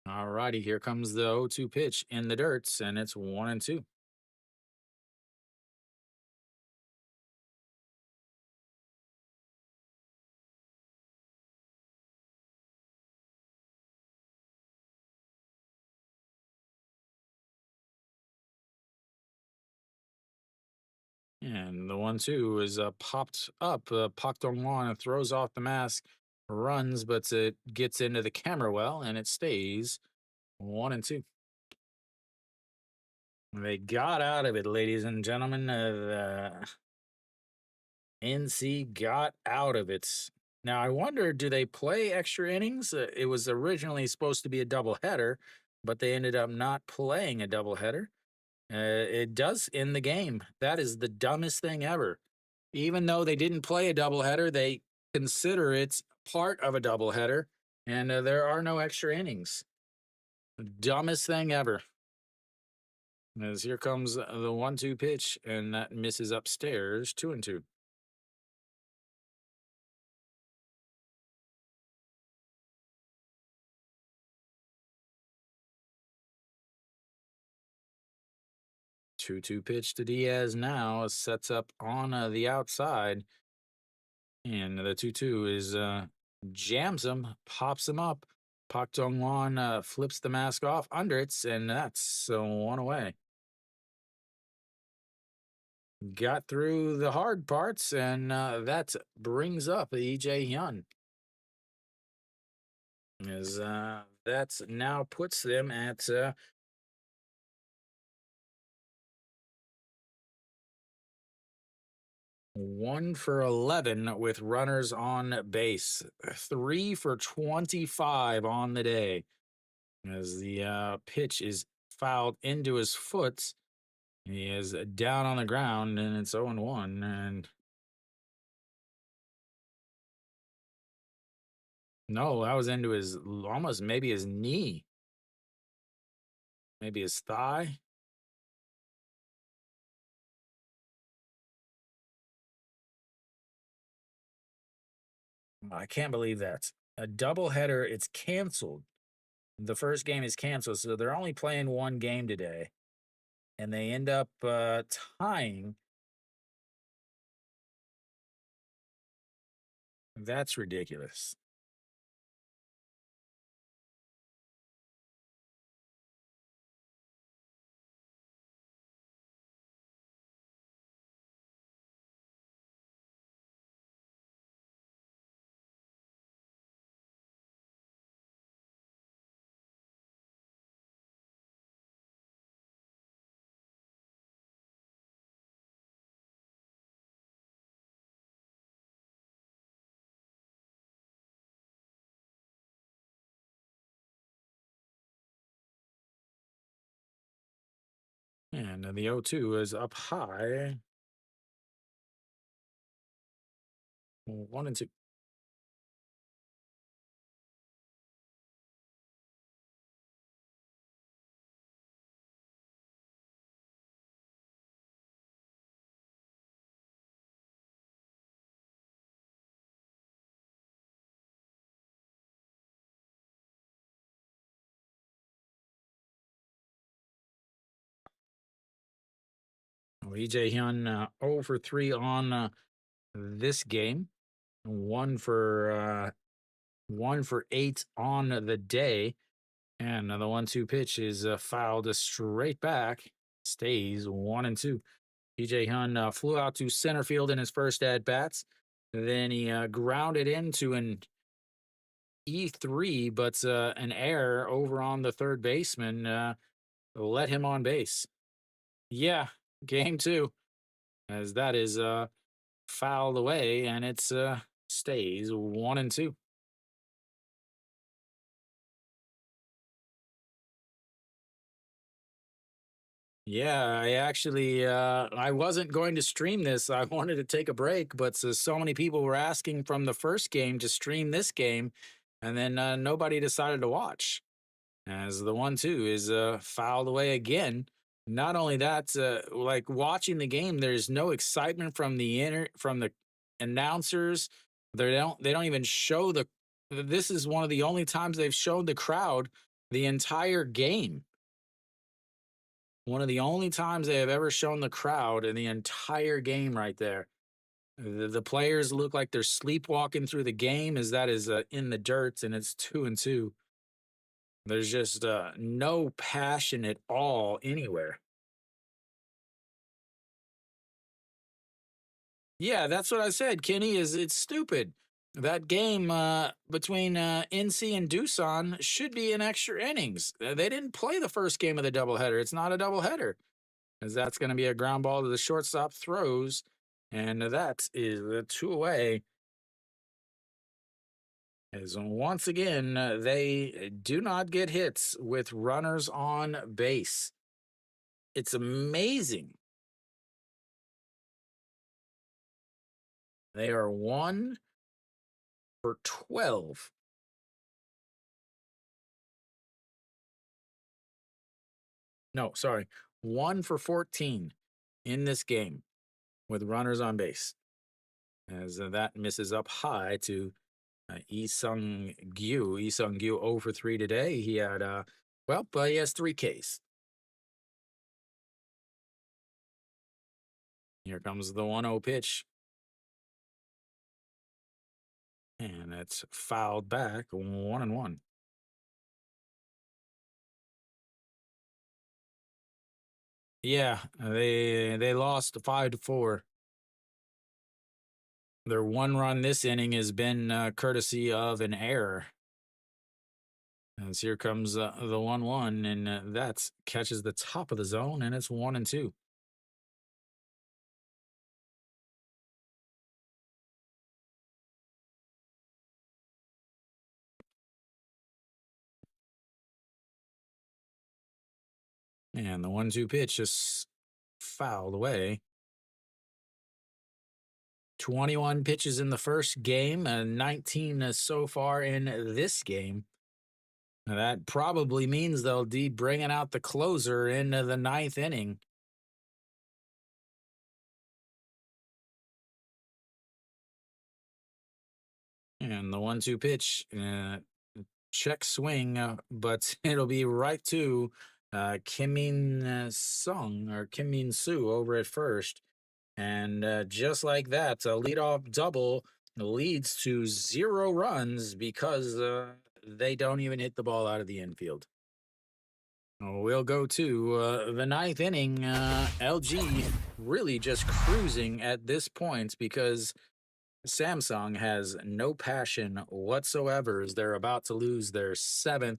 All righty, here comes the 0-2 pitch in the dirts, and it's 1-2. And the 1-2 is popped up. Pak Dong throws off the mask, runs, but it gets into the camera well, and it stays 1-2. They got out of it, ladies and gentlemen. The NC got out of it. Now, I wonder, do they play extra innings? It was originally supposed to be a doubleheader, but they ended up not playing a doubleheader. It does end the game. That is the dumbest thing ever. Even though they didn't play a doubleheader, they consider it part of a doubleheader, and there are no extra innings. Dumbest thing ever. As here comes the 1-2 pitch, and that misses upstairs, 2-2. 2-2 pitch to Diaz now sets up on the outside. And the 2-2 is jams him, pops him up. Pak Dong Wan flips the mask off under it, and that's one away. Got through the hard parts, and that brings up EJ Hyun. As that now puts them at 1 for 11 with runners on base, 3 for 25 on the day. As the pitch is fouled into his foot, he is down on the ground, and it's 0-1. And no, that was into his almost maybe his knee, maybe his thigh. I can't believe that. A doubleheader, it's canceled. The first game is canceled, so they're only playing one game today. And they end up tying. That's ridiculous. And the 0-2 is up high. 1-2. EJ Hyun 0 for 3 on this game. 1 for 8 on the day. And the 1-2 pitch is fouled straight back. Stays 1-2. EJ Hyun flew out to center field in his first at bats. Then he grounded into an E3, but an error over on the third baseman let him on base. Yeah, game two, as that is fouled away, and it's stays 1-2. Yeah, I actually I wasn't going to stream this. I wanted to take a break, but so many people were asking from the first game to stream this game, and then nobody decided to watch. As the 1-2 is fouled away again. Not only that, like watching the game, there's no excitement from the announcers. They don't even show the. This is one of the only times they've shown the crowd the entire game. One of the only times they have ever shown the crowd in the entire game right there. The players look like they're sleepwalking through the game as that is in the dirt, and it's 2-2. There's just no passion at all anywhere. Yeah, that's what I said. Kenny is it's stupid. That game between NC and Doosan should be in extra innings. They didn't play the first game of the doubleheader. It's not a doubleheader, as that's going to be a ground ball to the shortstop throws, and that is a two away. As once again they do not get hits with runners on base. It's amazing. They are 1 for 12. No, sorry, 1 for 14 in this game with runners on base. As that misses up high to Lee Sung Gyu. Lee Sung Gyu 0 for 3 today. He had, but he has 3 Ks. Here comes the 1-0 pitch. And it's fouled back 1-1. Yeah, they lost 5-4. Their one run this inning has been courtesy of an error. As here comes the 1-1, and that catches the top of the zone, and it's 1-2. And the 1-2 pitch just fouled away. 21 pitches in the first game, and 19 so far in this game. Now, that probably means they'll be bringing out the closer in the 9th inning. And the 1-2 pitch, check swing, but it'll be right to Kim Min Sung or Kim Min Soo over at first. And just like that, a leadoff double leads to 0 runs because they don't even hit the ball out of the infield. We'll go to the 9th inning. LG really just cruising at this point because Samsung has no passion whatsoever as they're about to lose their 7th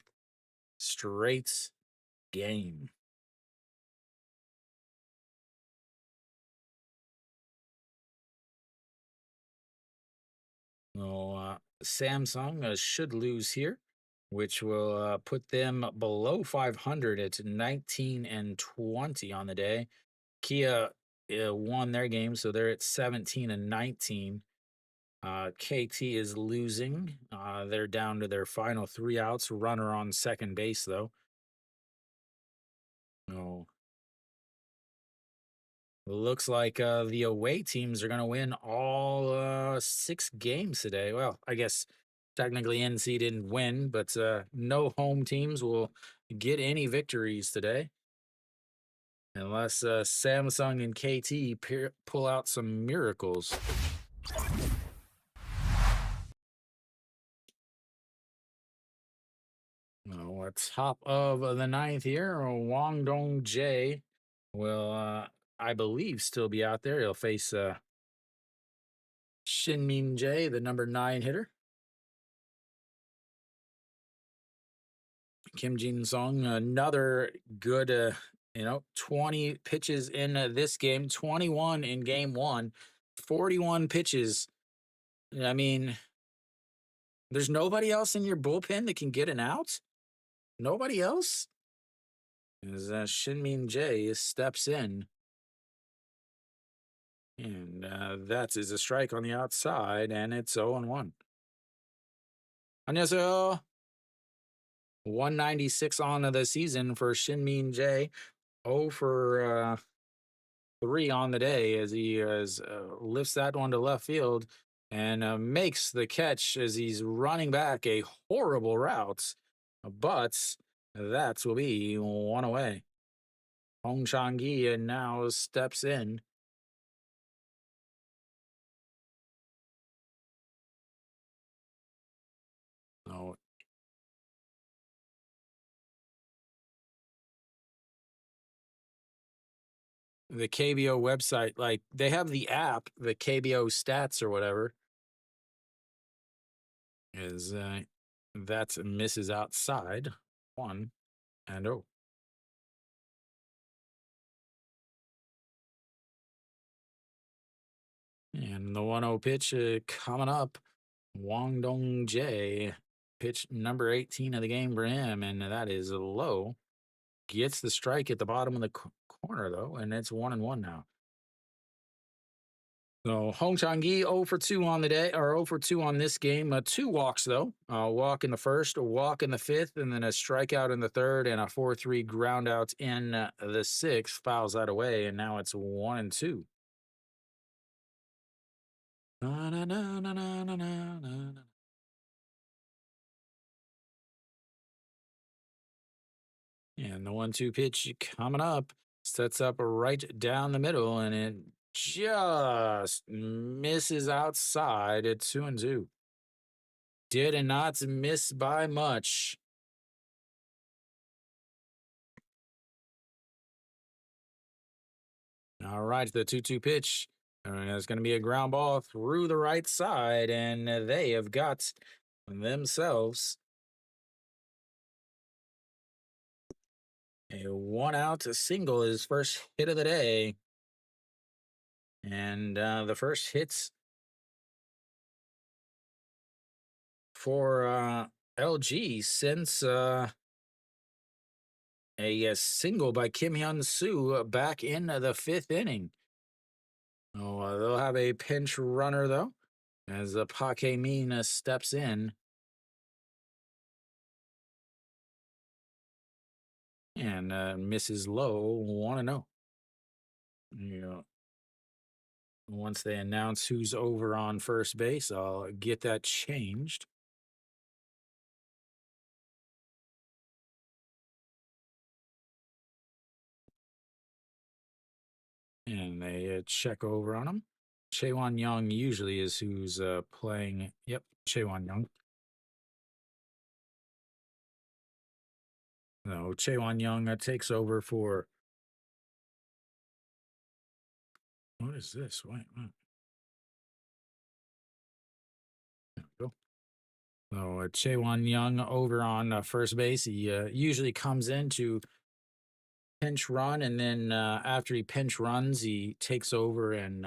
straight game. Well, Samsung should lose here, which will put them below 500 at 19-20 on the day. Kia won their game, so they're at 17-19. KT is losing. They're down to their final 3 outs. Runner on second base, though. Oh. Looks like the away teams are going to win all 6 games today. Well, I guess technically NC didn't win, but no home teams will get any victories today. Unless Samsung and KT pull out some miracles. Top of the 9th here, Wang Dong Jae will, I believe, still be out there. He'll face Shin Min Jae, the number 9 hitter. Kim Jin Sung, another good, 20 pitches in this game, 21 in game 1, 41 pitches. I mean, there's nobody else in your bullpen that can get an out? Nobody else? As Shin Min Jae steps in. And that is a strike on the outside, and it's 0-1. 안녕하세요. 196 on the season for Shin Min Jae. 0 for 3 on the day as he lifts that one to left field and makes the catch as he's running back a horrible route. But that will be 1 away. Hong Chang-gi now steps in. Oh, the KBO website, like they have the app, the KBO stats or whatever, is that misses outside 1-0. And the 1-0 pitch coming up. Wang Dong Jae, pitch number 18 of the game for him, and that is low. Gets the strike at the bottom of the corner, though, and it's 1-1 now. So Hong Chang-gi 0 for 2 on the day, or 0 for 2 on this game. 2 walks, though. A walk in the first, a walk in the fifth, and then a strikeout in the third, and a 4-3 ground out in the sixth. Fouls that away, and now it's 1-2. Na, na, na, na, na, na, na, na. And the 1-2 pitch coming up sets up right down the middle, and it just misses outside at 2-2. Did not miss by much. All right, the 2-2 pitch. It's going to be a ground ball through the right side, and they have got themselves a 1-out single, his first hit of the day. And the first hits for LG since a single by Kim Hyun Soo back in the fifth inning. Oh, they'll have a pinch runner, though, as Park Min steps in. And misses low, 1-0. Once they announce who's over on first base, I'll get that changed. And they check over on him. Chaewon Young usually is who's playing. Yep, Chaewon Young. No, Chaewon Young takes over for. What is this? Wait. There we go. So Chaewon Young over on first base. He usually comes in to pinch run, and then after he pinch runs, he takes over and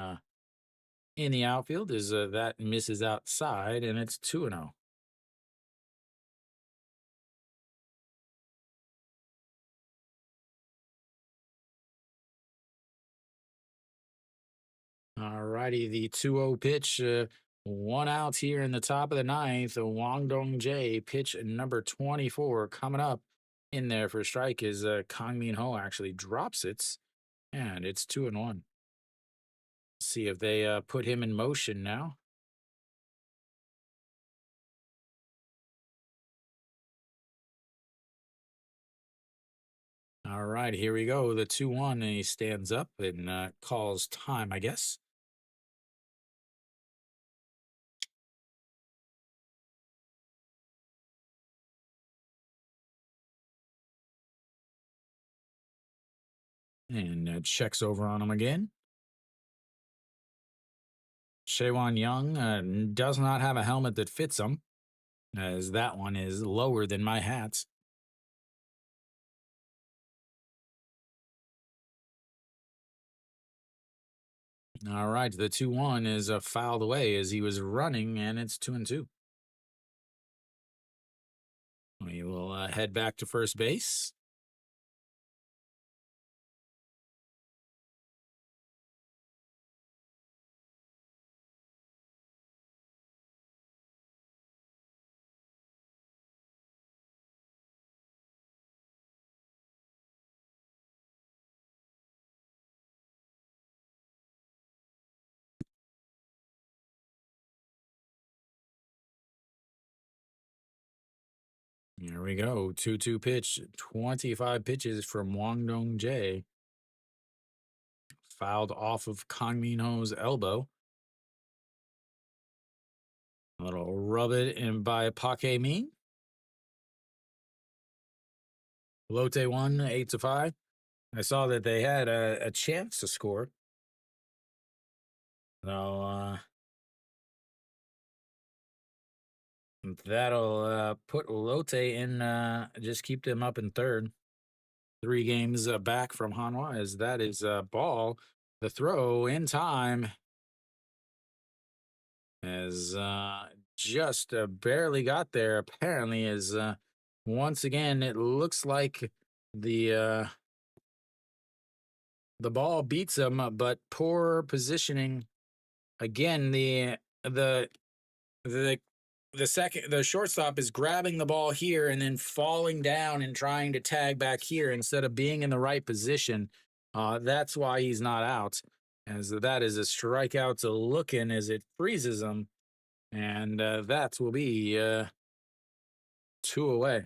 in the outfield is that misses outside, and it's 2-0. All righty, the 2-0 pitch, 1 out here in the top of the ninth. Wang Dong Jae, pitch number 24, coming up in there for a strike is Kang Min Ho actually drops it, and it's 2-1. See if they put him in motion now. All right, here we go. The 2-1, and he stands up and calls time, I guess. And checks over on him again. Chaewon Young does not have a helmet that fits him, as that one is lower than my hat. All right, the 2-1 is fouled away as he was running, and it's 2-2. We will head back to first base. Here we go. 2-2 pitch, 25 pitches from Wang Dong Jae. Fouled off of Kang Min Ho's elbow. A little rub it in by Park Min. Lotte 1, 8-5. I saw that they had a chance to score. So that'll put Lotte in, just keep them up in third. 3 games back from Hanwha, as that is ball. The throw in time as just barely got there. Apparently, as once again, it looks like the the ball beats him, but poor positioning. Again, the the the shortstop is grabbing the ball here and then falling down and trying to tag back here instead of being in the right position. That's why he's not out, as that is a strikeout to look in as it freezes him, and that will be 2 away.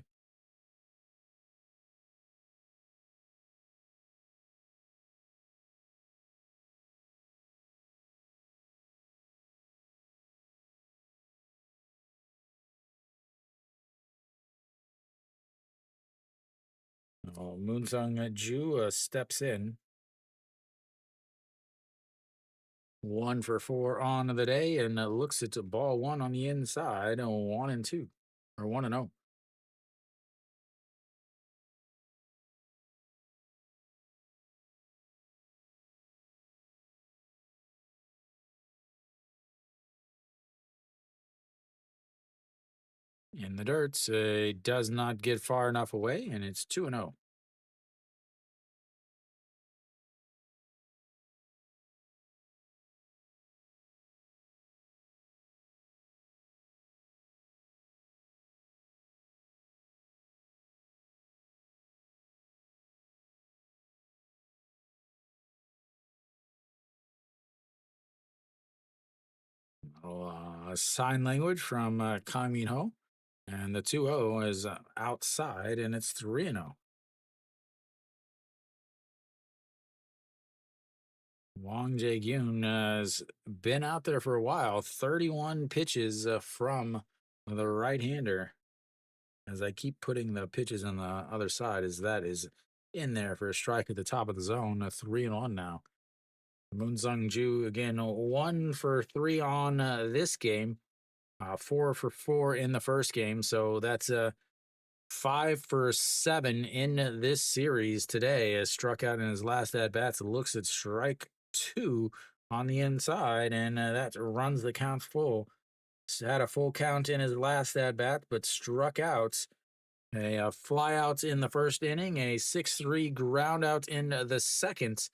Moonsung Ju steps in. 1 for 4 on the day, and looks at ball one on the inside, 1-2, or 1-0. In the dirt, does not get far enough away, and it's 2-0. Sign language from Kang Min Ho, and the 2-0 is outside, and it's 3-0. Wang Jae-gyun has been out there for a while. 31 pitches from the right-hander. As I keep putting the pitches on the other side, as that is in there for a strike at the top of the zone. 3-1 now. Moon Sung Ju again 1 for 3 on this game. 4 for 4 in the first game, so that's 5 for 7 in this series today. Has struck out in his last at bats. Looks at strike 2 on the inside, and that runs the count full. Had a full count in his last at bat, but struck out. A flyout in the first inning, a 6-3 ground out in the second.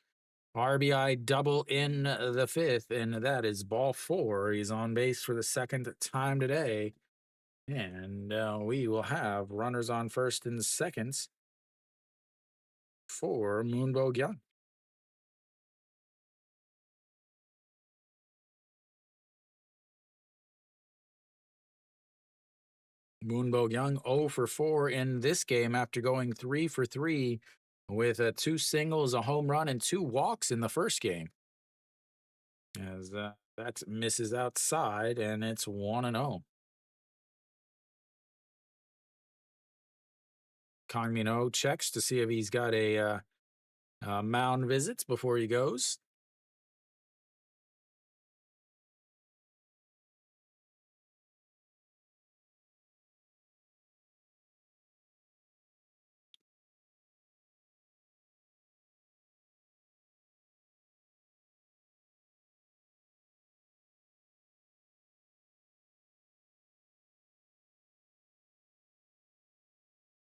RBI double in the fifth, and that is ball 4. He's on base for the second time today. And we will have runners on first and second for Moonbo Gyung. Moonbo Gyung 0 for 4 in this game after going 3 for 3 with 2 singles, a home run, and 2 walks in the first game. As that misses outside, and it's 1-0. Kang Min Ho checks to see if he's got a mound visits before he goes.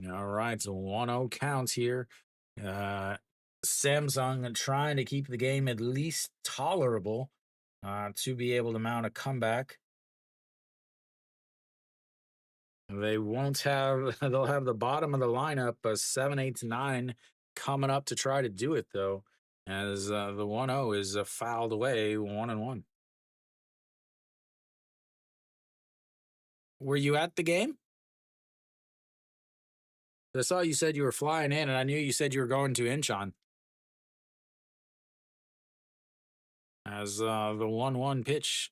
All right, so 1-0 counts here. Samsung trying to keep the game at least tolerable to be able to mount a comeback. They won't have, they'll have the bottom of the lineup, 7, 8, 9 coming up to try to do it, though, as the 1-0 is fouled away, 1-1. Were you at the game? I saw you said you were flying in, and I knew you said you were going to Incheon. As the 1-1 pitch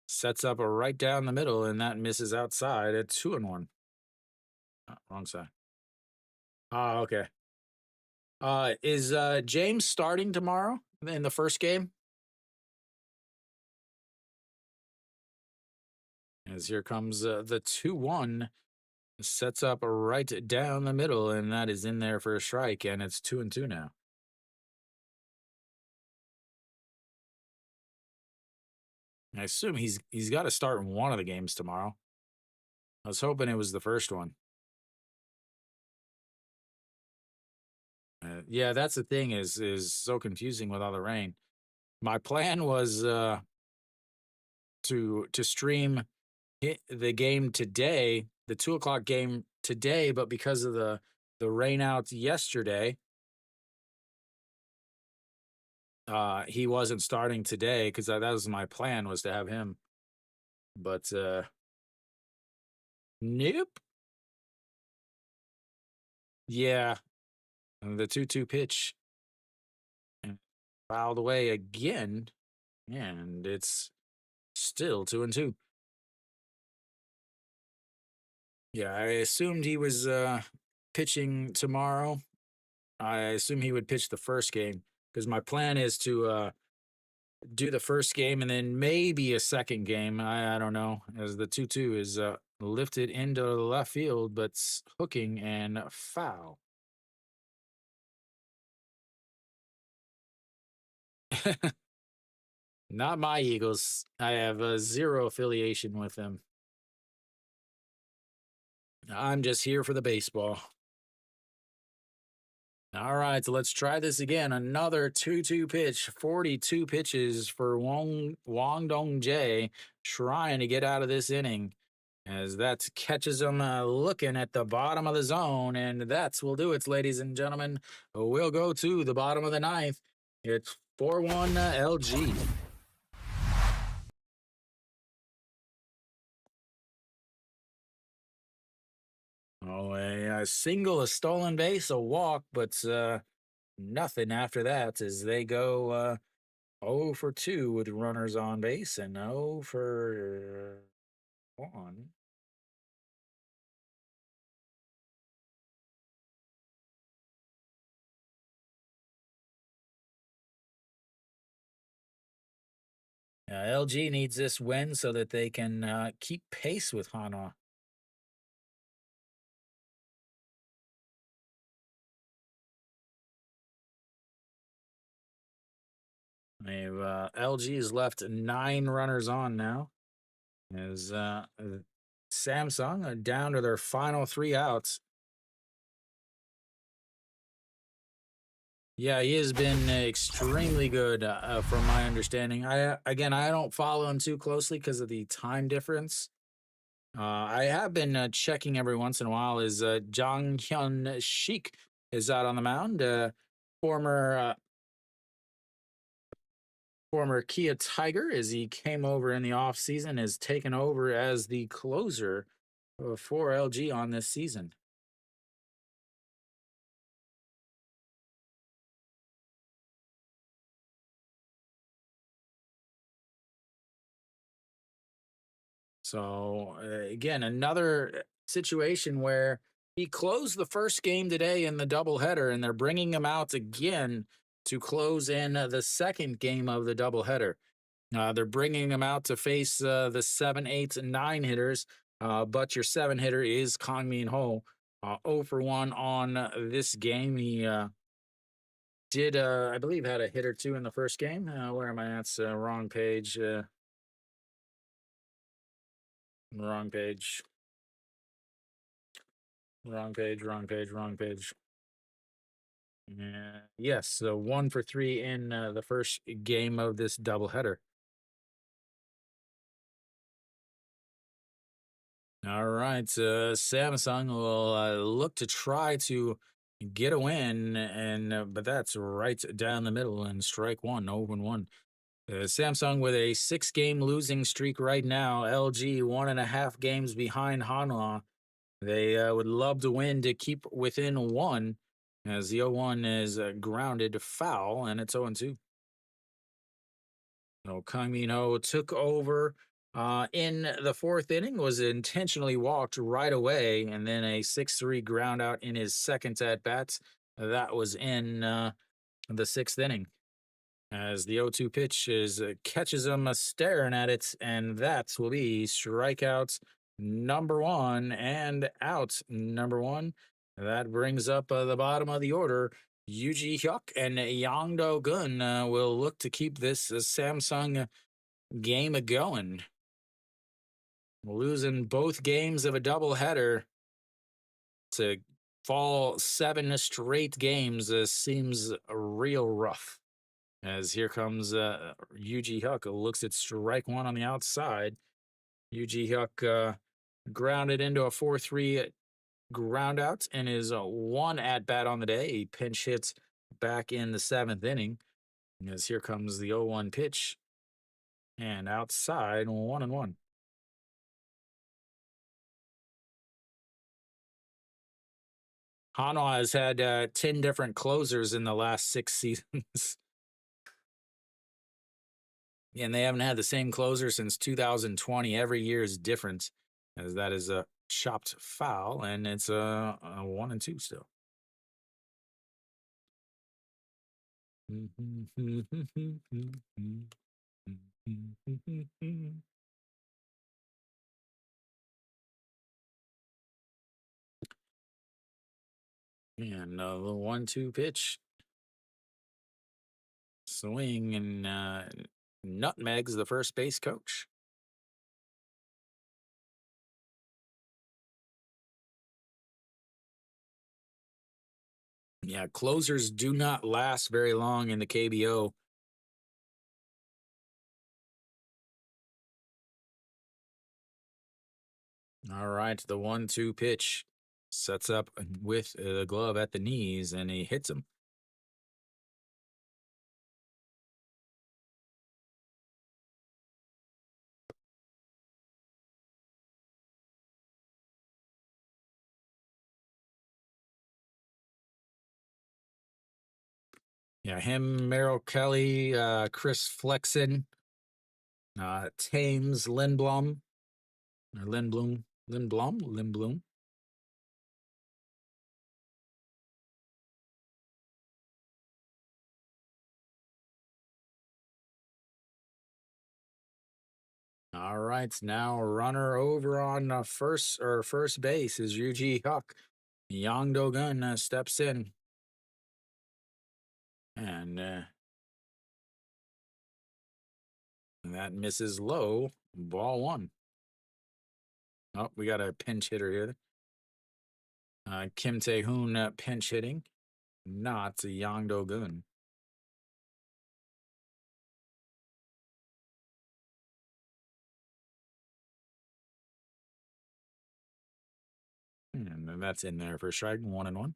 sets up right down the middle, and that misses outside at 2-1. Wrong side. Ah, okay. Is James starting tomorrow in the first game? As here comes the 2-1, sets up right down the middle, and that is in there for a strike, and it's 2-2 now. I assume he's got to start in one of the games tomorrow. I was hoping it was the first one. Yeah, that's the thing is so confusing with all the rain. My plan was to stream the game today, the 2 o'clock game today, but because of the rain out yesterday, he wasn't starting today because that was my plan, was to have him. But nope. Yeah, the 2-2 pitch and fouled away again, and it's still 2-2. Yeah, I assumed he was pitching tomorrow. I assume he would pitch the first game because my plan is to do the first game and then maybe a second game. I don't know, as the 2-2 is lifted into the left field, but hooking and foul. Not my Eagles. I have zero affiliation with them. I'm just here for the baseball. All right, so let's try this again. Another 2-2 pitch, 42 pitches for Wang Dong Jae, trying to get out of this inning. As that catches him looking at the bottom of the zone, and that's will do it, ladies and gentlemen. We'll go to the bottom of the ninth. It's 4-1 LG. Oh, a single, a stolen base, a walk, but nothing after that as they go 0 for 2 with runners on base and 0 for 1. LG needs this win so that they can keep pace with Hanwha. LG has left 9 runners on now. As Samsung are down to their final 3 outs. Yeah, he has been extremely good, from my understanding. I don't follow him too closely because of the time difference. I have been checking every once in a while. Is Jang Hyun Shik is out on the mound. Former Kia Tiger, as he came over in the offseason, has taken over as the closer for LG on this season. So again, another situation where he closed the first game today in the doubleheader, and they're bringing him out again to close in the second game of the doubleheader. They're bringing him out to face the 7, 8, and 9 hitters, but your 7 hitter is Kang Min Ho, 0 for 1 on this game. He did, I believe, had a hit or two in the first game. Where am I at? Wrong page. Wrong page. Wrong page, wrong page, wrong page. Yes, so 1 for 3 in the first game of this doubleheader. All right, Samsung will look to try to get a win, and but that's right down the middle and strike 1, 0-1. Samsung with a 6-game losing streak right now. LG 1.5 games behind Hanwha. They would love to win to keep within 1, as the 0-1 is grounded foul, and it's 0-2. So Kang Min Ho took over in the 4th inning, was intentionally walked right away, and then a 6-3 ground out in his second at bats. that was in the sixth inning. As the 0-2 pitch catches him staring at it, and that will be strikeout number one and out number one. That brings up the bottom of the order. Yuji Hyuk and Yang Do-gun will look to keep this Samsung game going. Losing both games of a doubleheader to fall 7 straight games seems real rough. As here comes Yuji Hyuk, looks at strike one on the outside. Yuji Hyuk grounded into a 4-3 ground out and is one at bat on the day. He pinch hits back in the seventh inning. As here comes the 0-1 pitch. And outside, 1-1. Hanwha has had 10 different closers in the last 6 seasons. And they haven't had the same closer since 2020. Every year is different, as that is a chopped foul, and it's a 1-2 still. And the 1-2 pitch. Swing and nutmegs the first base coach. Yeah, closers do not last very long in the KBO. All right, the 1-2 pitch sets up with the glove at the knees, and he hits him. Yeah, him, Merrill Kelly, Chris Flexen, Thames Lindblom, or Lindblom. All right, now runner over on first base is Yuji Hyuk. Yang Do-gun steps in. And that misses low. Ball one. Oh, we got a pinch hitter here. Kim Tae-hoon pinch hitting, not Yang Do-gun. And that's in there for a strike, 1-1.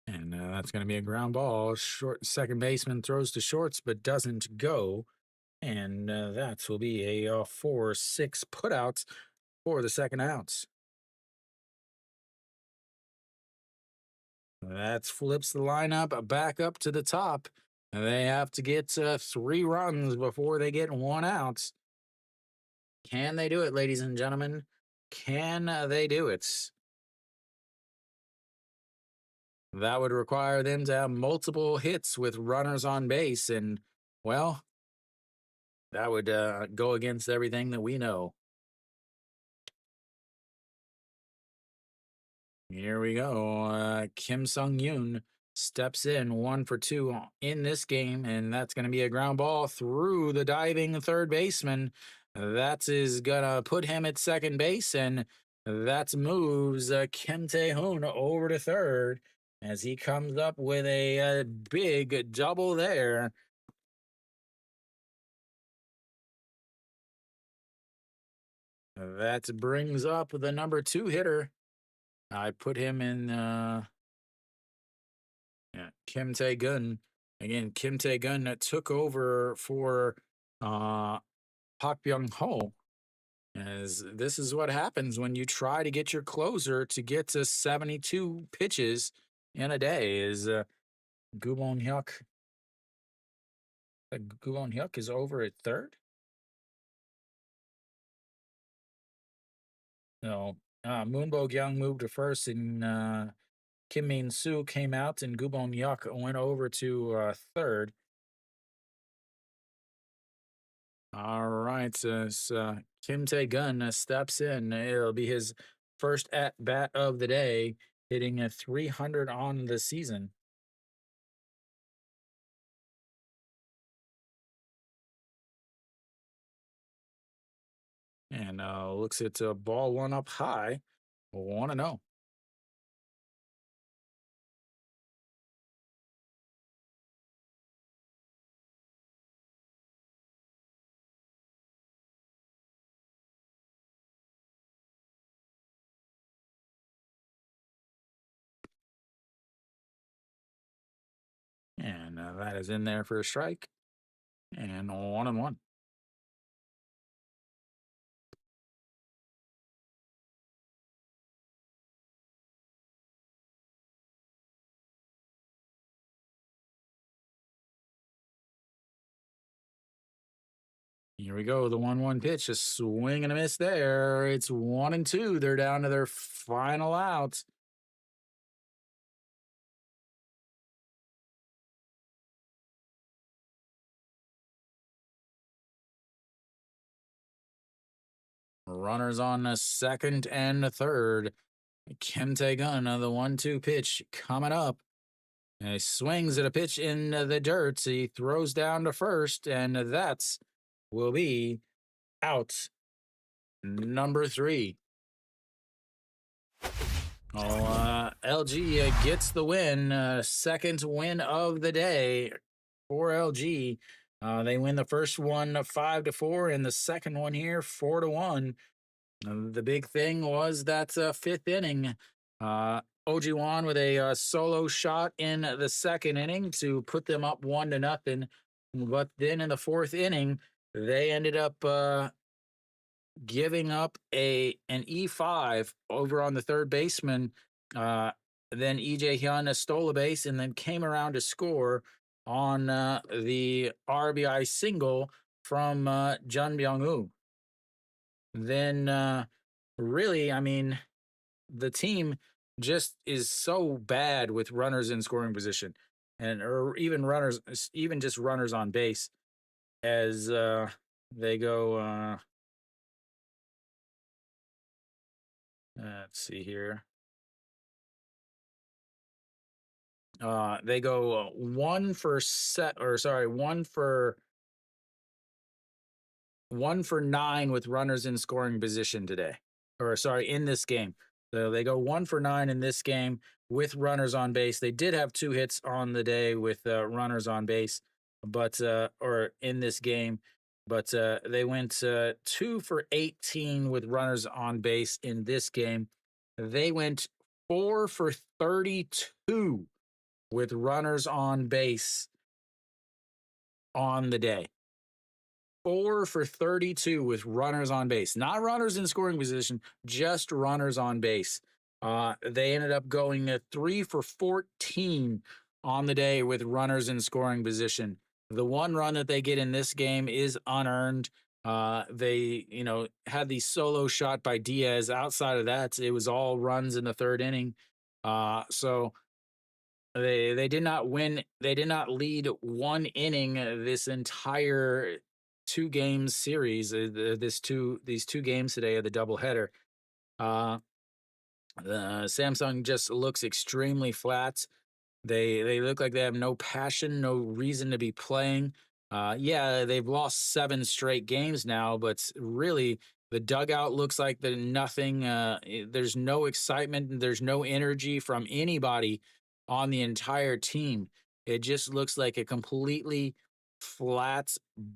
And that's going to be a ground ball. Short second baseman throws to shorts, but doesn't go. And that will be a 4-6 putout for the second out. That flips the lineup back up to the top. They have to get 3 runs before they get 1 out. Can they do it, ladies and gentlemen? Can they do it? That would require them to have multiple hits with runners on base, and, well, that would go against everything that we know. Here we go. Kim Sung-yoon steps in 1 for 2 in this game, and that's going to be a ground ball through the diving third baseman. That is going to put him at second base, and that moves Kim Tae-hoon over to third as he comes up with a big double there. That brings up the number 2 hitter. I put him in Kim Tae-gun. Again, Kim Tae-gun took over for Park Byung-ho. As this is what happens when you try to get your closer to get to 72 pitches in a day. Is Gubon Hyuk? Gubon Hyuk is over at third. No, Moon Bo Gyung moved to first, and Kim Min Soo came out, and Gubon Hyuk went over to third. All right, so Kim Tae Gun steps in. It'll be his first at bat of the day, hitting a 300 on the season. And looks at ball one up high, 1-0. And that is in there for a strike. And 1-1. Here we go. The 1-1 pitch, a swing and a miss there. It's 1-2. They're down to their final out. Runners on the second and the third. Kim Tae-gun, the 1-2 pitch coming up. And he swings at a pitch in the dirt. He throws down to first, and that's will be out number 3. Oh, LG gets the win. Second win of the day for LG. They win the first one 5-4, and the second one here 4-1. The big thing was that fifth inning. Ojiwan with a solo shot in the second inning to put them up 1-0. But then in the fourth inning, they ended up giving up an E5 over on the third baseman. Then EJ Hyun stole a base and then came around to score on the RBI single from Jun Byung-woo. Then really, I mean, the team just is so bad with runners in scoring position, and or even runners, even just runners on base, as they go. Let's see here. They go 1 for 9 with runners in scoring position today, or sorry, in this game. So they go 1 for 9 in this game with runners on base. They did have 2 hits on the day with runners on base, but or in this game, but they went 2 for 18 with runners on base in this game. They went 4 for 32 with runners on base on the day. 4 for 32 with runners on base, not runners in scoring position, just runners on base. They ended up going 3 for 14 on the day with runners in scoring position. The one run that they get in this game is unearned. They, had the solo shot by Diaz. Outside of that, it was all runs in the third inning. So they did not win. They did not lead one inning this entire 2 game series. These 2 games today of the doubleheader. The Samsung just looks extremely flat. They look like they have no passion, no reason to be playing. Yeah, they've lost 7 straight games now, but really the dugout looks like nothing. There's no excitement. There's no energy from anybody on the entire team. It just looks like a completely flat,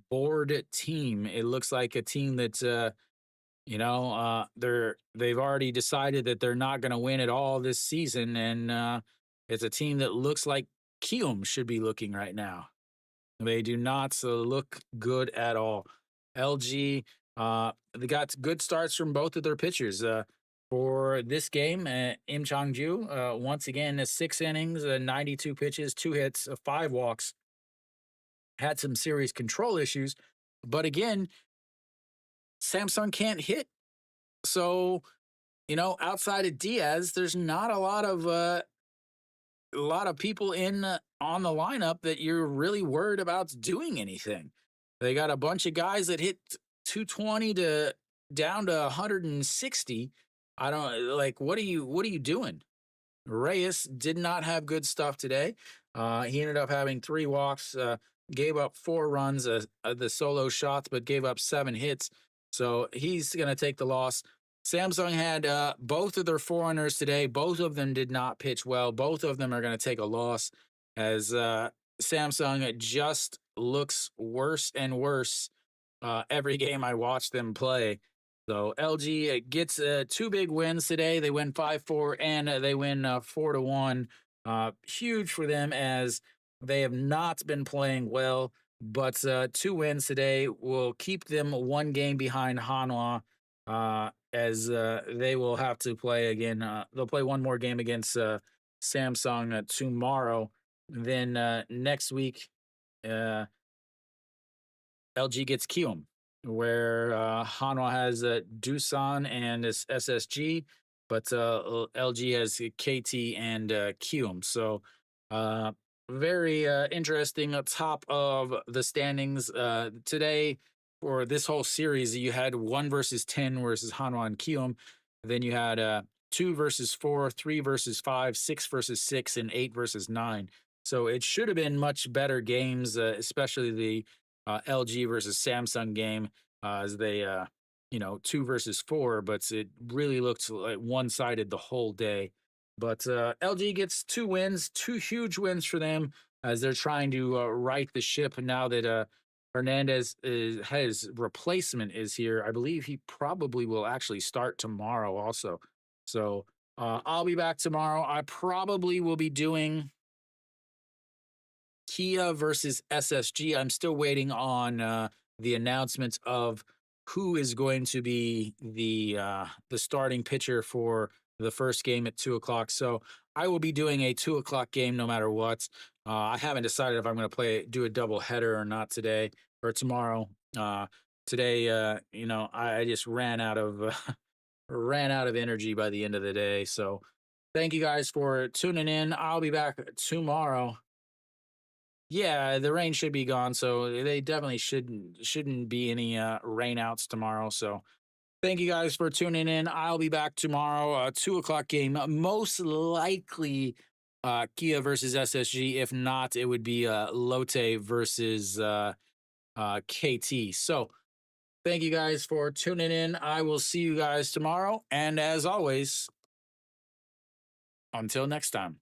bored team. It looks like a team that's they've already decided that they're not going to win at all this season, and it's a team that looks like Kium should be looking right now. They do not look good at all. LG, they got good starts from both of their pitchers. for this game, Im Chang-ju, once again, 6 innings, 92 pitches, 2 hits, 5 walks, had some serious control issues. But again, Samsung can't hit. So, outside of Diaz, there's not a lot of people in on the lineup that you're really worried about doing anything. They got a bunch of guys that hit 220 to down to 160. I don't like what are you doing? Reyes did not have good stuff today. He ended up having 3 walks, gave up 4 runs, the solo shots, but gave up 7 hits. So he's going to take the loss. Samsung had both of their foreigners today. Both of them did not pitch well. Both of them are going to take a loss as Samsung just looks worse and worse every game I watch them play. So LG gets 2 big wins today. They win 5-4 and they win 4-1. Huge for them as they have not been playing well. But 2 wins today will keep them 1 game behind Hanwha as they will have to play again. They'll play 1 more game against Samsung tomorrow. Then next week, LG gets Kium, where Hanwha has Doosan and SSG, but LG has KT and Kium. So very interesting top of the standings today for this whole series. You had 1 versus 10 versus Hanwha and Kium. Then you had 2 versus 4, 3 versus 5, 6 versus 6, and 8 versus 9. So it should have been much better games, especially the LG versus Samsung game as they 2 versus 4, but it really looked like one-sided the whole day. But LG gets 2 wins, 2 huge wins for them as they're trying to right the ship now that Hernandez his replacement is here. I believe he probably will actually start tomorrow also. So I'll be back tomorrow. I probably will be doing Kia versus SSG. I'm still waiting on the announcements of who is going to be the starting pitcher for the first game at 2:00. So I will be doing a 2:00 game no matter what. I haven't decided if I'm going to do a double header or not today or tomorrow. Today, I just ran out of energy by the end of the day. So thank you guys for tuning in. I'll be back tomorrow. Yeah, the rain should be gone, so they definitely shouldn't be any rainouts tomorrow. So thank you guys for tuning in. I'll be back tomorrow, 2:00 game. Most likely Kia versus SSG. If not, it would be Lotte versus KT. So thank you guys for tuning in. I will see you guys tomorrow. And as always, until next time.